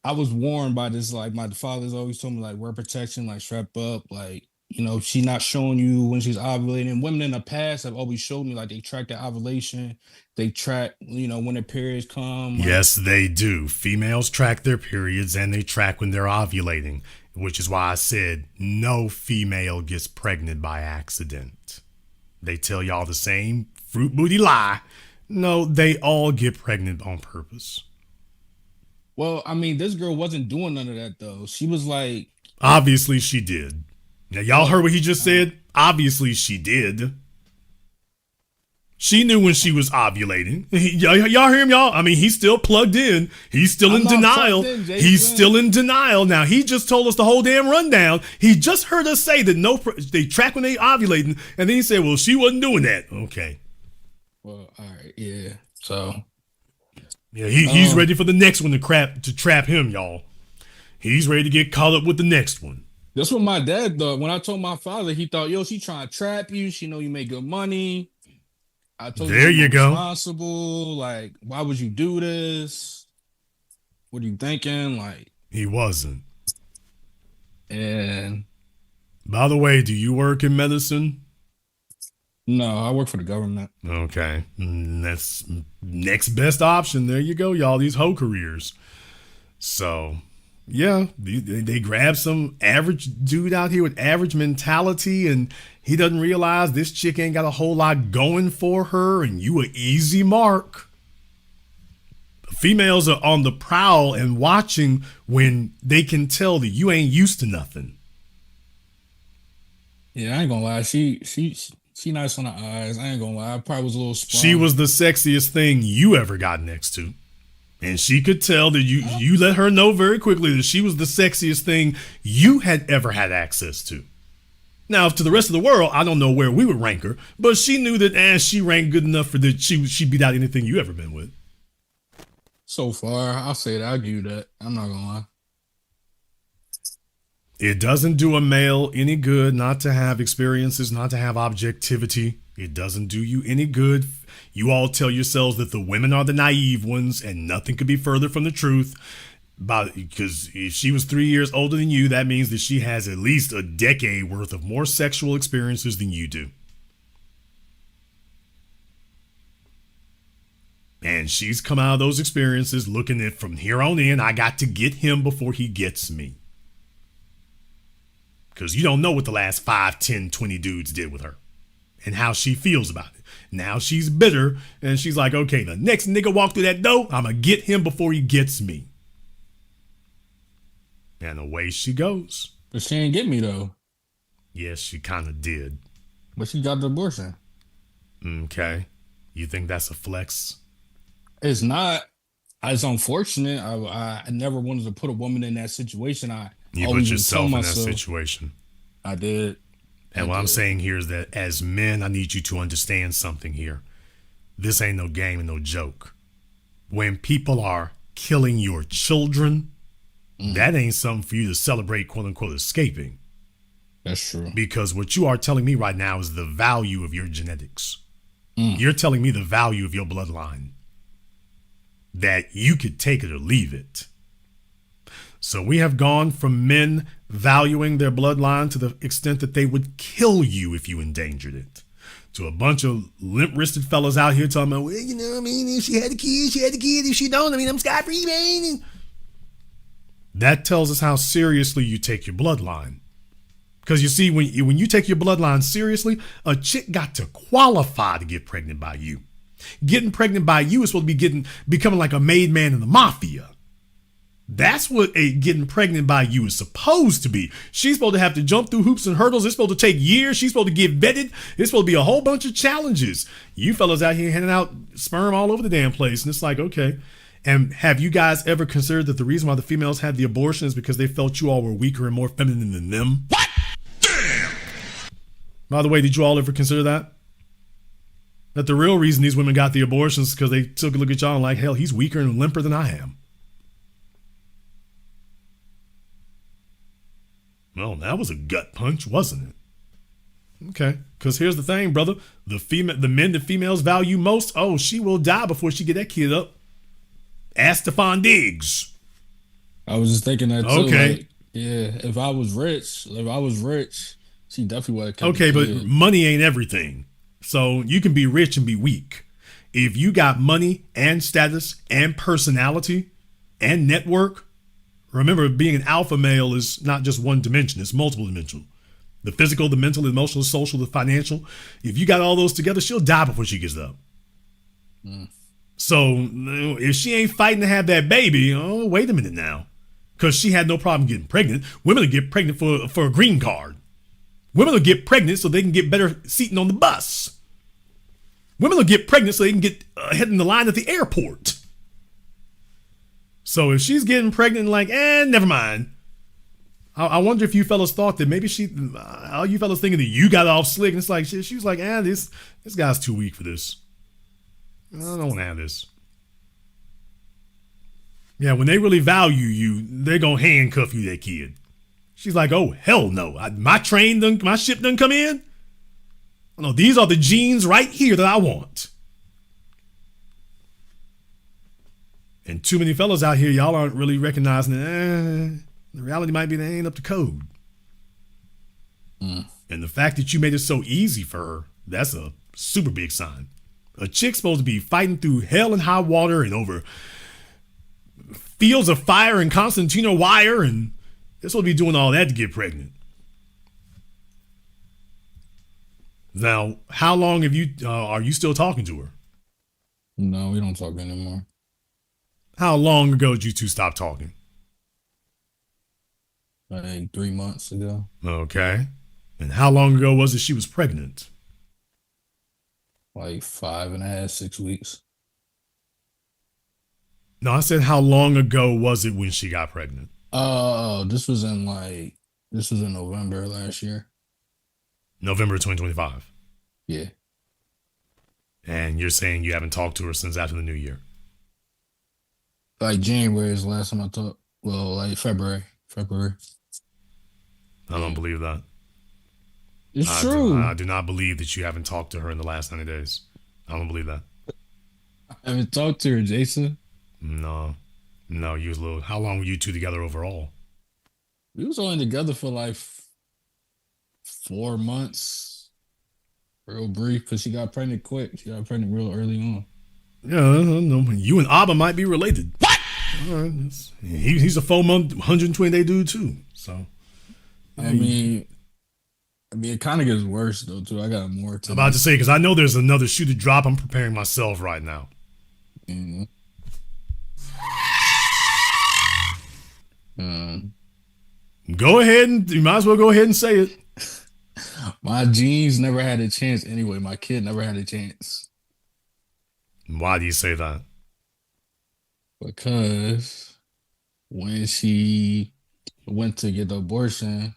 I was warned by this, like my father's always told me, like, wear protection, like strap up, like, you know, she's not showing you when she's ovulating. Women in the past have always showed me, like, they track their ovulation, they track, you know, when their periods come. Yes, they do. Females track their periods and they track when they're ovulating, which is why I said no female gets pregnant by accident. They tell y'all the same fruit booty lie. No, they all get pregnant on purpose. Well, I mean, this girl wasn't doing none of that, though. She was like... Obviously, she did. Now, y'all heard what he just said? Obviously, she did. She knew when she was ovulating. Y'all hear him, y'all? I mean, he's still plugged in. He's still in denial. He's still in denial. Now, he just told us the whole damn rundown. He just heard us say that they track when they ovulating, and then he said, well, she wasn't doing that. Okay. Well, all right, yeah. So... Yeah, he's ready for the next one to trap him, y'all. He's ready to get caught up with the next one. That's what my dad thought. When I told my father, he thought, yo, she trying to trap you. She know you make good money. I told there you go. Responsible. Like, why would you do this? What are you thinking? Like, he wasn't. And by the way, do you work in medicine? No, I work for the government. Okay. That's next best option. There you go, y'all. These hoe careers. So, yeah, they grab some average dude out here with average mentality, and he doesn't realize this chick ain't got a whole lot going for her, and you an easy mark. Females are on the prowl and watching when they can tell that you ain't used to nothing. Yeah, I ain't gonna lie. She nice on the eyes. I ain't gonna lie. I probably was a little sprung. She was the sexiest thing you ever got next to. And she could tell that you let her know very quickly that she was the sexiest thing you had ever had access to. Now, to the rest of the world, I don't know where we would rank her, but she knew that she ranked good enough for that she beat out anything you ever been with. So far, I'll say that. I'll give you that. I'm not gonna lie. It doesn't do a male any good not to have experiences, not to have objectivity. It doesn't do you any good. You all tell yourselves that the women are the naive ones and nothing could be further from the truth. Because if she was 3 years older than you, that means that she has at least a decade worth of more sexual experiences than you do. And she's come out of those experiences looking at from here on in, I got to get him before he gets me. Because you don't know what the last 5, 10, 20 dudes did with her and how she feels about it. Now she's bitter and she's like, okay, the next nigga walk through that door, I'm going to get him before he gets me. And away she goes. But she ain't get me, though. Yes, she kind of did. But she got the abortion. Okay. You think that's a flex? It's not. It's unfortunate. I never wanted to put a woman in that situation. You put yourself in that situation. I did. And what I'm saying here is that as men, I need you to understand something here. This ain't no game and no joke. When people are killing your children, that ain't something for you to celebrate, quote unquote, escaping. That's true. Because what you are telling me right now is the value of your genetics. You're telling me the value of your bloodline. That you could take it or leave it. So we have gone from men valuing their bloodline to the extent that they would kill you if you endangered it, to a bunch of limp-wristed fellas out here talking about, well, you know what I mean? If she had a kid, she had a kid. If she don't, I mean, I'm scot-free, man. That tells us how seriously you take your bloodline. Because you see, when you take your bloodline seriously, a chick got to qualify to get pregnant by you. Getting pregnant by you is supposed to be becoming like a made man in the mafia. That's what a getting pregnant by you is supposed to be. She's supposed to have to jump through hoops and hurdles. It's supposed to take years. She's supposed to get vetted. It's supposed to be a whole bunch of challenges. You fellas out here handing out sperm all over the damn place. And it's like, okay. And have you guys ever considered that the reason why the females had the abortion is because they felt you all were weaker and more feminine than them? What? Damn! By the way, did you all ever consider that? That the real reason these women got the abortions is because they took a look at y'all and like, hell, he's weaker and limper than I am. Well, that was a gut punch, wasn't it? Okay, because here's the thing, brother. The men that females value most, oh, she will die before she get that kid up. Ask Stephon Diggs. I was just thinking that too. Okay. Like, yeah, if I was rich, she definitely would have kept Okay, the but kid. money ain't everything. So you can be rich and be weak. If you got money and status and personality and network, remember, being an alpha male is not just one dimension, it's multiple dimensional. The physical, the mental, the emotional, the social, the financial. If you got all those together, she'll die before she gets up. So if she ain't fighting to have that baby, oh, wait a minute now. Because she had no problem getting pregnant. Women will get pregnant for a green card. Women will get pregnant so they can get better seating on the bus. Women will get pregnant so they can get ahead in the line at the airport. So if she's getting pregnant, like, never mind. I wonder if you fellas thought that maybe all you fellas thinking that you got off slick, and it's like, she was like, this guy's too weak for this. I don't want to have this. Yeah, when they really value you, they're going to handcuff you, that kid. She's like, oh, hell no. My ship done come in? Oh, no, these are the genes right here that I want. And too many fellas out here, y'all aren't really recognizing that the reality might be they ain't up to code. And the fact that you made it so easy for her, that's a super big sign. A chick's supposed to be fighting through hell and high water and over fields of fire and concertina wire, and they're supposed to be doing all that to get pregnant. Now, how long have are you still talking to her? No, we don't talk anymore. How long ago did you two stop talking? Like 3 months ago. Okay. And how long ago was it she was pregnant? Like 5.5, 6 weeks. No, I said how long ago was it when she got pregnant? Oh, this was in November last year. November 2025. Yeah. And you're saying you haven't talked to her since after the new year? Like January is the last time I talked. Well, like February. I don't believe that. It's true. I do not believe that you haven't talked to her in the last 90 days. I don't believe that. I haven't talked to her, Jason. No, you was a little. How long were you two together overall? We was only together for like 4 months. Real brief, because she got pregnant quick. She got pregnant real early on. Yeah, no, you and Abba might be related. What? All right, he's a 4-month, 120-day dude too. So, I mean, it kind of gets worse though too. I got more. I'm about to say, because I know there's another shoe to drop. I'm preparing myself right now. Mm-hmm. Go ahead and you might as well go ahead and say it. My genes never had a chance anyway. My kid never had a chance. Why do you say that? Because when she went to get the abortion,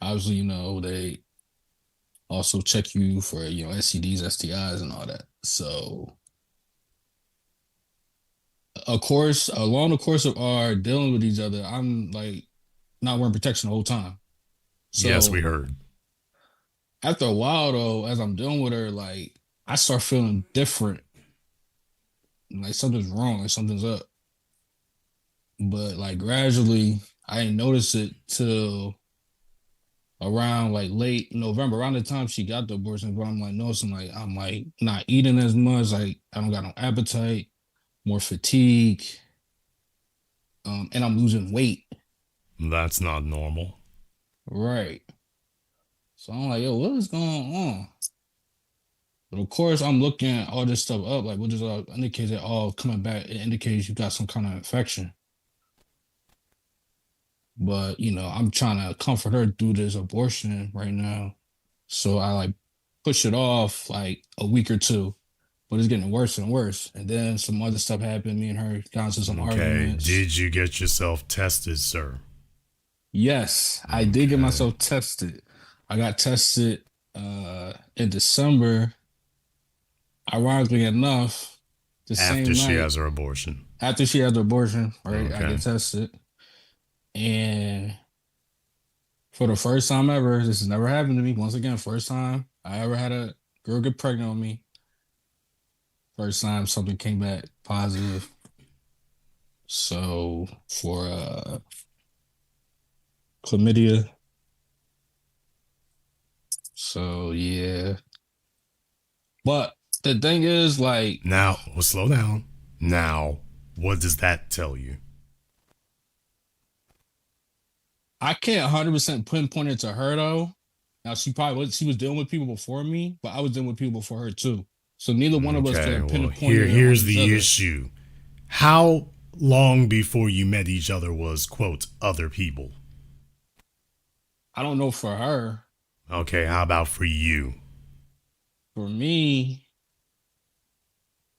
obviously, they also check you for, STDs, STIs, and all that. So, along the course of our dealing with each other, I'm like not wearing protection the whole time. So, yes, we heard. After a while, though, as I'm dealing with her, like I start feeling different. Like something's wrong, like something's up. But like gradually, I didn't notice it till around like late November, around the time she got the abortion. But I'm like noticing like I'm like not eating as much, like I don't got no appetite, more fatigue, and I'm losing weight. That's not normal. Right. So I'm like, yo, what is going on? But of course, I'm looking all this stuff up. Like, what does all indicate that all coming back? It indicates you got some kind of infection. But I'm trying to comfort her through this abortion right now. So I like push it off like a week or two, but it's getting worse and worse. And then some other stuff happened. Me and her got into some Okay. arguments. Did you get yourself tested, sir? Yes, I did get Okay. myself tested. I got tested in December. Ironically enough, the After same she night has her abortion. after she had the abortion, right? I Okay. get tested. And for the first time ever, this has never happened to me. Once again, first time I ever had a girl get pregnant with me. First time something came back positive. So for chlamydia. So yeah. But the thing is, like, Now, well, slow down. Now, what does that tell you? I can't 100% pinpoint it to her though. Now she was dealing with people before me, but I was dealing with people before her too. So neither one of us could Okay, have well, pinpointed it on here's each the other. issue. How long before you met each other was, quote, other people? I don't know for her. Okay, how about for you? For me,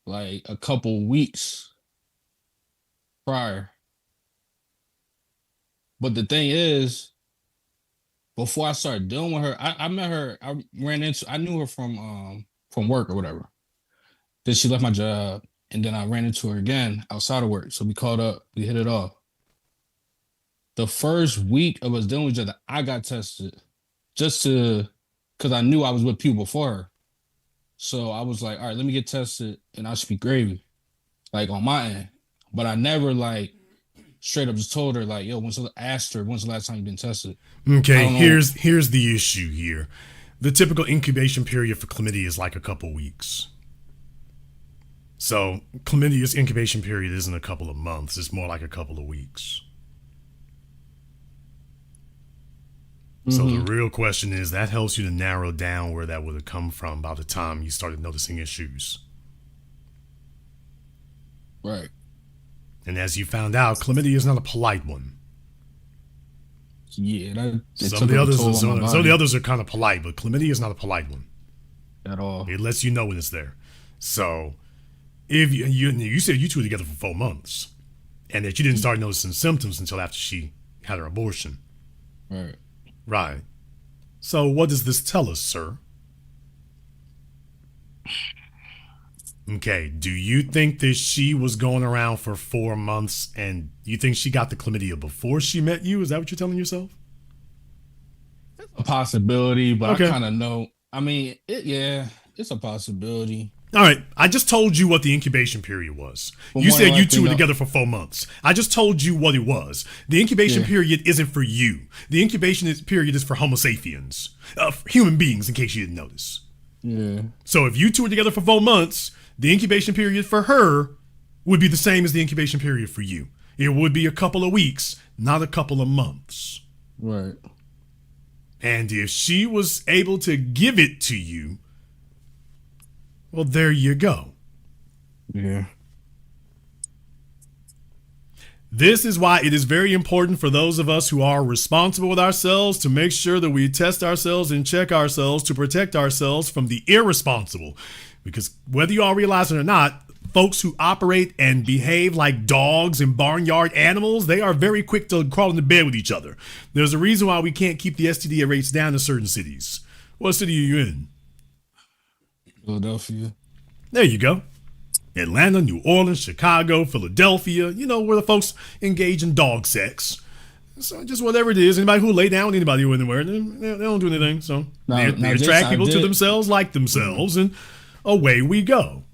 like a couple weeks prior. But the thing is, before I started dealing with her, I met her. I knew her from work or whatever. Then she left my job, and then I ran into her again outside of work. So we caught up, we hit it off. The first week of us dealing with each other, I got tested just to because I knew I was with people before her. So I was like, all right, let me get tested and I should be gravy, like on my end. But I never like straight up just told her, like, yo, asked her, when's the last time you've been tested? I Okay, don't know. here's the issue here. The typical incubation period for chlamydia is like a couple weeks. So chlamydia's incubation period isn't a couple of months, it's more like a couple of weeks. So the Mm-hmm. real question is that helps you to narrow down where that would have come from by the time you started noticing issues. Right. And as you found out, chlamydia is not a polite one. Yeah, it Some of took the a others, toll on my some of the body others are kind of polite, but chlamydia is not a polite one. at all. It lets you know when it's there. So if you said you two were together for 4 months, and that you didn't start noticing symptoms until after she had her abortion, Right. right? So what does this tell us, sir? Okay, do you think that she was going around for 4 months, and you think she got the chlamydia before she met you? Is that what you're telling yourself? A possibility, but I Okay. kind of know. I mean, yeah, it's a possibility. All right, I just told you what the incubation period was. But You more than said you likely, two were no. together for 4 months. I just told you what it was. The incubation Yeah. period isn't for you. The period is for Homo sapiens, for human beings, in case you didn't notice. Yeah. So if you two were together for 4 months, the incubation period for her would be the same as the incubation period for you. It would be a couple of weeks, not a couple of months. Right. And if she was able to give it to you, well, there you go. Yeah. This is why it is very important for those of us who are responsible with ourselves to make sure that we test ourselves and check ourselves to protect ourselves from the irresponsible. Because whether you all realize it or not, folks who operate and behave like dogs and barnyard animals, they are very quick to crawl into bed with each other. There's a reason why we can't keep the STD rates down in certain cities. What city are you in? Philadelphia. There you go. Atlanta, New Orleans, Chicago, Philadelphia, where the folks engage in dog sex. So just whatever it is, anybody who lay down with anybody anywhere, they don't do anything. So Now, they Jason, attract I people to did- themselves, like themselves, and away we go.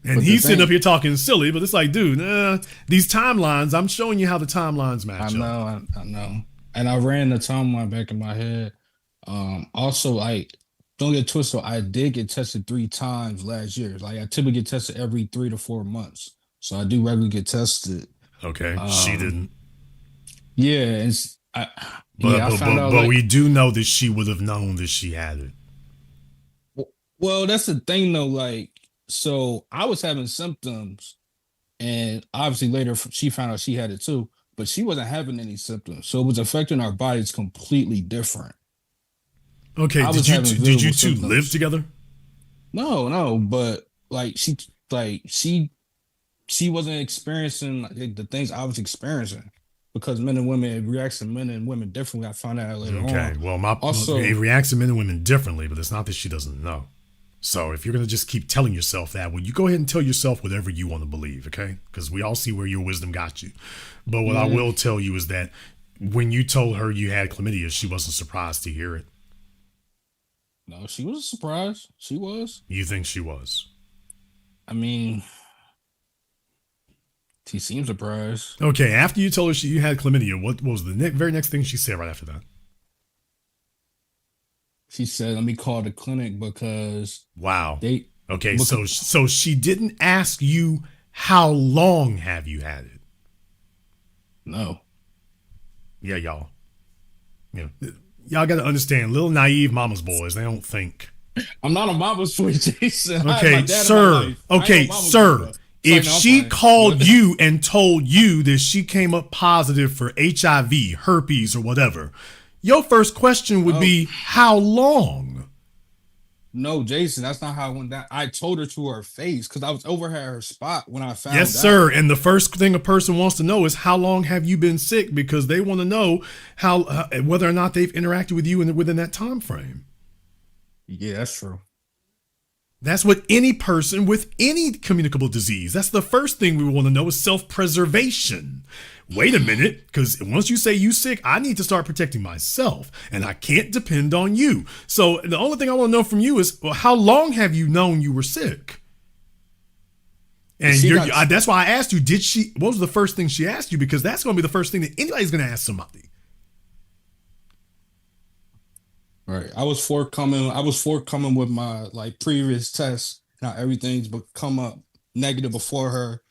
And But the he's sitting thing- up here talking silly, but it's like, dude, these timelines, I'm showing you how the timelines match up. I know. And I ran the timeline back in my head. Also, like, don't get twisted. I did get tested 3 times last year. Like, I typically get tested every 3 to 4 months. So I do regularly get tested. Okay, she didn't. Yeah, But, I but, found but, out. but Like, we do know that she would have known that she had it. well, that's the thing though. Like, so I was having symptoms, and obviously later she found out she had it too. but she wasn't having any symptoms, so it was affecting our bodies completely different. Okay, I did was you having two, did you visible two live symptoms. together? No, but like she wasn't experiencing like, the things I was experiencing because men and women it reacts to men and women differently. I found out later Okay, on. well, it Also, reacts to men and women differently, but it's not that she doesn't know. So if you're gonna just keep telling yourself that, well, you go ahead and tell yourself whatever you want to believe, okay? Because we all see where your wisdom got you. But what I will tell you is that when you told her you had chlamydia, she wasn't surprised to hear it. no, she was surprised. She was. You think she was? I mean, she seemed surprised. Okay, after you told her you had chlamydia, what was the very next thing she said right after that? She said, "Let me call the clinic because Wow. they." Okay, because- so she didn't ask you how long have you had it? no. Yeah, y'all. Yeah, y'all got to understand, little naive mama's boys, they don't think. I'm not a mama's boy, Jason. I had Okay, my dad in my sir. life. I ain't Okay, no mama's sir. boy, though. If Sorry, no, I'm she playing. called you and told you that she came up positive for HIV, herpes, or whatever, your first question would be, how long? No, Jason, that's not how it went down. I told her to her face because I was over at her spot when I found Yes, out. sir. And the first thing a person wants to know is how long have you been sick, because they want to know how whether or not they've interacted with you within that time frame. Yeah, that's true. That's what any person with any communicable disease, that's the first thing we want to know is self-preservation. Wait a minute, because once you say you sick, I need to start protecting myself, and I can't depend on you. So the only thing I want to know from you is, well, how long have you known you were sick? And that's why I asked you, what was the first thing she asked you? Because that's going to be the first thing that anybody's going to ask somebody. Right. I was forthcoming with my like previous tests. Now everything's come up negative before her.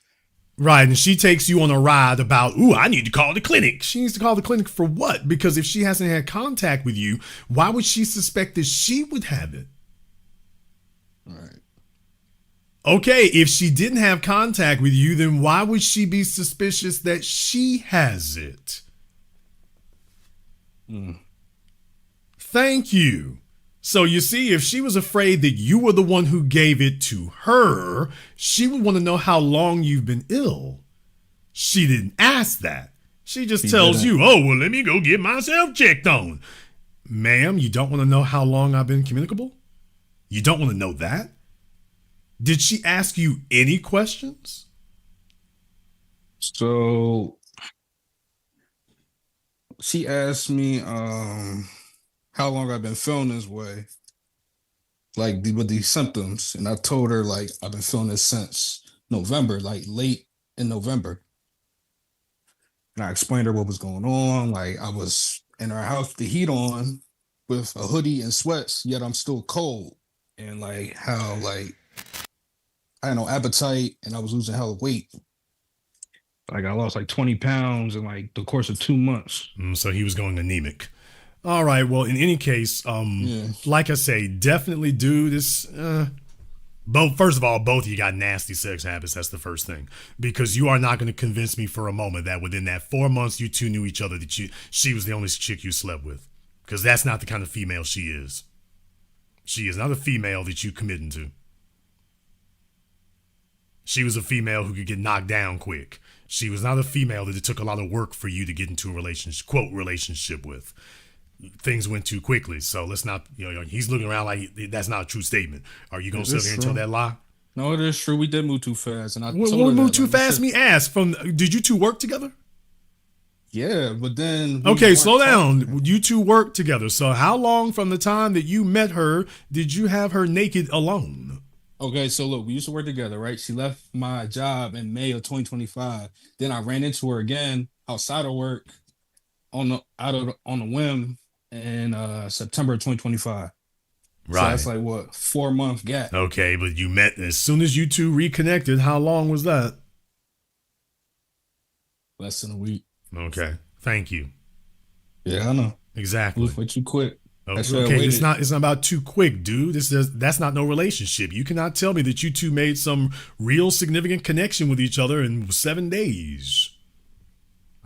Right, and she takes you on a ride about, I need to call the clinic. She needs to call the clinic for what? Because if she hasn't had contact with you, why would she suspect that she would have it? Right. Okay, if she didn't have contact with you, then why would she be suspicious that she has it? Thank you. So you see, if she was afraid that you were the one who gave it to her, she would want to know how long you've been ill. She didn't ask that. She just tells you, let me go get myself checked on. Ma'am, you don't want to know how long I've been communicable? You don't want to know that? Did she ask you any questions? So she asked me how long I've been feeling this way, like with these symptoms, and I told her like I've been feeling this since November, like late in November. And I explained to her what was going on. Like I was in our house, the heat on, with a hoodie and sweats, yet I'm still cold, and like how like I had no appetite, and I was losing hella weight. Like I lost like 20 pounds in like the course of 2 months. So he was going anemic. All right. Well, in any case, like I say, definitely do this. First of all, both of you got nasty sex habits. That's the first thing, because you are not going to convince me for a moment that within that 4 months you two knew each other that she was the only chick you slept with, because that's not the kind of female she is. She is not a female that you committing to. She was a female who could get knocked down quick. She was not a female that it took a lot of work for you to get into a relationship with. Things went too quickly, so let's not, he's looking around like that's not a true statement. Are you going to sit there and tell that lie? No, it is true. We did move too fast. And I What told her move that, too like, fast? Me ask. Did you two work together? Yeah, but then... we Okay, weren't slow talking. down. You two worked together. So how long from the time that you met her did you have her naked alone? Okay, so look, we used to work together, right? She left my job in May of 2025. Then I ran into her again outside of work on the whim in September of 2025. Right. So that's like what, 4-month gap. Okay, but you met as soon as you two reconnected. How long was that? Less than a week. Okay, thank you. Yeah, I know. Exactly. Move way too quick. Okay, it's not about too quick, dude. That's not no relationship. You cannot tell me that you two made some real significant connection with each other in 7 days.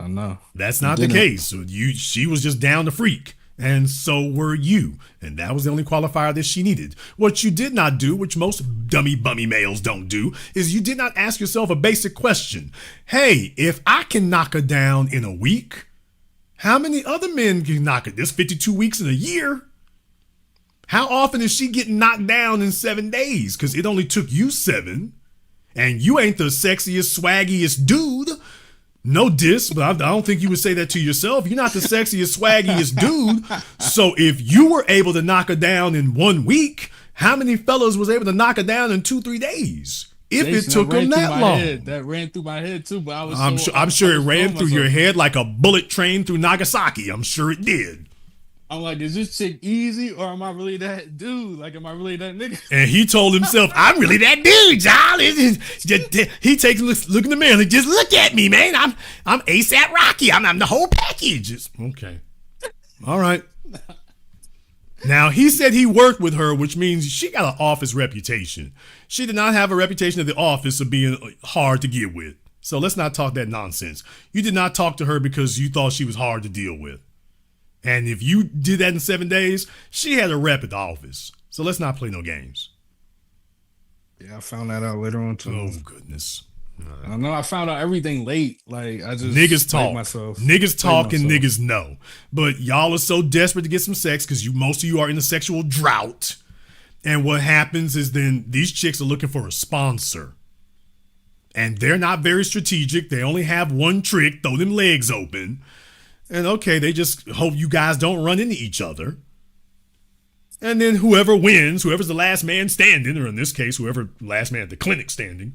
I know. That's not the case. So she was just down to freak. And so were you. And that was the only qualifier that she needed. What you did not do, which most dummy bummy males don't do, is you did not ask yourself a basic question. Hey, if I can knock her down in a week, how many other men can knock it? There's 52 weeks in a year. How often is she getting knocked down in 7 days? Because it only took you 7. And you ain't the sexiest, swaggiest dude. No diss, but I don't think you would say that to yourself. You're not the sexiest, swaggiest dude. So if you were able to knock her down in 1 week, how many fellas was able to knock her down in 2-3 days? If Jason, it took them that long. That ran through my head too, but I'm sure it ran through your head like a bullet train through Nagasaki. I'm sure it did. I'm like, is this chick easy or am I really that dude? Like, am I really that nigga? And he told himself, I'm really that dude, y'all. He takes a look in the mirror and just look at me, man. I'm ASAP Rocky. I'm the whole package. Okay. All right. Now, he said he worked with her, which means she got an office reputation. She did not have a reputation at the office of being hard to get with. So let's not talk that nonsense. You did not talk to her because you thought she was hard to deal with. And if you did that in 7 days, she had a rep at the office. So let's not play no games. Yeah, I found that out later on too. Oh, goodness. I know I found out everything late. Like, I just niggas talk. Niggas talk and myself. niggas know. But y'all are so desperate to get some sex because most of you are in a sexual drought. And what happens is then these chicks are looking for a sponsor. And they're not very strategic. They only have one trick, throw them legs open. And okay, they just hope you guys don't run into each other. And then whoever wins, whoever's the last man standing, or in this case, whoever last man at the clinic standing,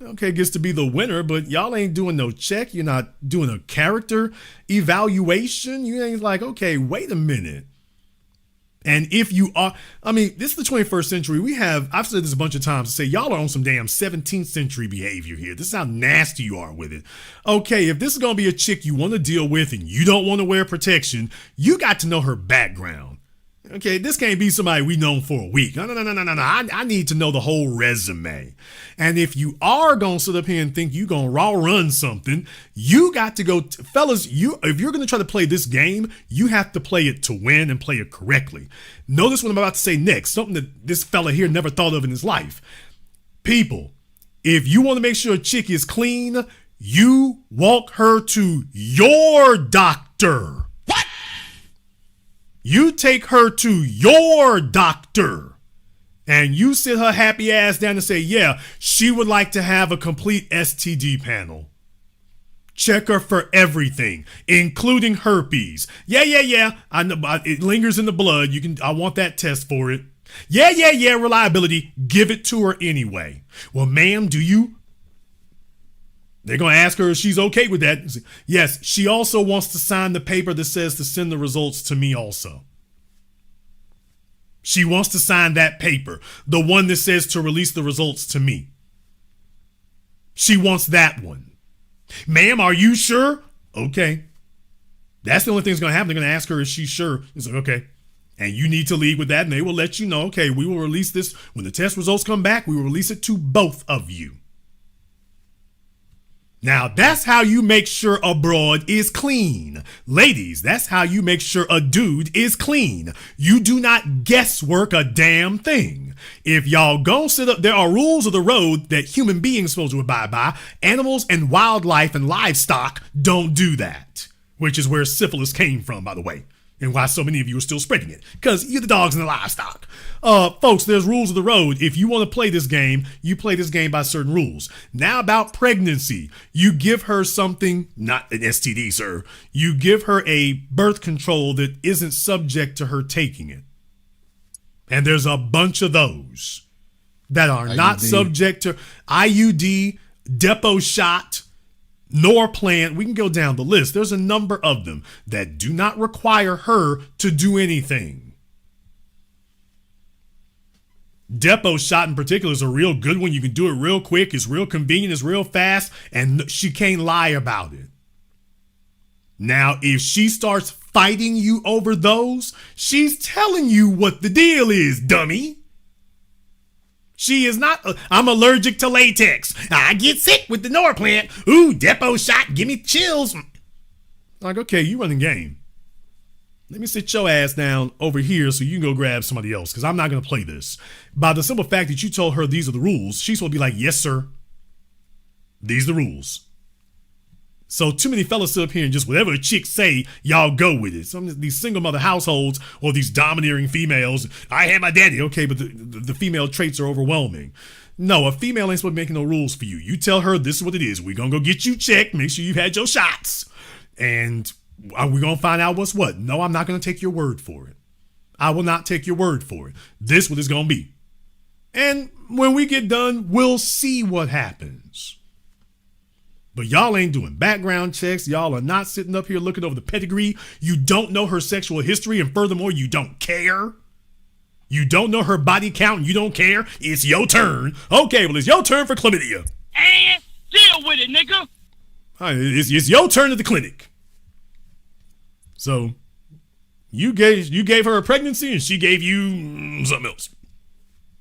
okay, gets to be the winner. But y'all ain't doing no check. You're not doing a character evaluation. You ain't like, okay, wait a minute. And if you are, this is the 21st century. I've said this a bunch of times to say, y'all are on some damn 17th century behavior here. This is how nasty you are with it. Okay, if this is going to be a chick you want to deal with and you don't want to wear protection, you got to know her background. Okay, this can't be somebody we known for a week. No. I need to know the whole resume. And if you are going to sit up here and think you going to raw run something, you got to go, fellas, if you're going to try to play this game, you have to play it to win and play it correctly. Notice what I'm about to say next, something that this fella here never thought of in his life. People, if you want to make sure a chick is clean, you walk her to your doctor. You take her to your doctor and you sit her happy ass down and say, yeah, she would like to have a complete STD panel. Check her for everything, including herpes. Yeah. I know it lingers in the blood. I want that test for it. Yeah. Reliability. Give it to her anyway. Well, ma'am, do you? They're going to ask her if she's okay with that. Yes, she also wants to sign the paper that says to send the results to me also. She wants to sign that paper, the one that says to release the results to me. She wants that one. Ma'am, are you sure? Okay. That's the only thing that's going to happen. They're going to ask her if she's sure. It's like, okay. And you need to leave with that, and they will let you know, okay, we will release this. When the test results come back, we will release it to both of you. Now, that's how you make sure a broad is clean. Ladies, that's how you make sure a dude is clean. You do not guesswork a damn thing. If y'all gon' sit up, there are rules of the road that human beings supposed to abide by. Animals and wildlife and livestock don't do that, which is where syphilis came from, by the way. And why so many of you are still spreading it. Because you're the dogs and the livestock. Folks, there's rules of the road. If you want to play this game, you play this game by certain rules. Now about pregnancy. You give her something, not an STD, sir. You give her a birth control that isn't subject to her taking it. And there's a bunch of those that are IUD. Not subject to IUD, depot shot, Norplant, we can go down the list. There's a number of them that do not require her to do anything. Depot shot in particular is a real good one. You can do it real quick. It's real convenient. It's real fast. And she can't lie about it. Now, if she starts fighting you over those, she's telling you what the deal is, dummy. She is not, I'm allergic to latex. I get sick with the Norplant. Ooh, depot shot, give me chills. Like, okay, you running game. Let me sit your ass down over here so you can go grab somebody else, because I'm not going to play this. By the simple fact that you told her these are the rules, she's supposed to be like, yes, sir. These are the rules. So too many fellas sit up here and just whatever a chick say, y'all go with it. Some of these single mother households or these domineering females, I had my daddy. Okay, but the female traits are overwhelming. No, a female ain't supposed to be making no rules for you. You tell her this is what it is. We're going to go get you checked. Make sure you've had your shots. And we're going to find out what's what. No, I'm not going to take your word for it. I will not take your word for it. This is what it's going to be. And when we get done, we'll see what happens. But y'all ain't doing background checks. Y'all are not sitting up here looking over the pedigree. You don't know her sexual history. And furthermore, you don't care. You don't know her body count and you don't care. It's your turn. Okay, well, it's your turn for chlamydia. And deal with it, nigga. All right, it's your turn at the clinic. So you gave her a pregnancy and she gave you something else.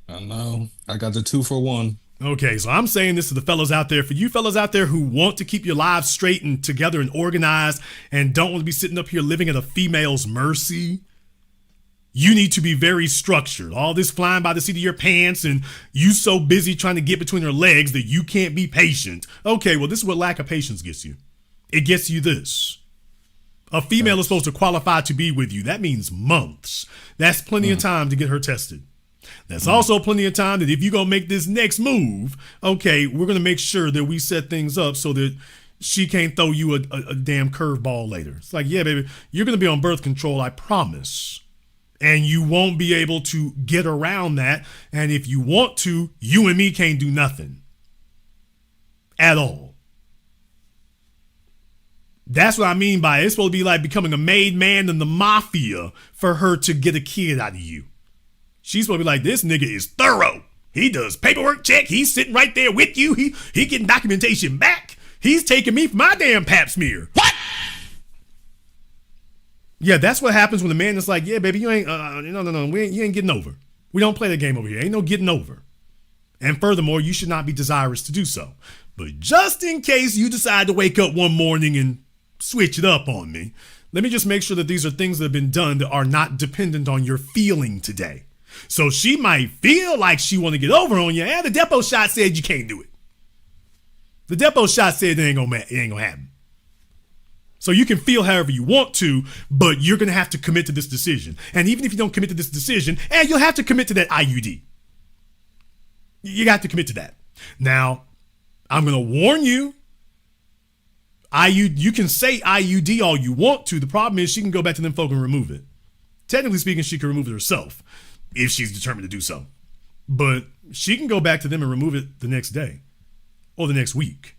I know. I got the 2-for-1. Okay, so I'm saying this to the fellas out there. For you fellas out there who want to keep your lives straight and together and organized and don't want to be sitting up here living at a female's mercy, you need to be very structured. All this flying by the seat of your pants and you so busy trying to get between her legs that you can't be patient. Okay, well, this is what lack of patience gets you. It gets you this. A female is supposed to qualify to be with you. That means months. That's plenty of time to get her tested. That's also plenty of time that if you're going to make this next move, okay, we're going to make sure that we set things up so that she can't throw you a damn curveball later. It's like, yeah, baby, you're going to be on birth control, I promise. And you won't be able to get around that. And if you want to, you and me can't do nothing at all. That's what I mean by it. It's supposed to be like becoming a made man in the mafia for her to get a kid out of you. She's supposed to be like, this nigga is thorough. He does paperwork check. He's sitting right there with you. He getting documentation back. He's taking me for my damn pap smear. What? Yeah, that's what happens when the man is like, yeah, baby, you ain't, no, you ain't getting over. We don't play the game over here. Ain't no getting over. And furthermore, you should not be desirous to do so. But just in case you decide to wake up one morning and switch it up on me, let me just make sure that these are things that have been done that are not dependent on your feeling today. So she might feel like she want to get over on you, and the depot shot said you can't do it. The depot shot said it ain't gonna happen. So you can feel however you want to, but you're gonna have to commit to this decision. And even if you don't commit to this decision, and you'll have to commit to that IUD. You got to commit to that. Now, I'm gonna warn you. You can say IUD all you want to. The problem is she can go back to them folk and remove it. Technically speaking, she can remove it herself if she's determined to do so. But she can go back to them and remove it the next day or the next week.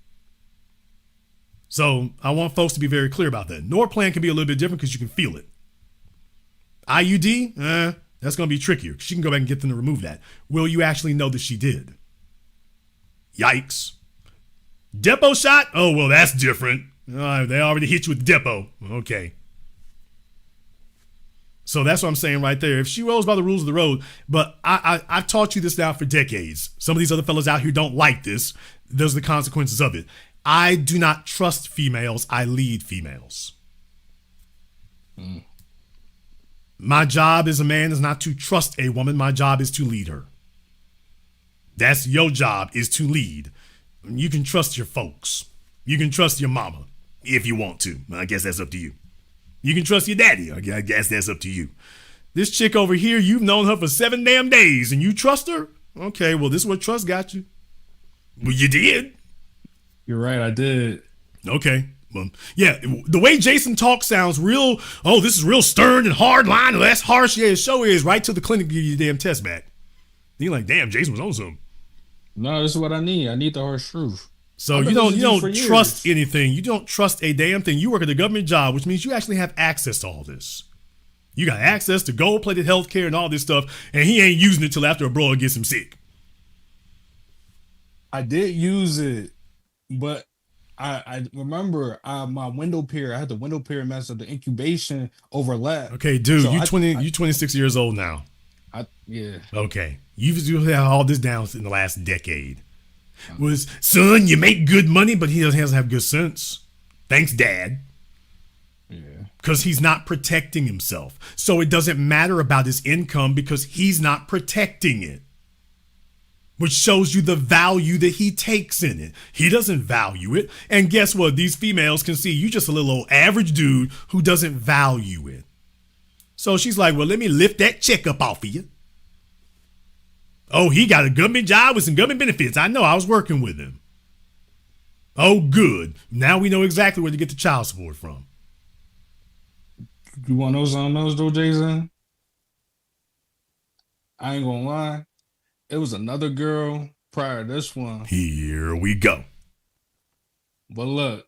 So I want folks to be very clear about that. Norplan can be a little bit different because you can feel it. IUD, that's going to be trickier. She can go back and get them to remove that. Will you actually know that she did? Yikes. Depot shot? Oh, well, that's different. They already hit you with the depot. Okay. So that's what I'm saying right there. If she rolls by the rules of the road, but I've taught you this now for decades. Some of these other fellas out here don't like this. Those are the consequences of it. I do not trust females. I lead females. My job as a man is not to trust a woman. My job is to lead her. That's your job, is to lead. You can trust your folks. You can trust your mama if you want to. I guess that's up to you. You can trust your daddy. I guess that's up to you. This chick over here, you've known her for 7 damn days and you trust her? Okay, well, this is what trust got you. Well, you did. You're right, I did. Okay. Well, yeah, the way Jason talks sounds real, oh, this is real stern and hard line. That's harsh. Yeah, his show is right to the clinic to give you your damn test back. You're like, damn, Jason was on something. No, this is what I need. I need the harsh truth. So you don't trust anything. You don't trust a damn thing. You work at a government job, which means you actually have access to all this. You got access to gold-plated health care and all this stuff, and he ain't using it till after a bro gets him sick. I did use it, but I remember my window period. I had the window period mess up. The incubation overlap. Okay, dude, so you 26 years old now. Yeah. Okay, you've had all this down in the last decade. Son, you make good money, but he doesn't have good sense. Thanks, Dad. because he's not protecting himself. So it doesn't matter about his income because he's not protecting it, which shows you the value that he takes in it. He doesn't value it. And guess what? These females can see you just a little old average dude who doesn't value it. So she's like, well, let me lift that check up off of you. Oh, he got a government job with some government benefits. I know, I was working with him. Oh, good. Now we know exactly where to get the child support from. You want those on those though, Jason? I ain't gonna lie. It was another girl prior to this one. Here we go. But look,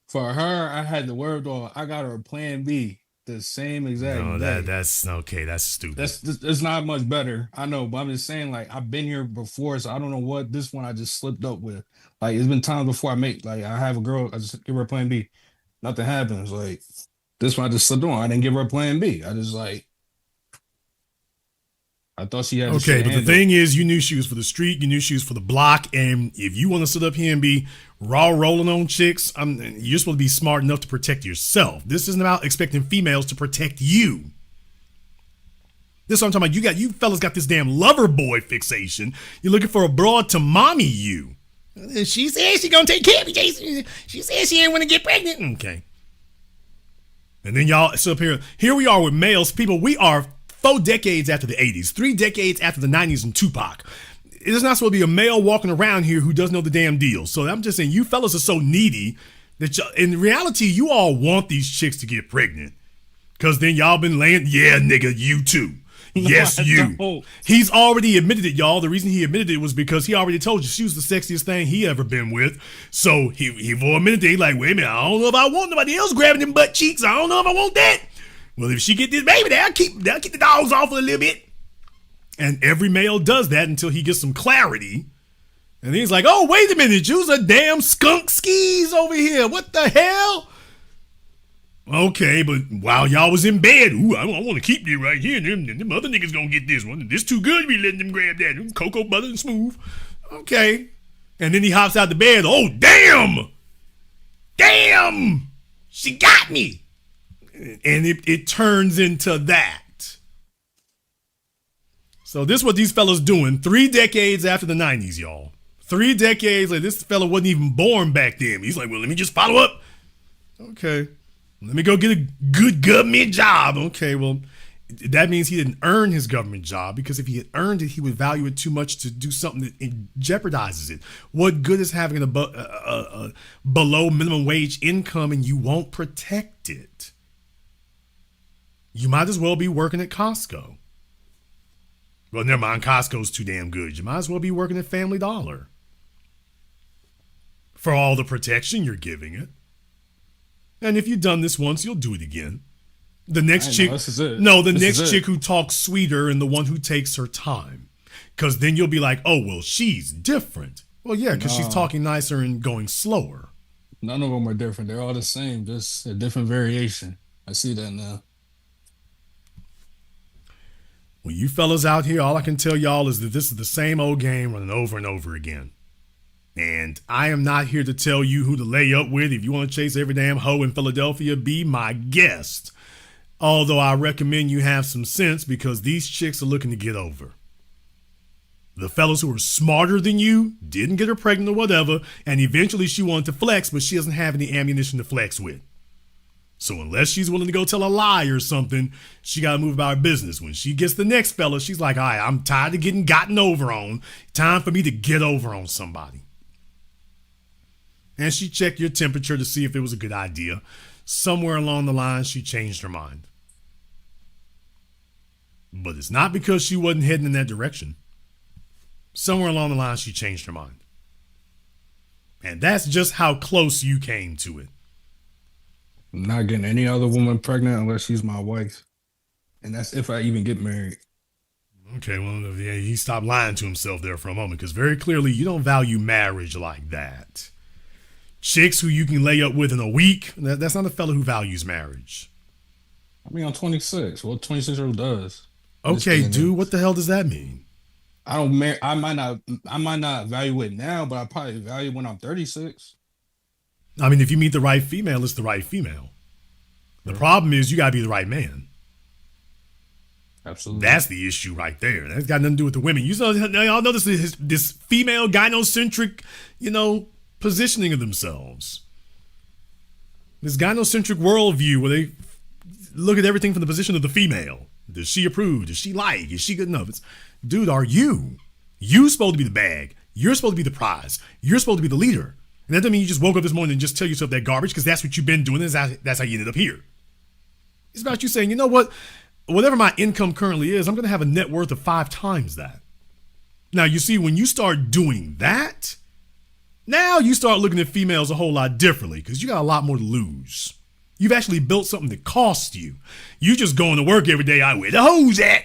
for her, I had the word on. I got her a plan B the same exact No, day. that's okay. That's stupid. That's not much better. I know, but I'm just saying, like, I've been here before, so I don't know what this one I just slipped up with. Like, it's been times before I have a girl, I just give her a plan B. Nothing happens. Like, this one I just slipped on. I didn't give her a plan B. I just I thought she had. Okay, but the thing is, you knew she was for the street, you knew she was for the block, and if you want to sit up here and be raw rolling on chicks, you're supposed to be smart enough to protect yourself. This isn't about expecting females to protect you. This is what I'm talking about. You fellas got this damn lover boy fixation. You're looking for a broad to mommy you. She said she gonna take care of me, Jason. She said she ain't want to get pregnant. Okay. And then y'all sit up here. Here we are with males. People, we are 4 decades after the 80s, 3 decades after the 90s and Tupac. There's not supposed to be a male walking around here who doesn't know the damn deal. So I'm just saying, you fellas are so needy that in reality, you all want these chicks to get pregnant. Because then y'all been laying, yeah, nigga, you too. Yes, you. He's already admitted it, y'all. The reason he admitted it was because he already told you she was the sexiest thing he ever been with. So he for a minute, he like, wait a minute, I don't know if I want nobody else grabbing them butt cheeks. I don't know if I want that. Well, if she get this baby, they'll keep the dogs off for a little bit. And every male does that until he gets some clarity. And he's like, oh, wait a minute, you's a damn skunk skis over here. What the hell? Okay, but while y'all was in bed, I want to keep you right here. Them other niggas gonna get this one. This too good to be letting them grab that. Cocoa butter and smooth. Okay. And then he hops out the bed. Oh, damn. Damn. She got me. And it turns into that. So this is what these fellas doing 3 decades after the 90s, y'all. 3 decades. Like, this fella wasn't even born back then. He's like, well, let me just follow up. Okay. Let me go get a good government job. Okay, well, that means he didn't earn his government job, because if he had earned it, he would value it too much to do something that jeopardizes it. What good is having a below minimum wage income and you won't protect it? You might as well be working at Costco. Well, never mind. Costco's too damn good. You might as well be working at Family Dollar for all the protection you're giving it. And if you've done this once, you'll do it again. The next chick, the next chick who talks sweeter and the one who takes her time. Because then you'll be like, oh, well, she's different. Well, yeah, because she's talking nicer and going slower. None of them are different. They're all the same, just a different variation. I see that now. Well, you fellas out here, all I can tell y'all is that this is the same old game running over and over again. And I am not here to tell you who to lay up with. If you want to chase every damn hoe in Philadelphia, be my guest. Although I recommend you have some sense, because these chicks are looking to get over. The fellas who are smarter than you didn't get her pregnant or whatever, and eventually she wanted to flex, but she doesn't have any ammunition to flex with. So unless she's willing to go tell a lie or something, she got to move about her business. When she gets the next fella, she's like, all right, I'm tired of getting gotten over on. Time for me to get over on somebody. And she checked your temperature to see if it was a good idea. Somewhere along the line, she changed her mind. But it's not because she wasn't heading in that direction. Somewhere along the line, she changed her mind. And that's just how close you came to it. I'm not getting any other woman pregnant unless she's my wife. And that's if I even get married. Okay, well, yeah, he stopped lying to himself there for a moment, because very clearly you don't value marriage like that. Chicks who you can lay up with in a week, that's not a fella who values marriage. I mean, I'm 26. What 26-year-old does? Okay, dude, what the hell does that mean? I might not value it now, but I probably value it when I'm 36. I mean, if you meet the right female, it's the right female. The problem is you gotta be the right man. Absolutely. That's the issue right there. That's got nothing to do with the women. You know, y'all notice this female gynocentric, positioning of themselves. This gynocentric worldview where they look at everything from the position of the female. Does she approve? Does she like? Is she good enough? Dude, are you? You're supposed to be the bag. You're supposed to be the prize. You're supposed to be the leader. And that doesn't mean you just woke up this morning and just tell yourself that garbage, because that's what you've been doing. That's how you ended up here. It's about you saying, you know what? Whatever my income currently is, I'm going to have a net worth of 5 times that. Now, you see, when you start doing that, now you start looking at females a whole lot differently, because you got a lot more to lose. You've actually built something that costs you. You just going to work every day, where the hoes at?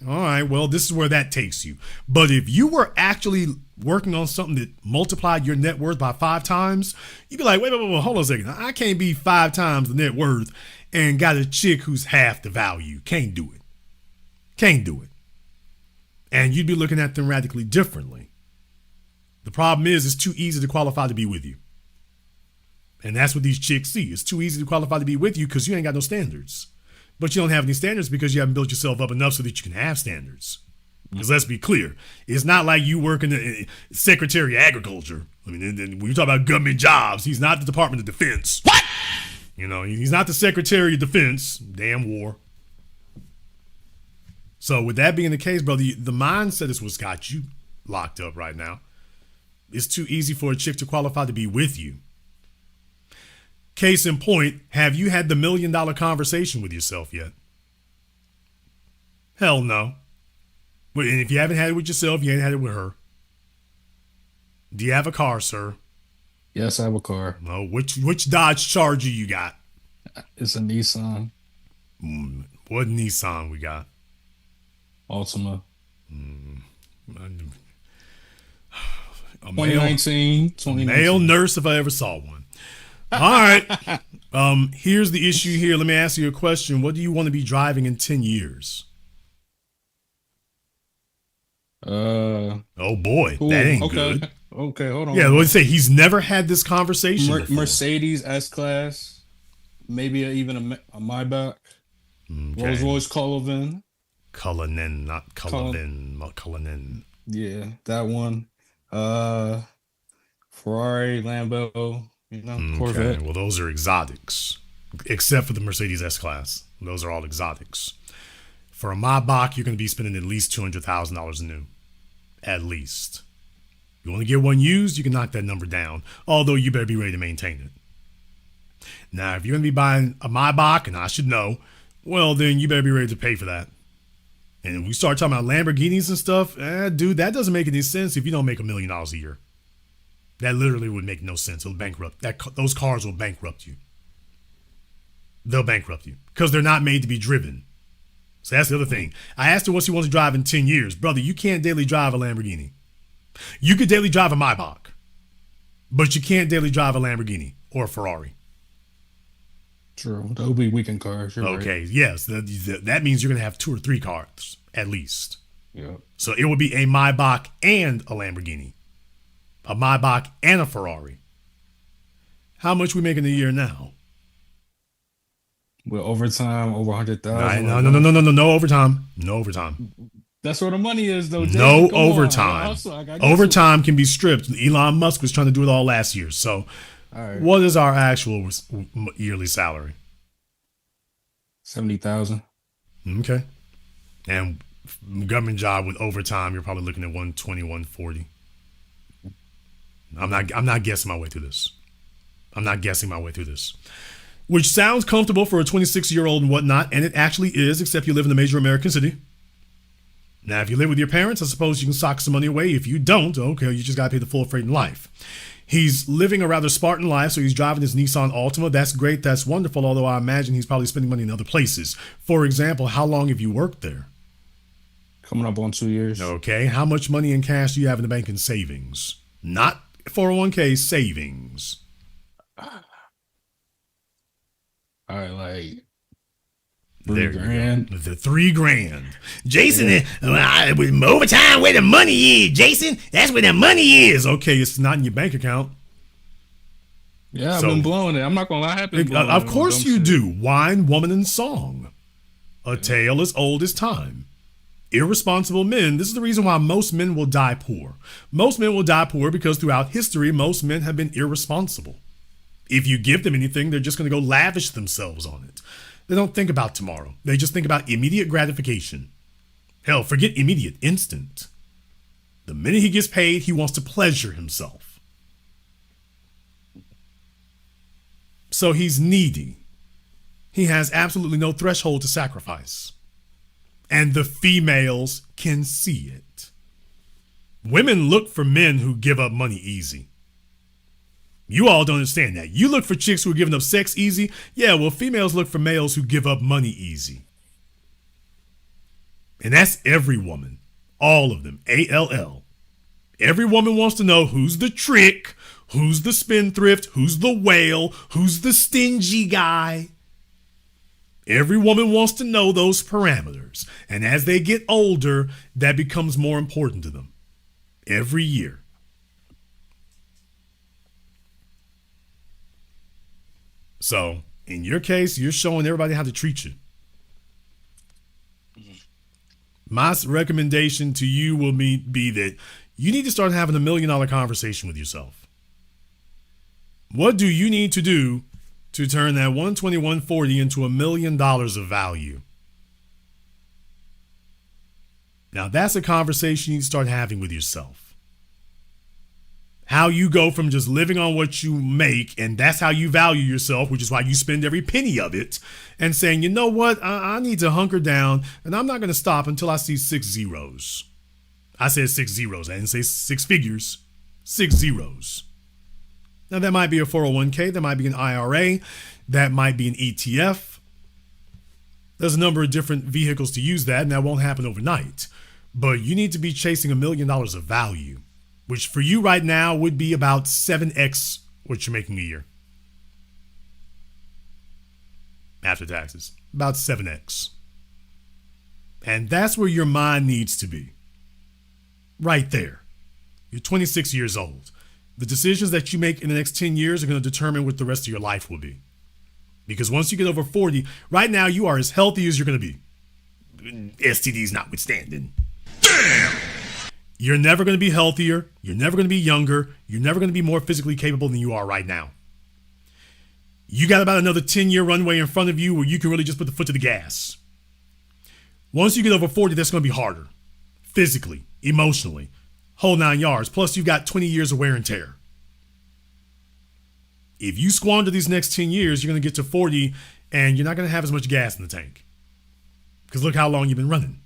All right, well, this is where that takes you. But if you were actually working on something that multiplied your net worth by 5 times, you'd be like, wait, hold on a second. I can't be 5 times the net worth and got a chick who's half the value. Can't do it. Can't do it. And you'd be looking at them radically differently. The problem is it's too easy to qualify to be with you. And that's what these chicks see. It's too easy to qualify to be with you because you ain't got no standards. But you don't have any standards because you haven't built yourself up enough so that you can have standards. Because let's be clear, it's not like you work in the Secretary of Agriculture. I mean, when you talk about government jobs, he's not the Department of Defense. What? He's not the Secretary of Defense. Damn war. So with that being the case, brother, the mindset is what's got you locked up right now. It's too easy for a chick to qualify to be with you. Case in point, have you had the $1 million conversation with yourself yet? Hell no. And if you haven't had it with yourself, you ain't had it with her. Do you have a car, sir? Yes, I have a car. No. Which Dodge Charger you got? It's a Nissan What Nissan we got? Altima. A 2019. Male nurse if I ever saw one. All right. Here's the issue here. Let me ask you a question. What do you want to be driving in 10 years? Oh boy, Ooh, that ain't okay. good. Okay, hold on. Yeah, let's say he's never had this conversation before. Mercedes S-Class, maybe even a Maybach. Okay. Rolls-Royce Cullinan. Cullinan, not Cullinan. Cullinan. Yeah, that one. Ferrari, Lambo, Corvette. Okay, well, those are exotics, except for the Mercedes S-Class. Those are all exotics. For a Maybach, you're going to be spending at least $200,000 new. At least. You want to get one used, you can knock that number down. Although you better be ready to maintain it. Now, if you're going to be buying a Maybach, and I should know, well, then you better be ready to pay for that. And if we start talking about Lamborghinis and stuff, dude, that doesn't make any sense if you don't make $1 million a year. That literally would make no sense. It'll bankrupt. Those cars will bankrupt you. They'll bankrupt you because they're not made to be driven. So that's the other thing. I asked her what she wants to drive in 10 years. Brother, you can't daily drive a Lamborghini. You could daily drive a Maybach, but you can't daily drive a Lamborghini or a Ferrari. True. Those be weekend cars. Okay, right. Yes. That means you're going to have 2 or 3 cars at least. Yeah. So it would be a Maybach and a Lamborghini. A Maybach and a Ferrari. How much we making a year now? With overtime, over 100,000. No overtime. No overtime. That's where the money is, though. Jason. No Come overtime. Overtime can be stripped. Elon Musk was trying to do it all last year. So, right. What is our actual yearly salary? 70,000. Okay. And government job with overtime, you're probably looking at 120, 140. I'm not guessing my way through this. Which sounds comfortable for a 26-year-old and whatnot, and it actually is, except you live in a major American city. Now, if you live with your parents, I suppose you can sock some money away. If you don't, okay, you just got to pay the full freight in life. He's living a rather Spartan life, so he's driving his Nissan Altima. That's great. That's wonderful, although I imagine he's probably spending money in other places. For example, how long have you worked there? Coming up on 2 years. Okay. How much money in cash do you have in the bank in savings? Not 401k, savings. All right, like $3,000. The $3,000. Jason, with overtime, where the money is, Jason. That's where the money is. Okay, it's not in your bank account. Yeah, I've So, been blowing it. I'm not gonna lie, I have been blowing it. of on course dumb you shit. do. Wine, woman, and song. A tale as old as time. Irresponsible men. This is the reason why most men will die poor. Most men will die poor because throughout history, most men have been irresponsible. If you give them anything, they're just going to go lavish themselves on it. They don't think about tomorrow. They just think about immediate gratification. Hell, forget immediate, instant. The minute he gets paid, he wants to pleasure himself. So he's needy. He has absolutely no threshold to sacrifice. And the females can see it. Women look for men who give up money easy. You all don't understand that. You look for chicks who are giving up sex easy. Yeah, well, females look for males who give up money easy. And that's every woman. All of them. ALL. Every woman wants to know who's the trick, who's the spendthrift, who's the whale, who's the stingy guy. Every woman wants to know those parameters. And as they get older, that becomes more important to them. Every year. So, in your case, you're showing everybody how to treat you. My recommendation to you will be that you need to start having $1 million conversation with yourself. What do you need to do to turn that 120/140 into $1 million of value? Now, that's a conversation you need to start having with yourself. How you go from just living on what you make, and that's how you value yourself, which is why you spend every penny of it, and saying, you know what, I need to hunker down, and I'm not going to stop until I see 6 zeros. I said 6 zeros. I didn't say 6 figures. 6 zeros. Now, that might be a 401k. That might be an IRA. That might be an ETF. There's a number of different vehicles to use that, and that won't happen overnight. But you need to be chasing $1 million of value, which for you right now would be about 7x what you're making a year. After taxes. About 7x. And that's where your mind needs to be. Right there. You're 26 years old. The decisions that you make in the next 10 years are going to determine what the rest of your life will be. Because once you get over 40, right now you are as healthy as you're going to be. STDs notwithstanding. Damn! You're never going to be healthier. You're never going to be younger. You're never going to be more physically capable than you are right now. You got about another 10-year runway in front of you where you can really just put the foot to the gas. Once you get over 40, that's going to be harder. Physically, emotionally, whole 9 yards. Plus, you've got 20 years of wear and tear. If you squander these next 10 years, you're going to get to 40 and you're not going to have as much gas in the tank. Because look how long you've been running.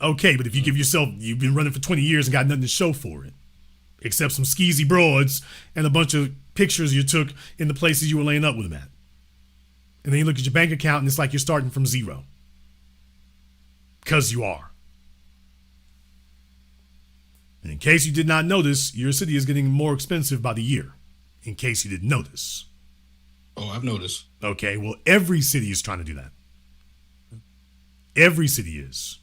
Okay, but if you give yourself, you've been running for 20 years and got nothing to show for it, except some skeezy broads and a bunch of pictures you took in the places you were laying up with them at. And then you look at your bank account and it's like you're starting from zero. Because you are. And in case you did not notice, your city is getting more expensive by the year. In case you didn't notice. Oh, I've noticed. Okay, well, every city is trying to do that. Every city is.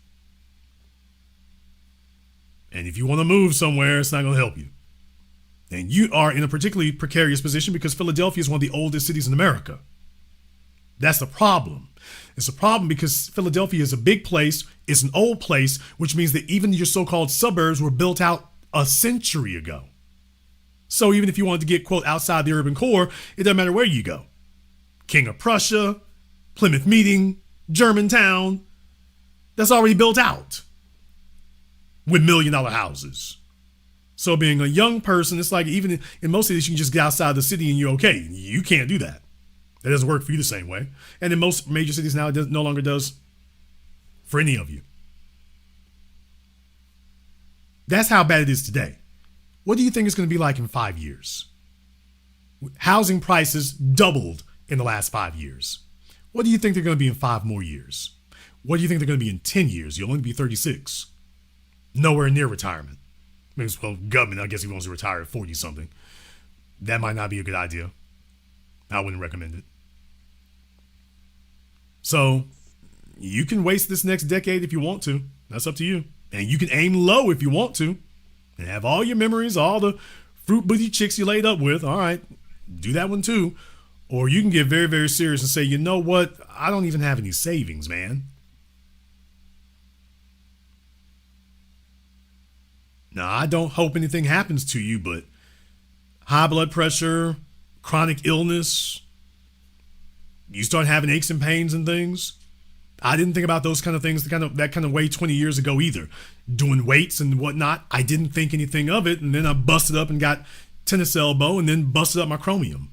And if you want to move somewhere, it's not going to help you. And you are in a particularly precarious position because Philadelphia is one of the oldest cities in America. That's the problem. It's a problem because Philadelphia is a big place. It's an old place, which means that even your so-called suburbs were built out a century ago. So even if you wanted to get, quote, outside the urban core, it doesn't matter where you go. King of Prussia, Plymouth Meeting, Germantown, that's already built out with $1 million houses. So being a young person, it's like even in most cities, you can just get outside the city and you're okay. You can't do that. That doesn't work for you the same way. And in most major cities now, it no longer does for any of you. That's how bad it is today. What do you think it's going to be like in 5 years? Housing prices doubled in the last 5 years. What do you think they're going to be in 5 more years? What do you think they're going to be in 10 years? You'll only be 36. Nowhere near retirement. Well, government, I guess he wants to retire at 40 something. That might not be a good idea. I wouldn't recommend it. So, you can waste this next decade if you want to. That's up to you. And you can aim low if you want to. And have all your memories, all the fruit booty chicks you laid up with. All right. Do that one too. Or you can get very, very serious and say, you know what? I don't even have any savings, man. Now, I don't hope anything happens to you, but high blood pressure, chronic illness, you start having aches and pains and things. I didn't think about those kind of things that kind of way 20 years ago either. Doing weights and whatnot, I didn't think anything of it, and then I busted up and got tennis elbow and then busted up my chromium.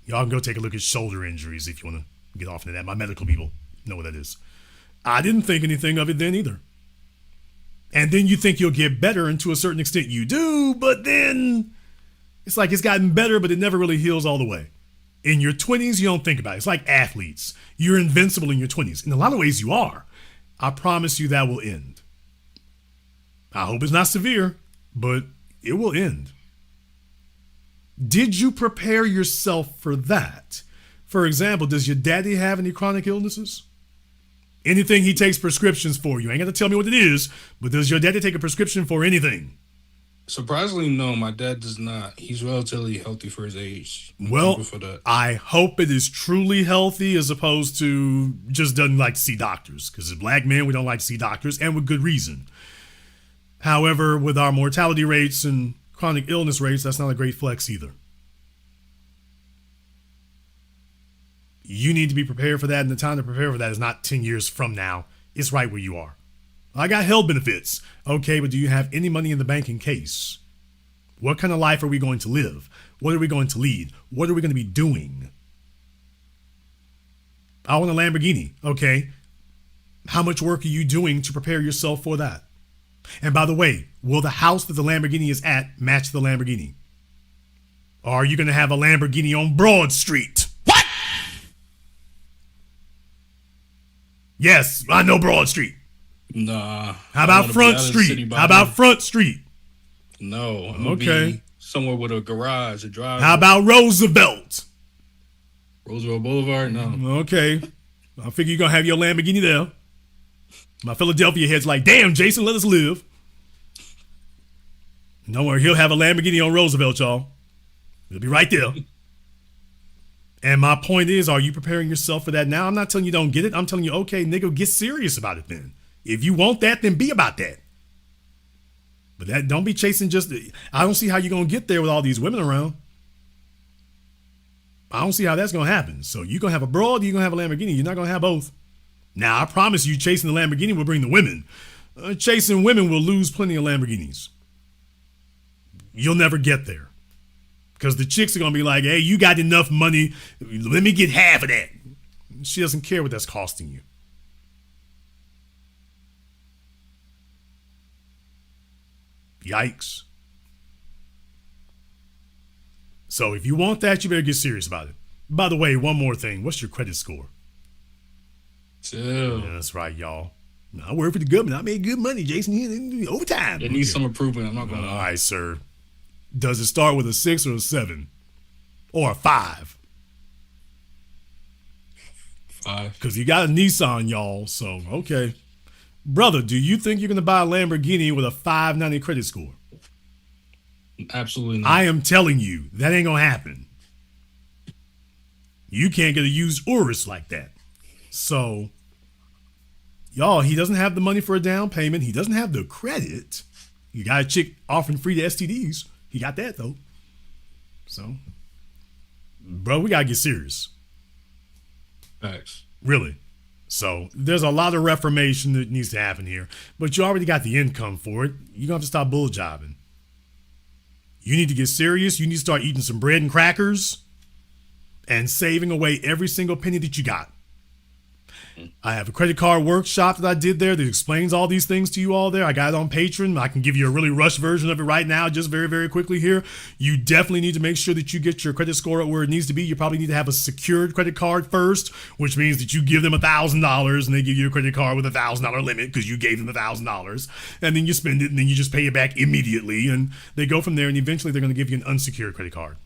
Y'all can go take a look at shoulder injuries if you want to get off into that. My medical people know what that is. I didn't think anything of it then either. And then you think you'll get better, and to a certain extent you do, but then it's like it's gotten better, but it never really heals all the way. In your 20s, you don't think about it. It's like athletes. You're invincible in your 20s. In a lot of ways, you are. I promise you that will end. I hope it's not severe, but it will end. Did you prepare yourself for that? For example, does your daddy have any chronic illnesses? Anything he takes prescriptions for? You ain't got to tell me what it is, but does your daddy take a prescription for anything? Surprisingly, no, my dad does not. He's relatively healthy for his age. Well, I hope it is truly healthy as opposed to just doesn't like to see doctors. Because as black men, we don't like to see doctors, and with good reason. However, with our mortality rates and chronic illness rates, that's not a great flex either. You need to be prepared for that, and the time to prepare for that is not 10 years from now. It's right where you are. I got health benefits. Okay, but do you have any money in the bank in case? What kind of life are we going to live? What are we going to lead? What are we going to be doing? I want a Lamborghini. Okay. How much work are you doing to prepare yourself for that? And by the way, will the house that the Lamborghini is at match the Lamborghini? Or are you going to have a Lamborghini on Broad Street? What? Yes, I know Broad Street. Nah. How about Front Street? How about Front Street? No. I'm okay. Be somewhere with a garage, a drive. How about Roosevelt? Roosevelt Boulevard? No. Okay. I figure you're going to have your Lamborghini there. My Philadelphia head's like, damn, Jason, let us live. Don't worry, he'll have a Lamborghini on Roosevelt, y'all. It'll be right there. And my point is, are you preparing yourself for that now? I'm not telling you don't get it. I'm telling you, okay, nigga, get serious about it then. If you want that, then be about that. But that don't be chasing just, I don't see how you're going to get there with all these women around. I don't see how that's going to happen. So you're going to have a broad, you're going to have a Lamborghini. You're not going to have both. Now, I promise you, chasing the Lamborghini will bring the women. Chasing women will lose plenty of Lamborghinis. You'll never get there. Because the chicks are going to be like, hey, you got enough money. Let me get half of that. She doesn't care what that's costing you. Yikes. So if you want that, you better get serious about it. By the way, one more thing. What's your credit score? 2. Yeah, that's right, y'all. I work for the government. I made good money, Jason. Overtime. It needs some improvement. I'm not going to lie. All right, sir. Does it start with a 6 or a 7? Or a 5? 5. Because you got a Nissan, y'all. So, okay. Brother, do you think you're going to buy a Lamborghini with a 590 credit score? Absolutely not. I am telling you, that ain't going to happen. You can't get a used Urus like that. So, y'all, he doesn't have the money for a down payment. He doesn't have the credit. You got a chick offering free to STDs. He got that, though. So, bro, we got to get serious. Facts. Really. So, there's a lot of reformation that needs to happen here. But you already got the income for it. You're going to have to stop bull jobbing. You need to get serious. You need to start eating some bread and crackers and saving away every single penny that you got. I have a credit card workshop that I did there that explains all these things to you all there. I got it on Patreon. I can give you a really rushed version of it right now, just very, very quickly here. You definitely need to make sure that you get your credit score up where it needs to be. You probably need to have a secured credit card first, which means that you give them $1,000 and they give you a credit card with $1,000 limit because you gave them $1,000. And then you spend it and then you just pay it back immediately. And they go from there and eventually they're going to give you an unsecured credit card.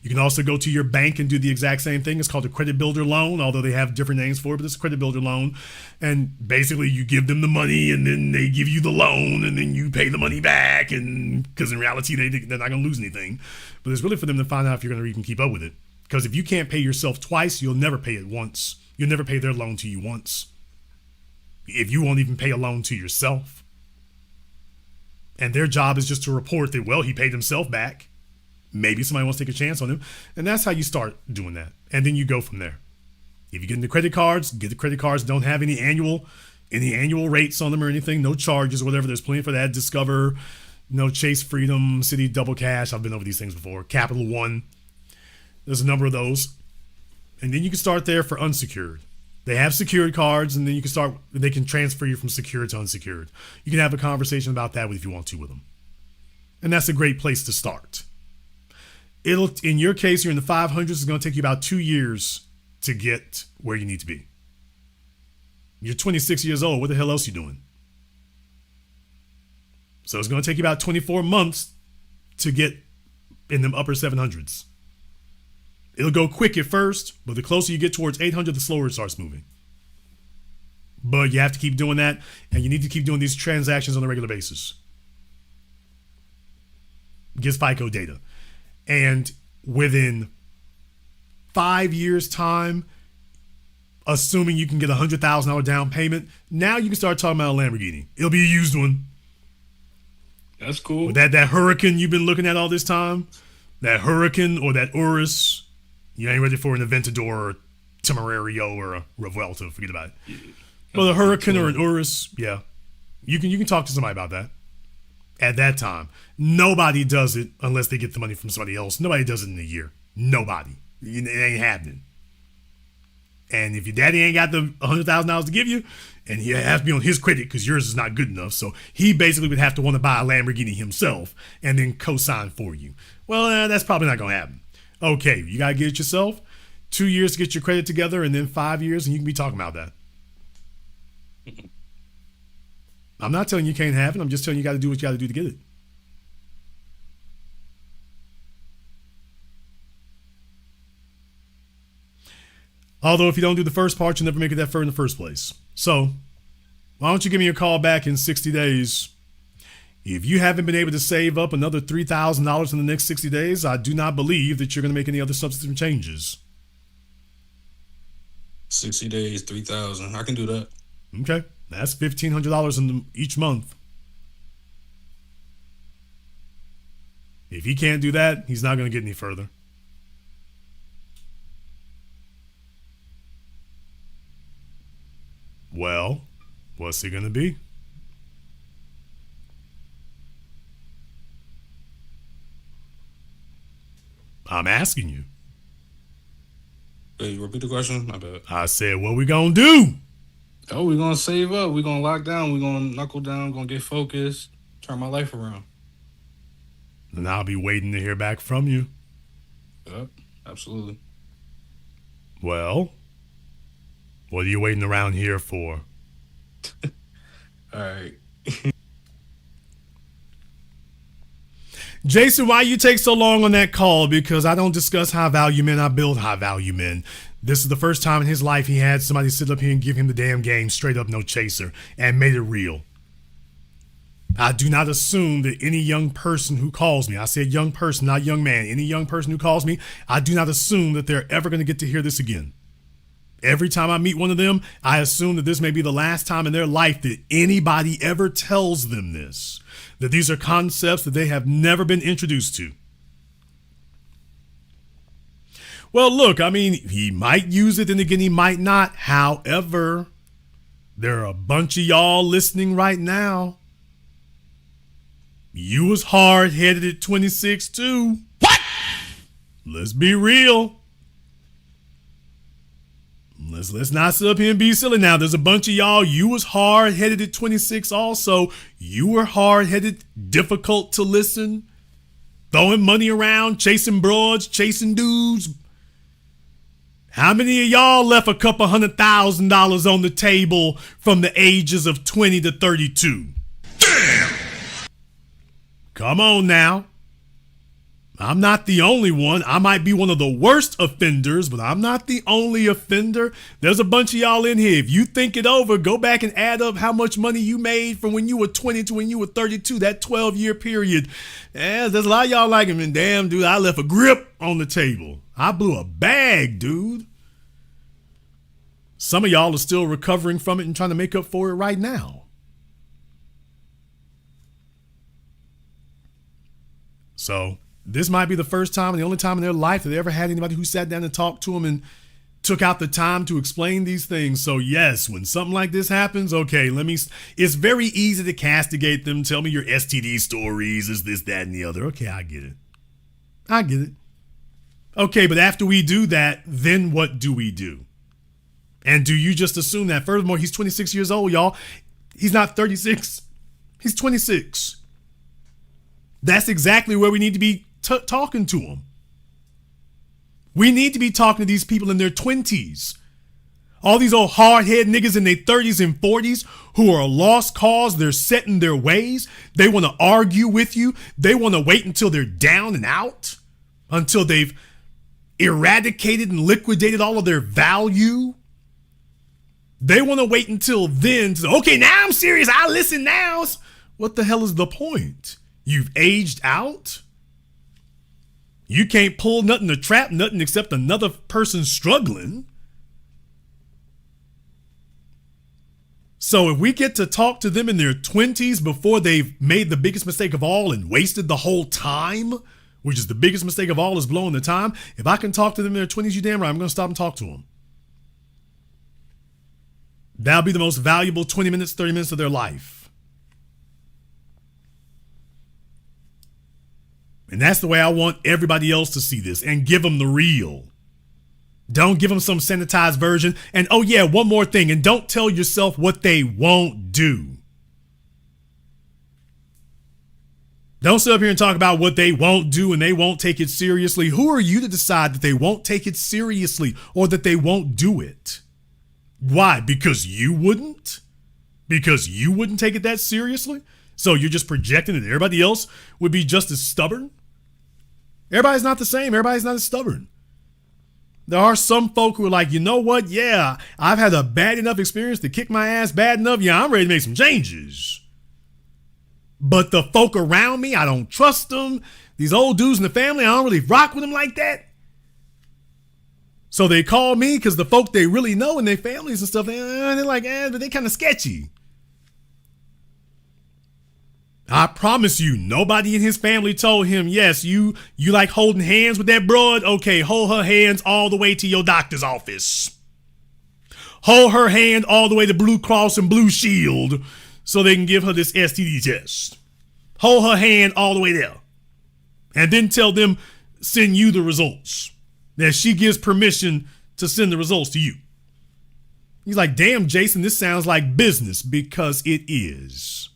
You can also go to your bank and do the exact same thing. It's called a credit builder loan, although they have different names for it, but it's a credit builder loan. And basically you give them the money and then they give you the loan and then you pay the money back. And because in reality, they're not going to lose anything. But it's really for them to find out if you're going to even keep up with it. Because if you can't pay yourself twice, you'll never pay it once. You'll never pay their loan to you once. If you won't even pay a loan to yourself. And their job is just to report that, well, he paid himself back. Maybe somebody wants to take a chance on him. And that's how you start doing that. And then you go from there. If you get into credit cards, get the credit cards. Don't have any annual rates on them or anything. No charges or whatever. There's plenty for that. Discover, Chase Freedom, City Double Cash. I've been over these things before. Capital One. There's a number of those. And then you can start there for unsecured. They have secured cards, and then they can transfer you from secured to unsecured. You can have a conversation about that if you want to with them. And that's a great place to start. In your case, you're in the 500s. It's going to take you about 2 years to get where you need to be. You're 26 years old. What the hell else are you doing? So it's going to take you about 24 months to get in them upper 700s. It'll go quick at first, but the closer you get towards 800, the slower it starts moving. But you have to keep doing that, and you need to keep doing these transactions on a regular basis. Gives FICO data. And within 5 years' time, assuming you can get a $100,000 down payment, now you can start talking about a Lamborghini. It'll be a used one. That's cool. With that Huracan you've been looking at all this time, that Huracan or that Urus, you ain't ready for an Aventador or Temerario or a Revuelta. Forget about it. Well, a Huracan or an Urus, yeah. You can talk to somebody about that. At that time, nobody does it unless they get the money from somebody else. Nobody does it in a year. Nobody. It ain't happening. And if your daddy ain't got the $100,000 to give you, and he has to be on his credit because yours is not good enough, so he basically would have to want to buy a Lamborghini himself and then co-sign for you. Well, that's probably not going to happen. Okay, you got to get it yourself. 2 years to get your credit together, and then 5 years, and you can be talking about that. I'm not telling you can't have it. I'm just telling you got to do what you got to do to get it. Although if you don't do the first part, you'll never make it that far in the first place. So why don't you give me a call back in 60 days? If you haven't been able to save up another $3,000 in the next 60 days, I do not believe that you're going to make any other substantive changes. 60 days, 3,000. I can do that. Okay. That's $1,500 each month. If he can't do that, he's not going to get any further. Well, what's it going to be? I'm asking you. Hey, repeat the question? My bad. I said, what we going to do? Oh, we're going to save up. We're going to lock down. We're going to knuckle down. We're going to get focused. Turn my life around. And I'll be waiting to hear back from you. Yep, absolutely. Well, what are you waiting around here for? All right. Jason, why you take so long on that call? Because I don't discuss high value men. I build high value men. This is the first time in his life he had somebody sit up here and give him the damn game straight up, no chaser, and made it real. I do not assume that any young person who calls me, I said young person, not young man, any young person who calls me, I do not assume that they're ever going to get to hear this again. Every time I meet one of them, I assume that this may be the last time in their life that anybody ever tells them this, that these are concepts that they have never been introduced to. Well, look, I mean, he might use it and again, he might not. However, there are a bunch of y'all listening right now. You was hard-headed at 26 too. What? Let's be real. Let's not sit up here and be silly now. There's a bunch of y'all, you was hard-headed at 26 also. You were hard-headed, difficult to listen, throwing money around, chasing broads, chasing dudes. How many of y'all left a couple $100,000 on the table from the ages of 20 to 32? Damn! Come on now. I'm not the only one. I might be one of the worst offenders, but I'm not the only offender. There's a bunch of y'all in here. If you think it over, go back and add up how much money you made from when you were 20 to when you were 32, that 12-year period. Yeah, there's a lot of y'all like him, and damn, dude, I left a grip on the table. I blew a bag, dude. Some of y'all are still recovering from it and trying to make up for it right now. So this might be the first time and the only time in their life that they ever had anybody who sat down and talked to them and took out the time to explain these things. So yes, when something like this happens, okay, it's very easy to castigate them. Tell me your STD stories, is this, that, and the other. Okay, I get it. Okay, but after we do that, then what do we do? And do you just assume that? Furthermore, he's 26 years old, y'all. He's not 36. He's 26. That's exactly where we need to be talking to them. We need to be talking to these people in their 20s. All these old hard-head niggas in their 30s and 40s who are a lost cause. They're set in their ways. They want to argue with you. They want to wait until they're down and out, until they've eradicated and liquidated all of their value. They want to wait until then to say, okay, now I'm serious. I listen now. What the hell is the point? You've aged out. You can't pull nothing to trap nothing except another person struggling. So if we get to talk to them in their 20s before they've made the biggest mistake of all and wasted the whole time, which is the biggest mistake of all, is blowing the time. If I can talk to them in their 20s, you damn right, I'm going to stop and talk to them. That'll be the most valuable 20 minutes, 30 minutes of their life. And that's the way I want everybody else to see this, and give them the real. Don't give them some sanitized version. And oh yeah, one more thing, and don't tell yourself what they won't do. Don't sit up here and talk about what they won't do and they won't take it seriously. Who are you to decide that they won't take it seriously or that they won't do it? Why? Because you wouldn't? Because you wouldn't take it that seriously? So you're just projecting that everybody else would be just as stubborn? Everybody's not the same. Everybody's not as stubborn. There are some folk who are like, you know what? Yeah, I've had a bad enough experience to kick my ass bad enough. Yeah, I'm ready to make some changes. But the folk around me, I don't trust them. These old dudes in the family, I don't really rock with them like that. So they call me because the folk they really know and their families and stuff, they're like, but they kind of sketchy. I promise you, nobody in his family told him, yes, you like holding hands with that broad? Okay, hold her hands all the way to your doctor's office. Hold her hand all the way to Blue Cross and Blue Shield so they can give her this STD test. Hold her hand all the way there. And then tell them, send you the results. That she gives permission to send the results to you. He's like, damn, Jason, this sounds like business, because it is.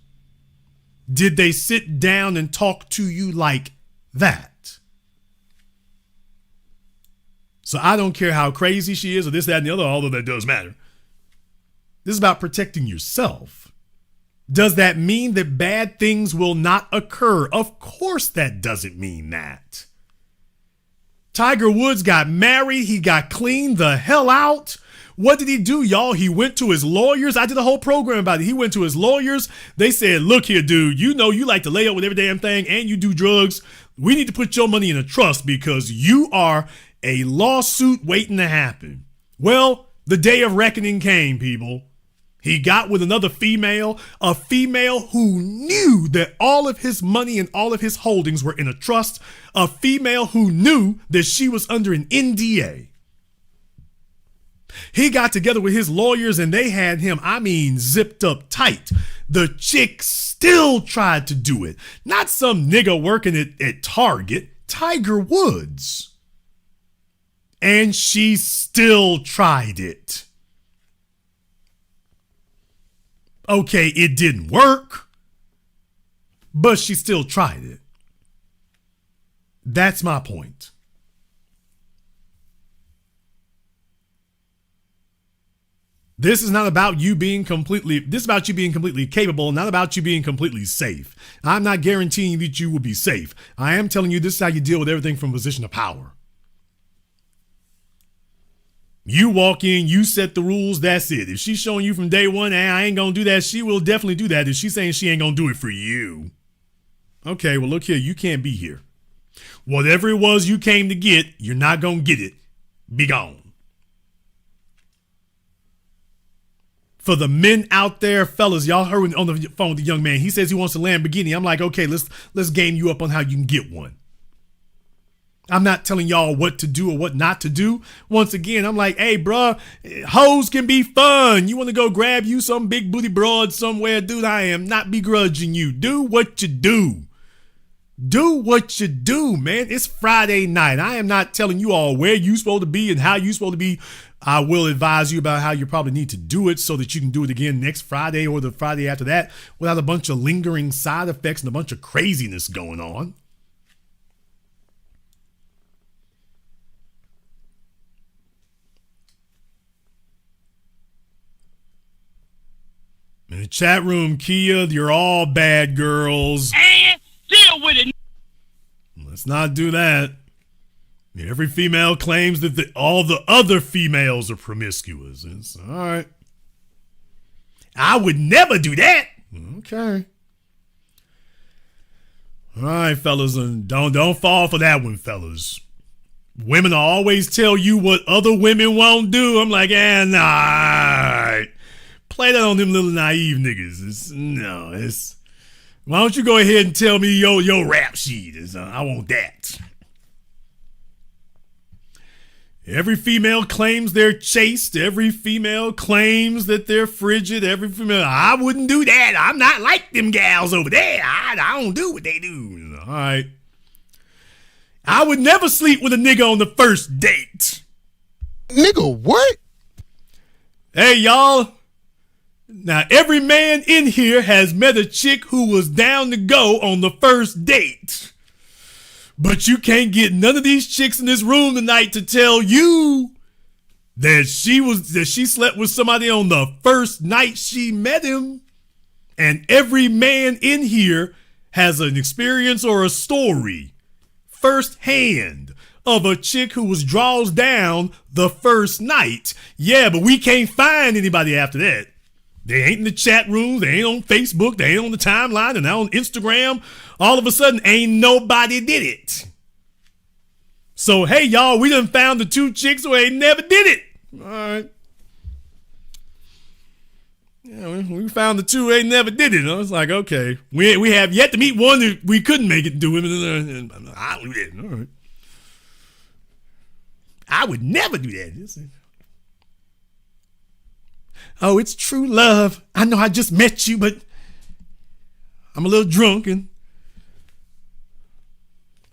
Did they sit down and talk to you like that? So I don't care how crazy she is or this, that, and the other, although that does matter. This is about protecting yourself. Does that mean that bad things will not occur? Of course that doesn't mean that. Tiger Woods got married. He got cleaned the hell out. What did he do, y'all? He went to his lawyers. I did a whole program about it. He went to his lawyers. They said, look here, dude, you know you like to lay up with every damn thing and you do drugs. We need to put your money in a trust because you are a lawsuit waiting to happen. Well, the day of reckoning came, people. He got with another female, a female who knew that all of his money and all of his holdings were in a trust, a female who knew that she was under an NDA. He got together with his lawyers and they had him, zipped up tight. The chick still tried to do it. Not some nigga working at Target, Tiger Woods. And she still tried it. Okay, it didn't work, but she still tried it. That's my point. This is not about you being completely, this is about you being completely capable, not about you being completely safe. I'm not guaranteeing that you will be safe. I am telling you this is how you deal with everything from a position of power. You walk in, you set the rules, that's it. If she's showing you from day one, I ain't gonna do that, she will definitely do that. If she's saying she ain't gonna do it for you. Okay, well look here, you can't be here. Whatever it was you came to get, you're not gonna get it. Be gone. For the men out there, fellas, y'all heard on the phone with the young man. He says he wants a Lamborghini. I'm like, okay, let's game you up on how you can get one. I'm not telling y'all what to do or what not to do. Once again, I'm like, hey, bruh, hoes can be fun. You want to go grab you some big booty broad somewhere? Dude, I am not begrudging you. Do what you do. Do what you do, man. It's Friday night. I am not telling you all where you supposed to be and how you supposed to be. I will advise you about how you probably need to do it so that you can do it again next Friday or the Friday after that without a bunch of lingering side effects and a bunch of craziness going on. In the chat room, Kia, you're all bad girls. And deal with it. Let's not do that. Every female claims that all the other females are promiscuous. It's all right. I would never do that. Okay. All right, fellas, and don't fall for that one, fellas. Women always tell you what other women won't do. I'm like, nah. All right. Play that on them little naive niggas. Why don't you go ahead and tell me your rap sheet? I want that. Every female claims they're chaste. Every female claims that they're frigid. Every female, I wouldn't do that. I'm not like them gals over there. I don't do what they do. All right. I would never sleep with a nigga on the first date. Nigga, what? Hey, y'all. Now, every man in here has met a chick who was down to go on the first date. But you can't get none of these chicks in this room tonight to tell you that she slept with somebody on the first night she met him. And every man in here has an experience or a story firsthand of a chick who was draws down the first night. Yeah, but we can't find anybody after that. They ain't in the chat room. They ain't on Facebook. They ain't on the timeline. They're not on Instagram. All of a sudden, ain't nobody did it. So, hey, y'all, we done found the two chicks who ain't never did it. All right. Yeah, we found the two who ain't never did it. I was like, okay. We have yet to meet one that we couldn't make it do it. I don't do that. All right. I would never do that. Oh, it's true love. I know I just met you, but I'm a little drunk and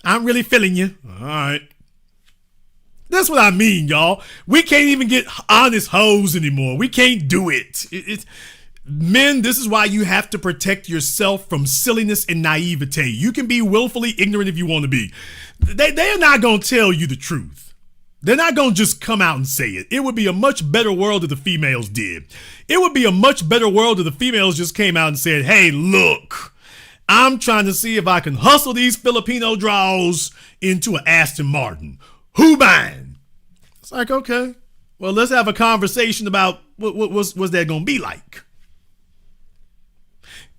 I'm really feeling you. All right. That's what I mean, y'all. We can't even get honest hoes anymore. We can't do it. Men, this is why you have to protect yourself from silliness and naivete. You can be willfully ignorant if you want to be. They're not going to tell you the truth. They're not going to just come out and say it. It would be a much better world if the females did. It would be a much better world if the females just came out and said, hey, look, I'm trying to see if I can hustle these Filipino draws into an Aston Martin. Who buying? It's like, okay, well, let's have a conversation about what's that going to be like.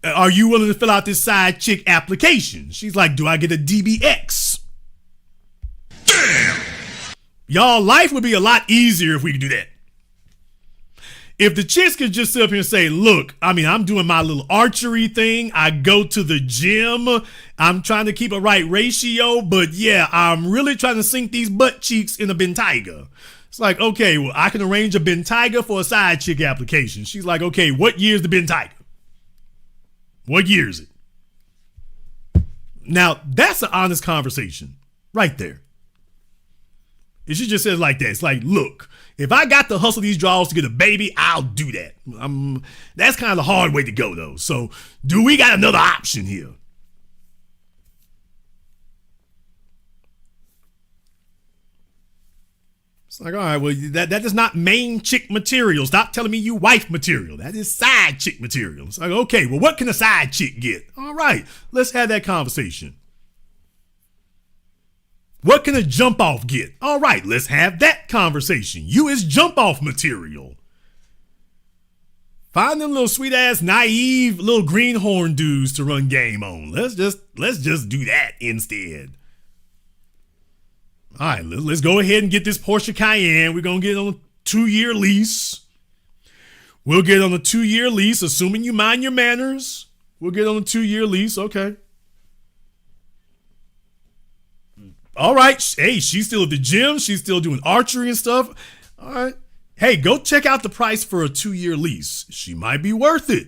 Are you willing to fill out this side chick application? She's like, do I get a DBX? Damn! Y'all, life would be a lot easier if we could do that. If the chicks could just sit up here and say, look, I'm doing my little archery thing. I go to the gym. I'm trying to keep a right ratio. But yeah, I'm really trying to sink these butt cheeks in a Bentayga. It's like, okay, well, I can arrange a Bentayga for a side chick application. She's like, okay, what year is the Bentayga? What year is it? Now, that's an honest conversation right there. If she just says like that, it's like, look, if I got to hustle these draws to get a baby, I'll do that. That's kind of the hard way to go, though. So do we got another option here? It's like, all right, well, that is not main chick material. Stop telling me you wife material. That is side chick material. It's like, okay, well, what can a side chick get? All right, let's have that conversation. What can a jump off get? All right, let's have that conversation. You is jump off material. Find them little sweet ass naive little greenhorn dudes to run game on. Let's just do that instead. All right, let's go ahead and get this Porsche Cayenne. We're going to get on a 2-year lease. We'll get on a 2-year lease, assuming you mind your manners. We'll get on a 2-year lease. Okay. All right. Hey, she's still at the gym. She's still doing archery and stuff. All right. Hey, go check out the price for a 2-year lease. She might be worth it.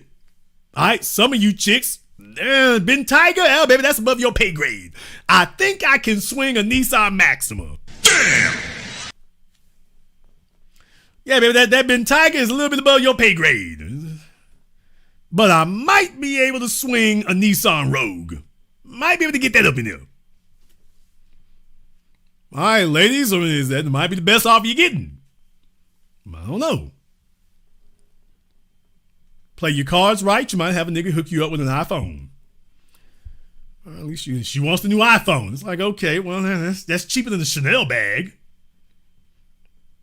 All right. Some of you chicks, Ben Tiger, hell, baby, that's above your pay grade. I think I can swing a Nissan Maxima. Damn. Yeah, baby, that Ben Tiger is a little bit above your pay grade. But I might be able to swing a Nissan Rogue. Might be able to get that up in there. All right, ladies, that might be the best offer you're getting. I don't know. Play your cards right, you might have a nigga hook you up with an iPhone. Or at least she wants the new iPhone. It's like, okay, well, that's cheaper than the Chanel bag.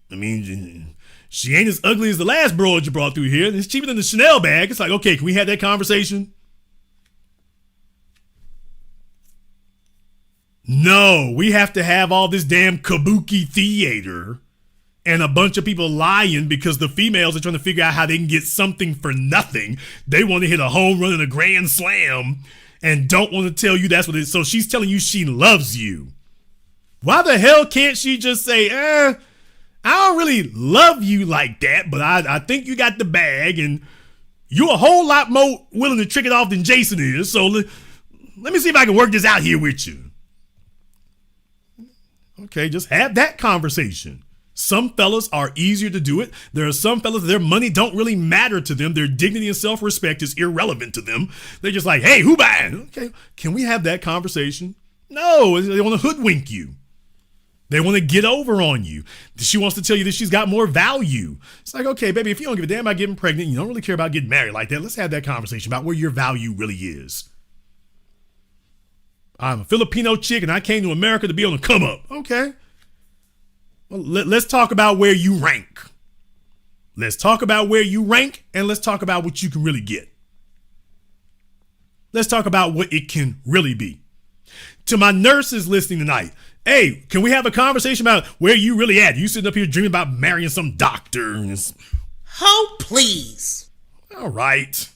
I mean, she ain't as ugly as the last broad you brought through here. It's cheaper than the Chanel bag. It's like, okay, can we have that conversation? No, we have to have all this damn kabuki theater and a bunch of people lying because the females are trying to figure out how they can get something for nothing. They want to hit a home run and a grand slam and don't want to tell you that's what it is. So she's telling you she loves you. Why the hell can't she just say, I don't really love you like that, but I think you got the bag and you're a whole lot more willing to trick it off than Jason is. So let me see if I can work this out here with you. Okay, just have that conversation. Some fellas are easier to do it. There are some fellas, their money don't really matter to them. Their dignity and self-respect is irrelevant to them. They're just like, hey, who buying? Okay, can we have that conversation? No, they want to hoodwink you. They want to get over on you. She wants to tell you that she's got more value. It's like, okay, baby, if you don't give a damn about getting pregnant, you don't really care about getting married like that, let's have that conversation about where your value really is. I'm a Filipino chick and I came to America to be on the come up. Okay. Well, let's talk about where you rank. Let's talk about where you rank and let's talk about what you can really get. Let's talk about what it can really be. To my nurses listening tonight, hey, can we have a conversation about where you really at? You sitting up here dreaming about marrying some doctor. Oh, please. All right.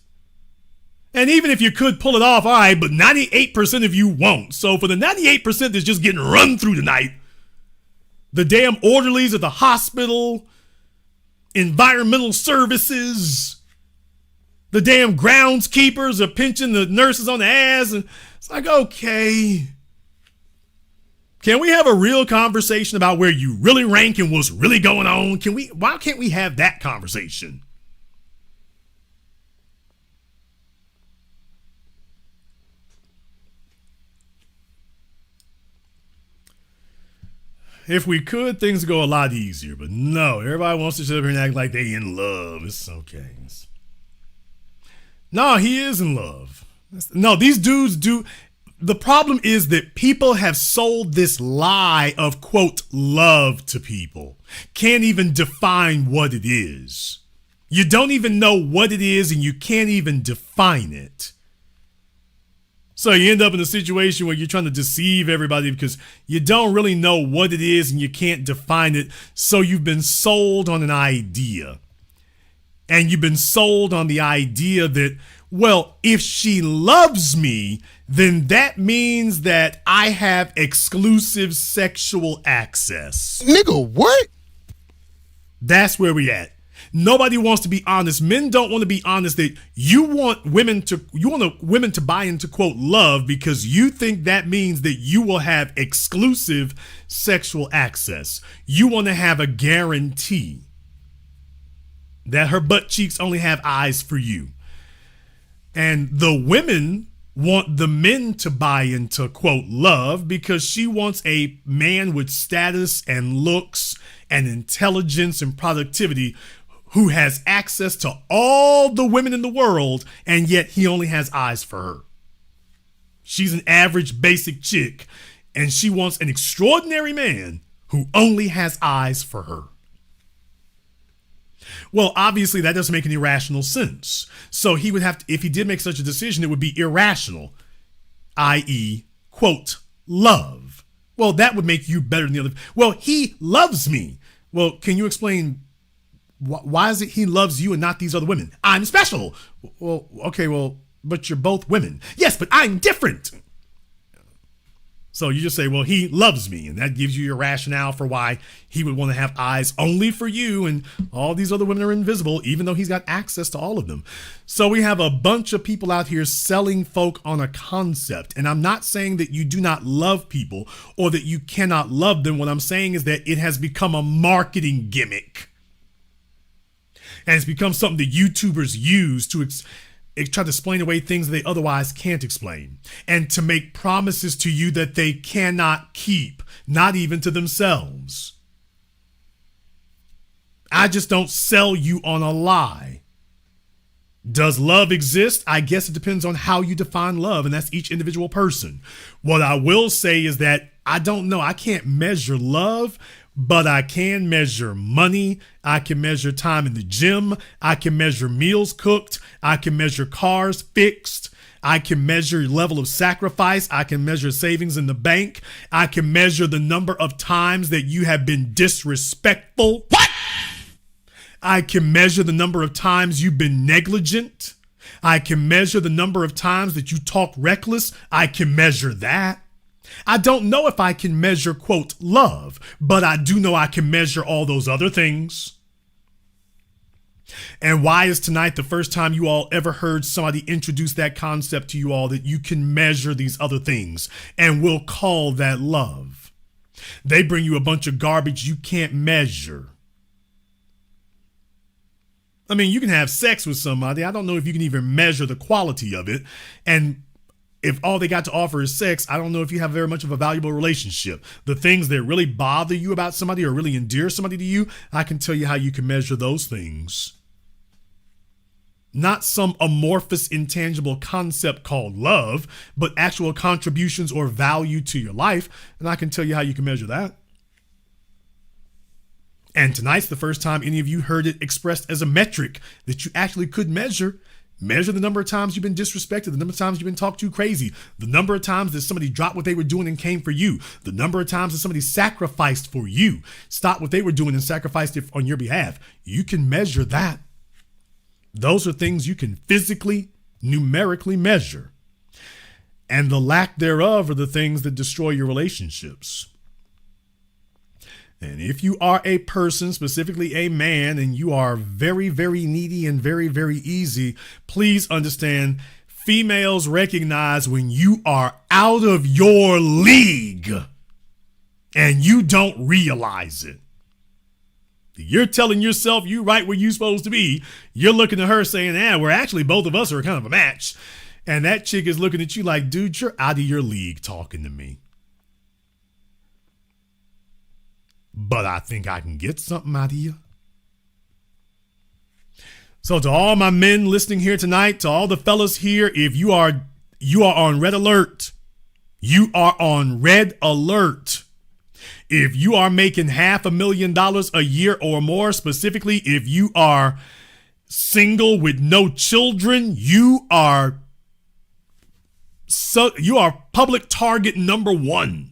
And even if you could pull it off, all right, but 98% of you won't. So for the 98% that's just getting run through tonight, the damn orderlies at the hospital, environmental services, the damn groundskeepers are pinching the nurses on the ass. And it's like, okay, can we have a real conversation about where you really rank and what's really going on? Why can't we have that conversation? If we could, things would go a lot easier. But no, everybody wants to sit up here and act like they in love. It's okay. No, he is in love. No, these dudes do. The problem is that people have sold this lie of, quote, love to people. Can't even define what it is. You don't even know what it is and you can't even define it. So you end up in a situation where you're trying to deceive everybody because you don't really know what it is and you can't define it. So you've been sold on an idea. And you've been sold on the idea that, well, if she loves me, then that means that I have exclusive sexual access. Nigga, what? That's where we at. Nobody wants to be honest. Men don't want to be honest that you want women to buy into, quote, love because you think that means that you will have exclusive sexual access. You want to have a guarantee that her butt cheeks only have eyes for you. And the women want the men to buy into, quote, love because she wants a man with status and looks and intelligence and productivity who has access to all the women in the world, and yet he only has eyes for her. She's an average basic chick, and she wants an extraordinary man who only has eyes for her. Well, obviously that doesn't make any rational sense. So he would have to, if he did make such a decision, it would be irrational, i.e., quote, love. Well, that would make you better than the other. Well, he loves me. Well, can you explain why is it he loves you and not these other women? I'm special. Well, okay, well, but you're both women. Yes, but I'm different. So you just say, well, he loves me, and that gives you your rationale for why he would want to have eyes only for you, and all these other women are invisible, even though he's got access to all of them. So we have a bunch of people out here selling folk on a concept, and I'm not saying that you do not love people or that you cannot love them. What I'm saying is that it has become a marketing gimmick, and it's become something that YouTubers use to try to explain away things they otherwise can't explain, and to make promises to you that they cannot keep, not even to themselves. I just don't sell you on a lie. Does love exist? I guess it depends on how you define love, and that's each individual person. What I will say is that I don't know. I can't measure love, but I can measure money. I can measure time in the gym. I can measure meals cooked. I can measure cars fixed. I can measure your level of sacrifice. I can measure savings in the bank. I can measure the number of times that you have been disrespectful. What? I can measure the number of times you've been negligent. I can measure the number of times that you talk reckless. I can measure that. I don't know if I can measure, quote, love, but I do know I can measure all those other things. And why is tonight the first time you all ever heard somebody introduce that concept to you all, that you can measure these other things, and we'll call that love? They bring you a bunch of garbage you can't measure. I mean, you can have sex with somebody. I don't know if you can even measure the quality of it. And if all they got to offer is sex, I don't know if you have very much of a valuable relationship. The things that really bother you about somebody or really endear somebody to you, I can tell you how you can measure those things. Not some amorphous, intangible concept called love, but actual contributions or value to your life. And I can tell you how you can measure that. And tonight's the first time any of you heard it expressed as a metric that you actually could measure. Measure the number of times you've been disrespected, the number of times you've been talked to crazy, the number of times that somebody dropped what they were doing and came for you, the number of times that somebody sacrificed for you, stopped what they were doing and sacrificed it on your behalf. You can measure that. Those are things you can physically, numerically measure. And the lack thereof are the things that destroy your relationships. And if you are a person, specifically a man, and you are very, very needy and very, very easy, please understand, females recognize when you are out of your league and you don't realize it. You're telling yourself you're right where you're supposed to be. You're looking at her saying, we're actually both of us are kind of a match. And that chick is looking at you like, dude, you're out of your league talking to me. But I think I can get something out of you. So to all my men listening here tonight, to all the fellas here, if you are on red alert. You are on red alert. If you are making $500,000 a year or more, specifically if you are single with no children, you are public target number one.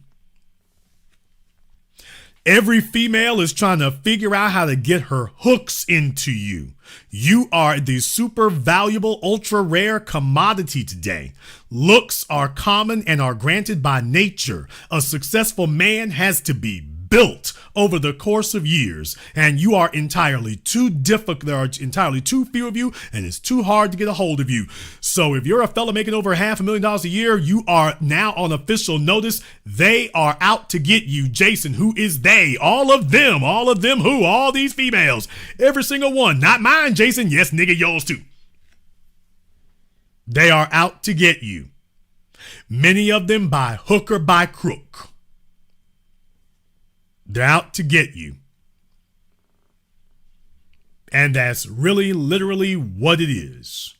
Every female is trying to figure out how to get her hooks into you. You are the super valuable, ultra rare commodity today. Looks are common and are granted by nature. A successful man has to be built over the course of years, and you are entirely too difficult. There are entirely too few of you, and it's too hard to get a hold of you. So if you're a fella making over $500,000 a year, you are now on official notice. They are out to get you. Jason, who is they? All of them who? All these females. Every single one. Not mine, Jason. Yes, nigga, yours too. They are out to get you. Many of them by hook or by crook. They're out to get you. And that's really, literally what it is.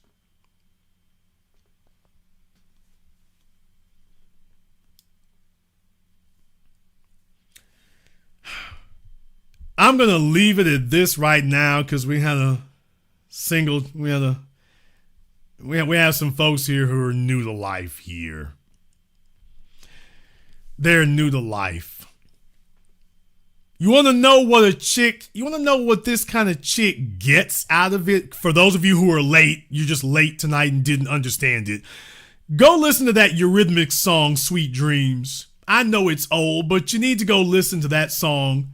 I'm going to leave it at this right now because we have some folks here who are new to life here. They're new to life. You want to know what this kind of chick gets out of it? For those of you who are late, you're just late tonight and didn't understand it. Go listen to that Eurythmics song, Sweet Dreams. I know it's old, but you need to go listen to that song.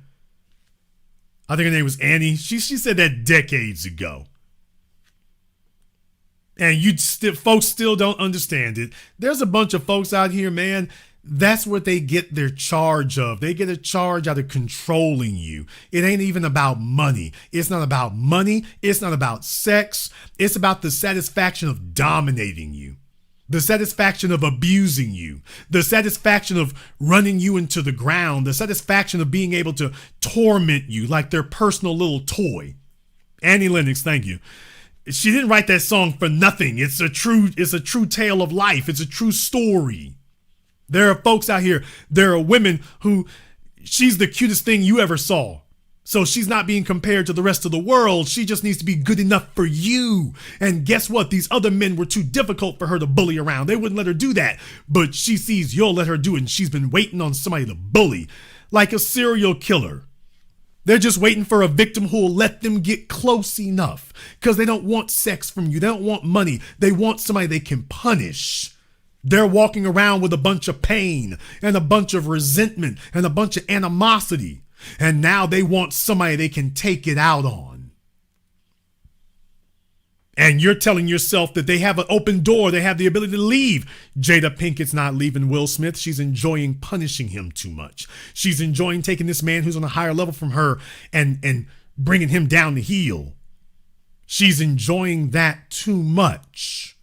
I think her name was Annie. She said that decades ago. And folks still don't understand it. There's a bunch of folks out here, man. That's what they get their charge of. They get a charge out of controlling you. It ain't even about money. It's not about money. It's not about sex. It's about the satisfaction of dominating you. The satisfaction of abusing you, the satisfaction of running you into the ground, the satisfaction of being able to torment you like their personal little toy. Annie Lennox, thank you. She didn't write that song for nothing. It's a true tale of life. It's a true story. There are folks out here, there are women who, she's the cutest thing you ever saw. So she's not being compared to the rest of the world. She just needs to be good enough for you. And guess what? These other men were too difficult for her to bully around. They wouldn't let her do that. But she sees you'll let her do it, and she's been waiting on somebody to bully. Like a serial killer. They're just waiting for a victim who will let them get close enough. Because they don't want sex from you. They don't want money. They want somebody they can punish. They're walking around with a bunch of pain and a bunch of resentment and a bunch of animosity. And now they want somebody they can take it out on. And you're telling yourself that they have an open door. They have the ability to leave. Jada Pinkett's not leaving Will Smith. She's enjoying punishing him too much. She's enjoying taking this man who's on a higher level from her and bringing him down to heel. She's enjoying that too much.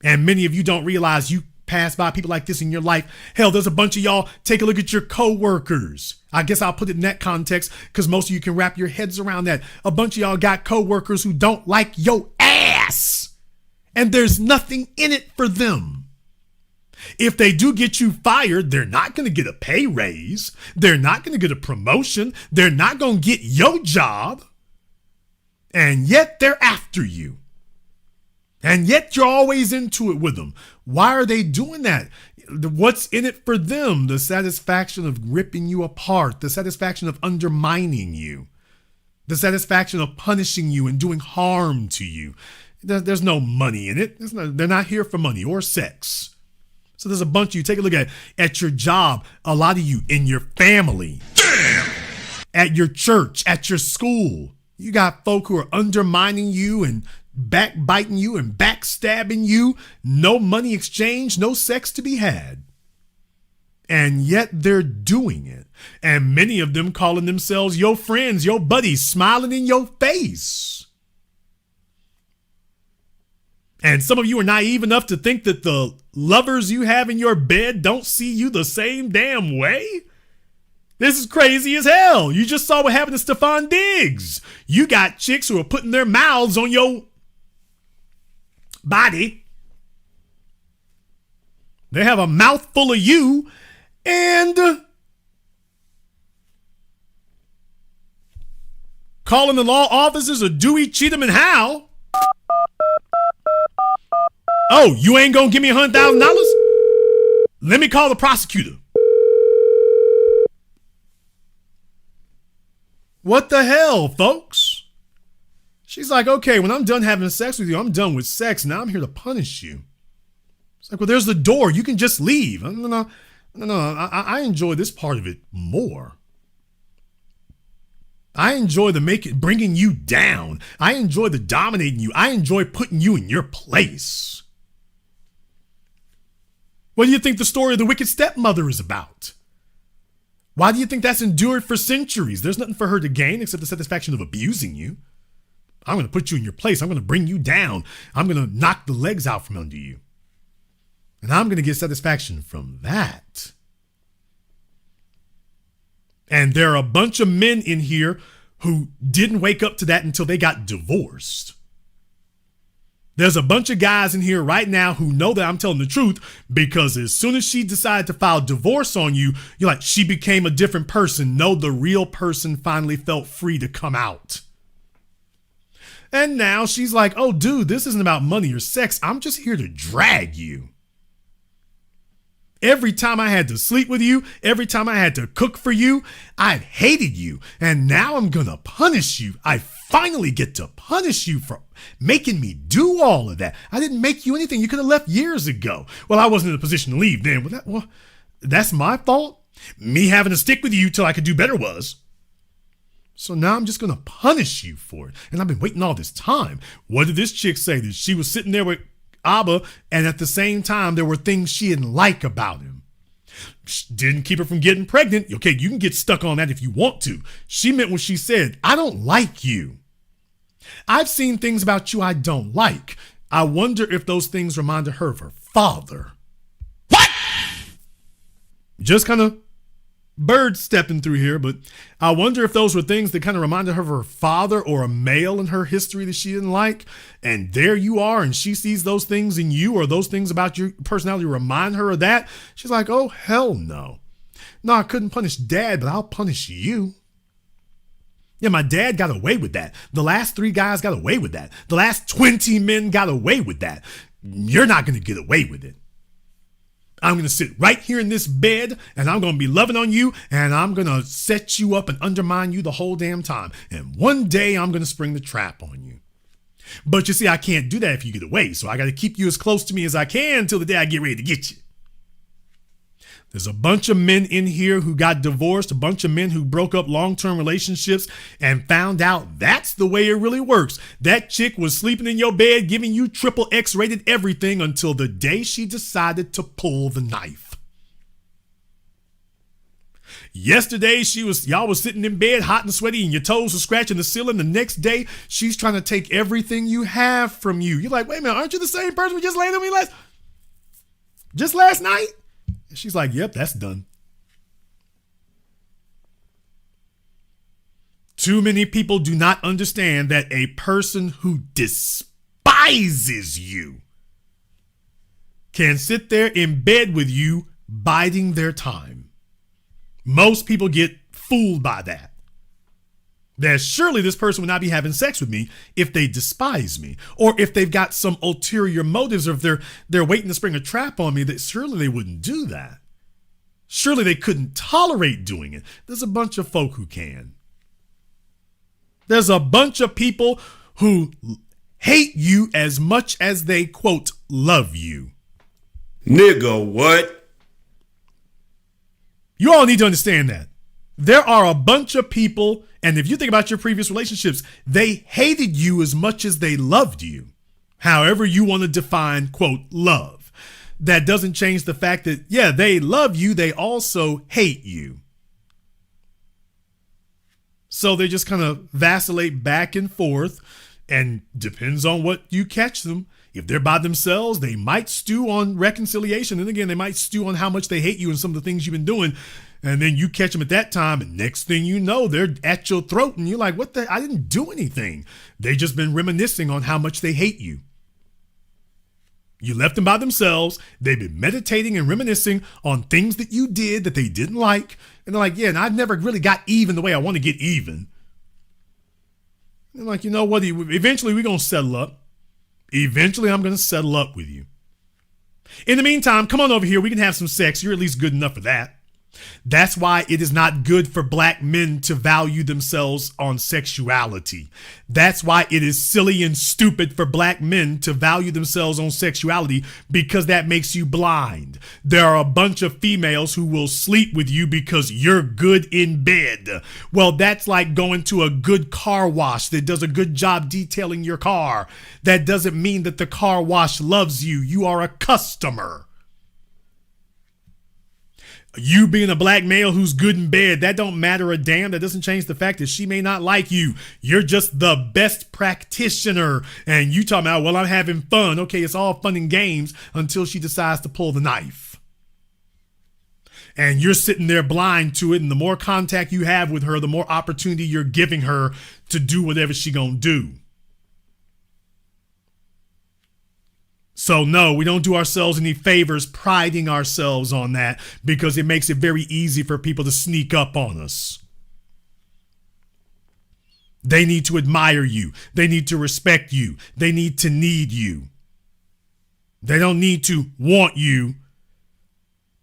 And many of you don't realize you pass by people like this in your life. Hell, there's a bunch of y'all. Take a look at your coworkers. I guess I'll put it in that context because most of you can wrap your heads around that. A bunch of y'all got coworkers who don't like your ass. And there's nothing in it for them. If they do get you fired, they're not going to get a pay raise. They're not going to get a promotion. They're not going to get your job. And yet they're after you. And yet you're always into it with them. Why are they doing that? What's in it for them? The satisfaction of ripping you apart, the satisfaction of undermining you, the satisfaction of punishing you and doing harm to you. There's no money in it. They're not here for money or sex. So there's a bunch of you. Take a look at your job, a lot of you in your family, at your church, at your school. You got folk who are undermining you and backbiting you and backstabbing you. No money exchange, no sex to be had. And yet they're doing it. And many of them calling themselves your friends, your buddies, smiling in your face. And some of you are naive enough to think that the lovers you have in your bed don't see you the same damn way. This is crazy as hell. You just saw what happened to Stephon Diggs. You got chicks who are putting their mouths on your body. They have a mouthful of you and calling the law officers of Dewey, Cheatham, and Howe. Oh, you ain't gonna give me $100,000? Let me call the prosecutor. What the hell, folks? She's like, okay, when I'm done having sex with you, I'm done with sex. Now I'm here to punish you. It's like, well, there's the door. You can just leave. No. I enjoy this part of it more. I enjoy bringing you down. I enjoy the dominating you. I enjoy putting you in your place. What do you think the story of the wicked stepmother is about? Why do you think that's endured for centuries? There's nothing for her to gain except the satisfaction of abusing you. I'm going to put you in your place. I'm going to bring you down. I'm going to knock the legs out from under you. And I'm going to get satisfaction from that. And there are a bunch of men in here who didn't wake up to that until they got divorced. There's a bunch of guys in here right now who know that I'm telling the truth, because as soon as she decided to file divorce on you, you're like, she became a different person. No, the real person finally felt free to come out. And now she's like, oh, dude, this isn't about money or sex. I'm just here to drag you. Every time I had to sleep with you, every time I had to cook for you, I hated you. And now I'm going to punish you. I finally get to punish you for making me do all of that. I didn't make you anything. You could have left years ago. Well, I wasn't in a position to leave then. Well, that's my fault. Me having to stick with you till I could do better was. So now I'm just going to punish you for it. And I've been waiting all this time. What did this chick say? That she was sitting there with Abba, and at the same time, there were things she didn't like about him. Didn't keep her from getting pregnant. Okay, you can get stuck on that if you want to. She meant what she said. I don't like you. I've seen things about you I don't like. I wonder if those things reminded her of her father. What? Just kind of bird stepping through here, but I wonder if those were things that kind of reminded her of her father or a male in her history that she didn't like. And there you are, and she sees those things in you, or those things about your personality remind her of that. She's like, oh, hell no. No, I couldn't punish dad, but I'll punish you. Yeah, my dad got away with that. The last 3 guys got away with that. The last 20 men got away with that. You're not going to get away with it. I'm going to sit right here in this bed, and I'm going to be loving on you, and I'm going to set you up and undermine you the whole damn time. And one day I'm going to spring the trap on you. But you see, I can't do that if you get away. So I got to keep you as close to me as I can until the day I get ready to get you. There's a bunch of men in here who got divorced, a bunch of men who broke up long-term relationships and found out that's the way it really works. That chick was sleeping in your bed, giving you triple X-rated everything until the day she decided to pull the knife. Yesterday, y'all was sitting in bed hot and sweaty and your toes were scratching the ceiling. The next day, she's trying to take everything you have from you. You're like, wait a minute, aren't you the same person who just laid on me last night? And she's like, yep, that's done. Too many people do not understand that a person who despises you can sit there in bed with you biding their time. Most people get fooled by that. That surely this person would not be having sex with me if they despise me, or if they've got some ulterior motives, or if they're waiting to spring a trap on me, that surely they wouldn't do that. Surely they couldn't tolerate doing it. There's a bunch of folk who can. There's a bunch of people who hate you as much as they, quote, love you. Nigga, what? You all need to understand that. There are a bunch of people, and if you think about your previous relationships, they hated you as much as they loved you. However you want to define, quote, love. That doesn't change the fact that, yeah, they love you, they also hate you. So they just kind of vacillate back and forth, and depends on what you catch them. If they're by themselves, they might stew on reconciliation. And again, they might stew on how much they hate you and some of the things you've been doing. And then you catch them at that time, and next thing you know, they're at your throat, and you're like, what the? I didn't do anything. They just been reminiscing on how much they hate you. You left them by themselves. They've been meditating and reminiscing on things that you did that they didn't like. And they're like, yeah, and I never really got even the way I want to get even. And like, you know what? Eventually we're going to settle up. Eventually I'm going to settle up with you. In the meantime, come on over here. We can have some sex. You're at least good enough for that. That's why it is not good for black men to value themselves on sexuality. That's why it is silly and stupid for black men to value themselves on sexuality, because that makes you blind. There are a bunch of females who will sleep with you because you're good in bed. Well, that's like going to a good car wash that does a good job detailing your car. That doesn't mean that the car wash loves you. You are a customer. You being a black male who's good in bed, that don't matter a damn. That doesn't change the fact that she may not like you. You're just the best practitioner. And you talking about, well, I'm having fun. Okay, it's all fun and games until she decides to pull the knife. And you're sitting there blind to it. And the more contact you have with her, the more opportunity you're giving her to do whatever she gonna do. So no, we don't do ourselves any favors priding ourselves on that, because it makes it very easy for people to sneak up on us. They need to admire you. They need to respect you. They need to need you. They don't need to want you.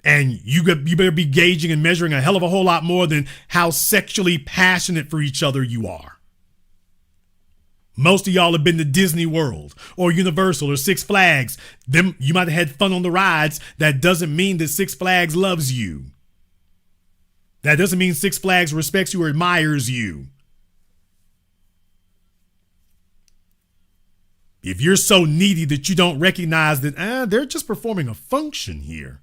And you better be gauging and measuring a hell of a whole lot more than how sexually passionate for each other you are. Most of y'all have been to Disney World or Universal or Six Flags. You might have had fun on the rides. That doesn't mean that Six Flags loves you. That doesn't mean Six Flags respects you or admires you. If you're so needy that you don't recognize that they're just performing a function here.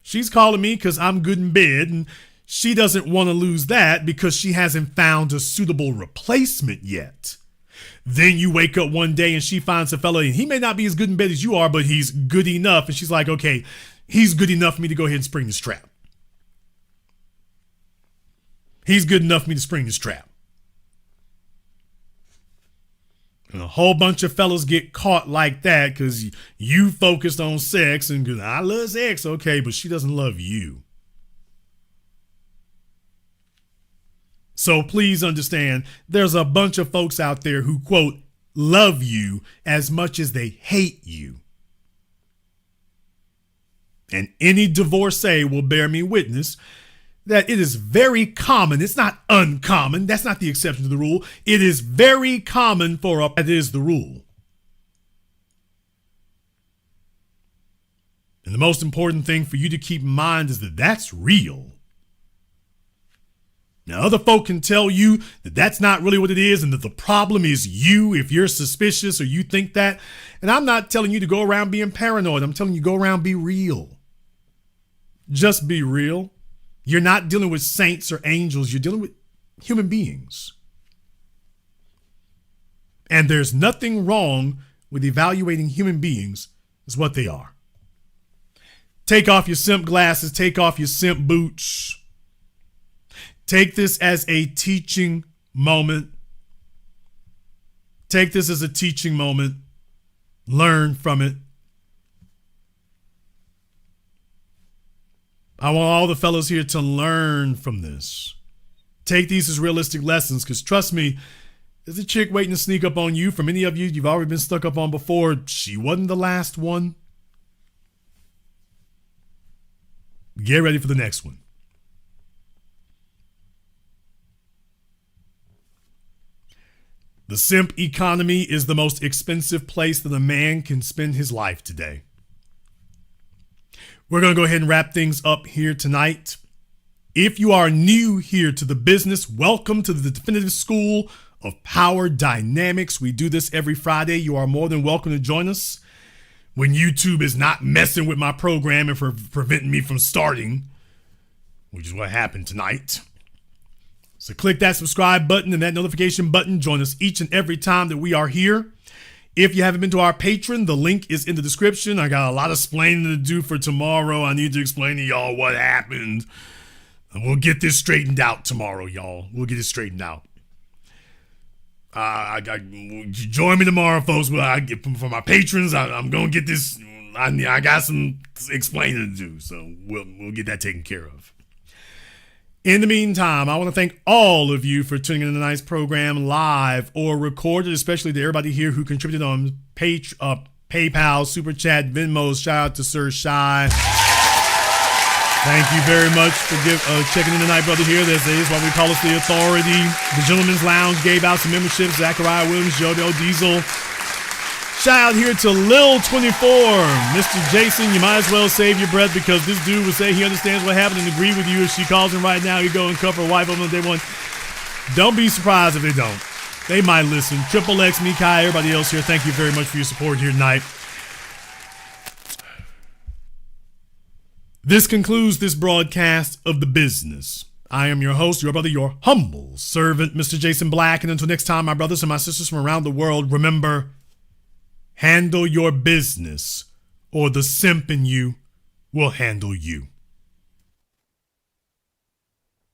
She's calling me because I'm good in bed, and she doesn't want to lose that because she hasn't found a suitable replacement yet. Then you wake up one day and she finds a fella, and he may not be as good in bed as you are, but he's good enough. And she's like, okay, he's good enough for me to go ahead and spring this trap. He's good enough for me to spring this trap. And a whole bunch of fellas get caught like that because you focused on sex, and because I love sex, okay, but she doesn't love you. So please understand, there's a bunch of folks out there who, quote, love you as much as they hate you. And any divorcee will bear me witness that it is very common. It's not uncommon. That's not the exception to the rule. It is very common that is the rule. And the most important thing for you to keep in mind is that that's real. Now, other folk can tell you that that's not really what it is and that the problem is you if you're suspicious or you think that. And I'm not telling you to go around being paranoid. I'm telling you go around be real. Just be real. You're not dealing with saints or angels. You're dealing with human beings. And there's nothing wrong with evaluating human beings as what they are. Take off your simp glasses. Take off your simp boots. Take this as a teaching moment. Take this as a teaching moment. Learn from it. I want all the fellas here to learn from this. Take these as realistic lessons, because trust me, there's a chick waiting to sneak up on you. For many of you, you've already been stuck up on before. She wasn't the last one. Get ready for the next one. The simp economy is the most expensive place that a man can spend his life today. We're going to go ahead and wrap things up here tonight. If you are new here to the business, welcome to the Definitive School of Power Dynamics. We do this every Friday. You are more than welcome to join us when YouTube is not messing with my program and for preventing me from starting, which is what happened tonight. So click that subscribe button and that notification button. Join us each and every time that we are here. If you haven't been to our Patreon, the link is in the description. I got a lot of explaining to do for tomorrow. I need to explain to y'all what happened. And we'll get this straightened out tomorrow, y'all. We'll get it straightened out. Join me tomorrow, folks. For my patrons, I'm going to get this. I got some explaining to do, so we'll get that taken care of. In the meantime, I want to thank all of you for tuning in to tonight's program live or recorded, especially to everybody here who contributed on PayPal, Super Chat, Venmo. Shout out to Sir Shy. Thank you very much for checking in tonight, brother. Here, this is why we call us the Authority. The Gentleman's Lounge gave out some memberships. Zachariah Williams, Jodo Diesel. Shout out here to Lil24. Mr. Jason, you might as well save your breath, because this dude would say he understands what happened and agree with you. If she calls him right now, you go and cuff her wife on day one. Don't be surprised if they don't. They might listen. Triple X, Mikai, everybody else here, thank you very much for your support here tonight. This concludes this broadcast of The Business. I am your host, your brother, your humble servant, Mr. Jason Black. And until next time, my brothers and my sisters from around the world, remember, handle your business, or the simp in you will handle you.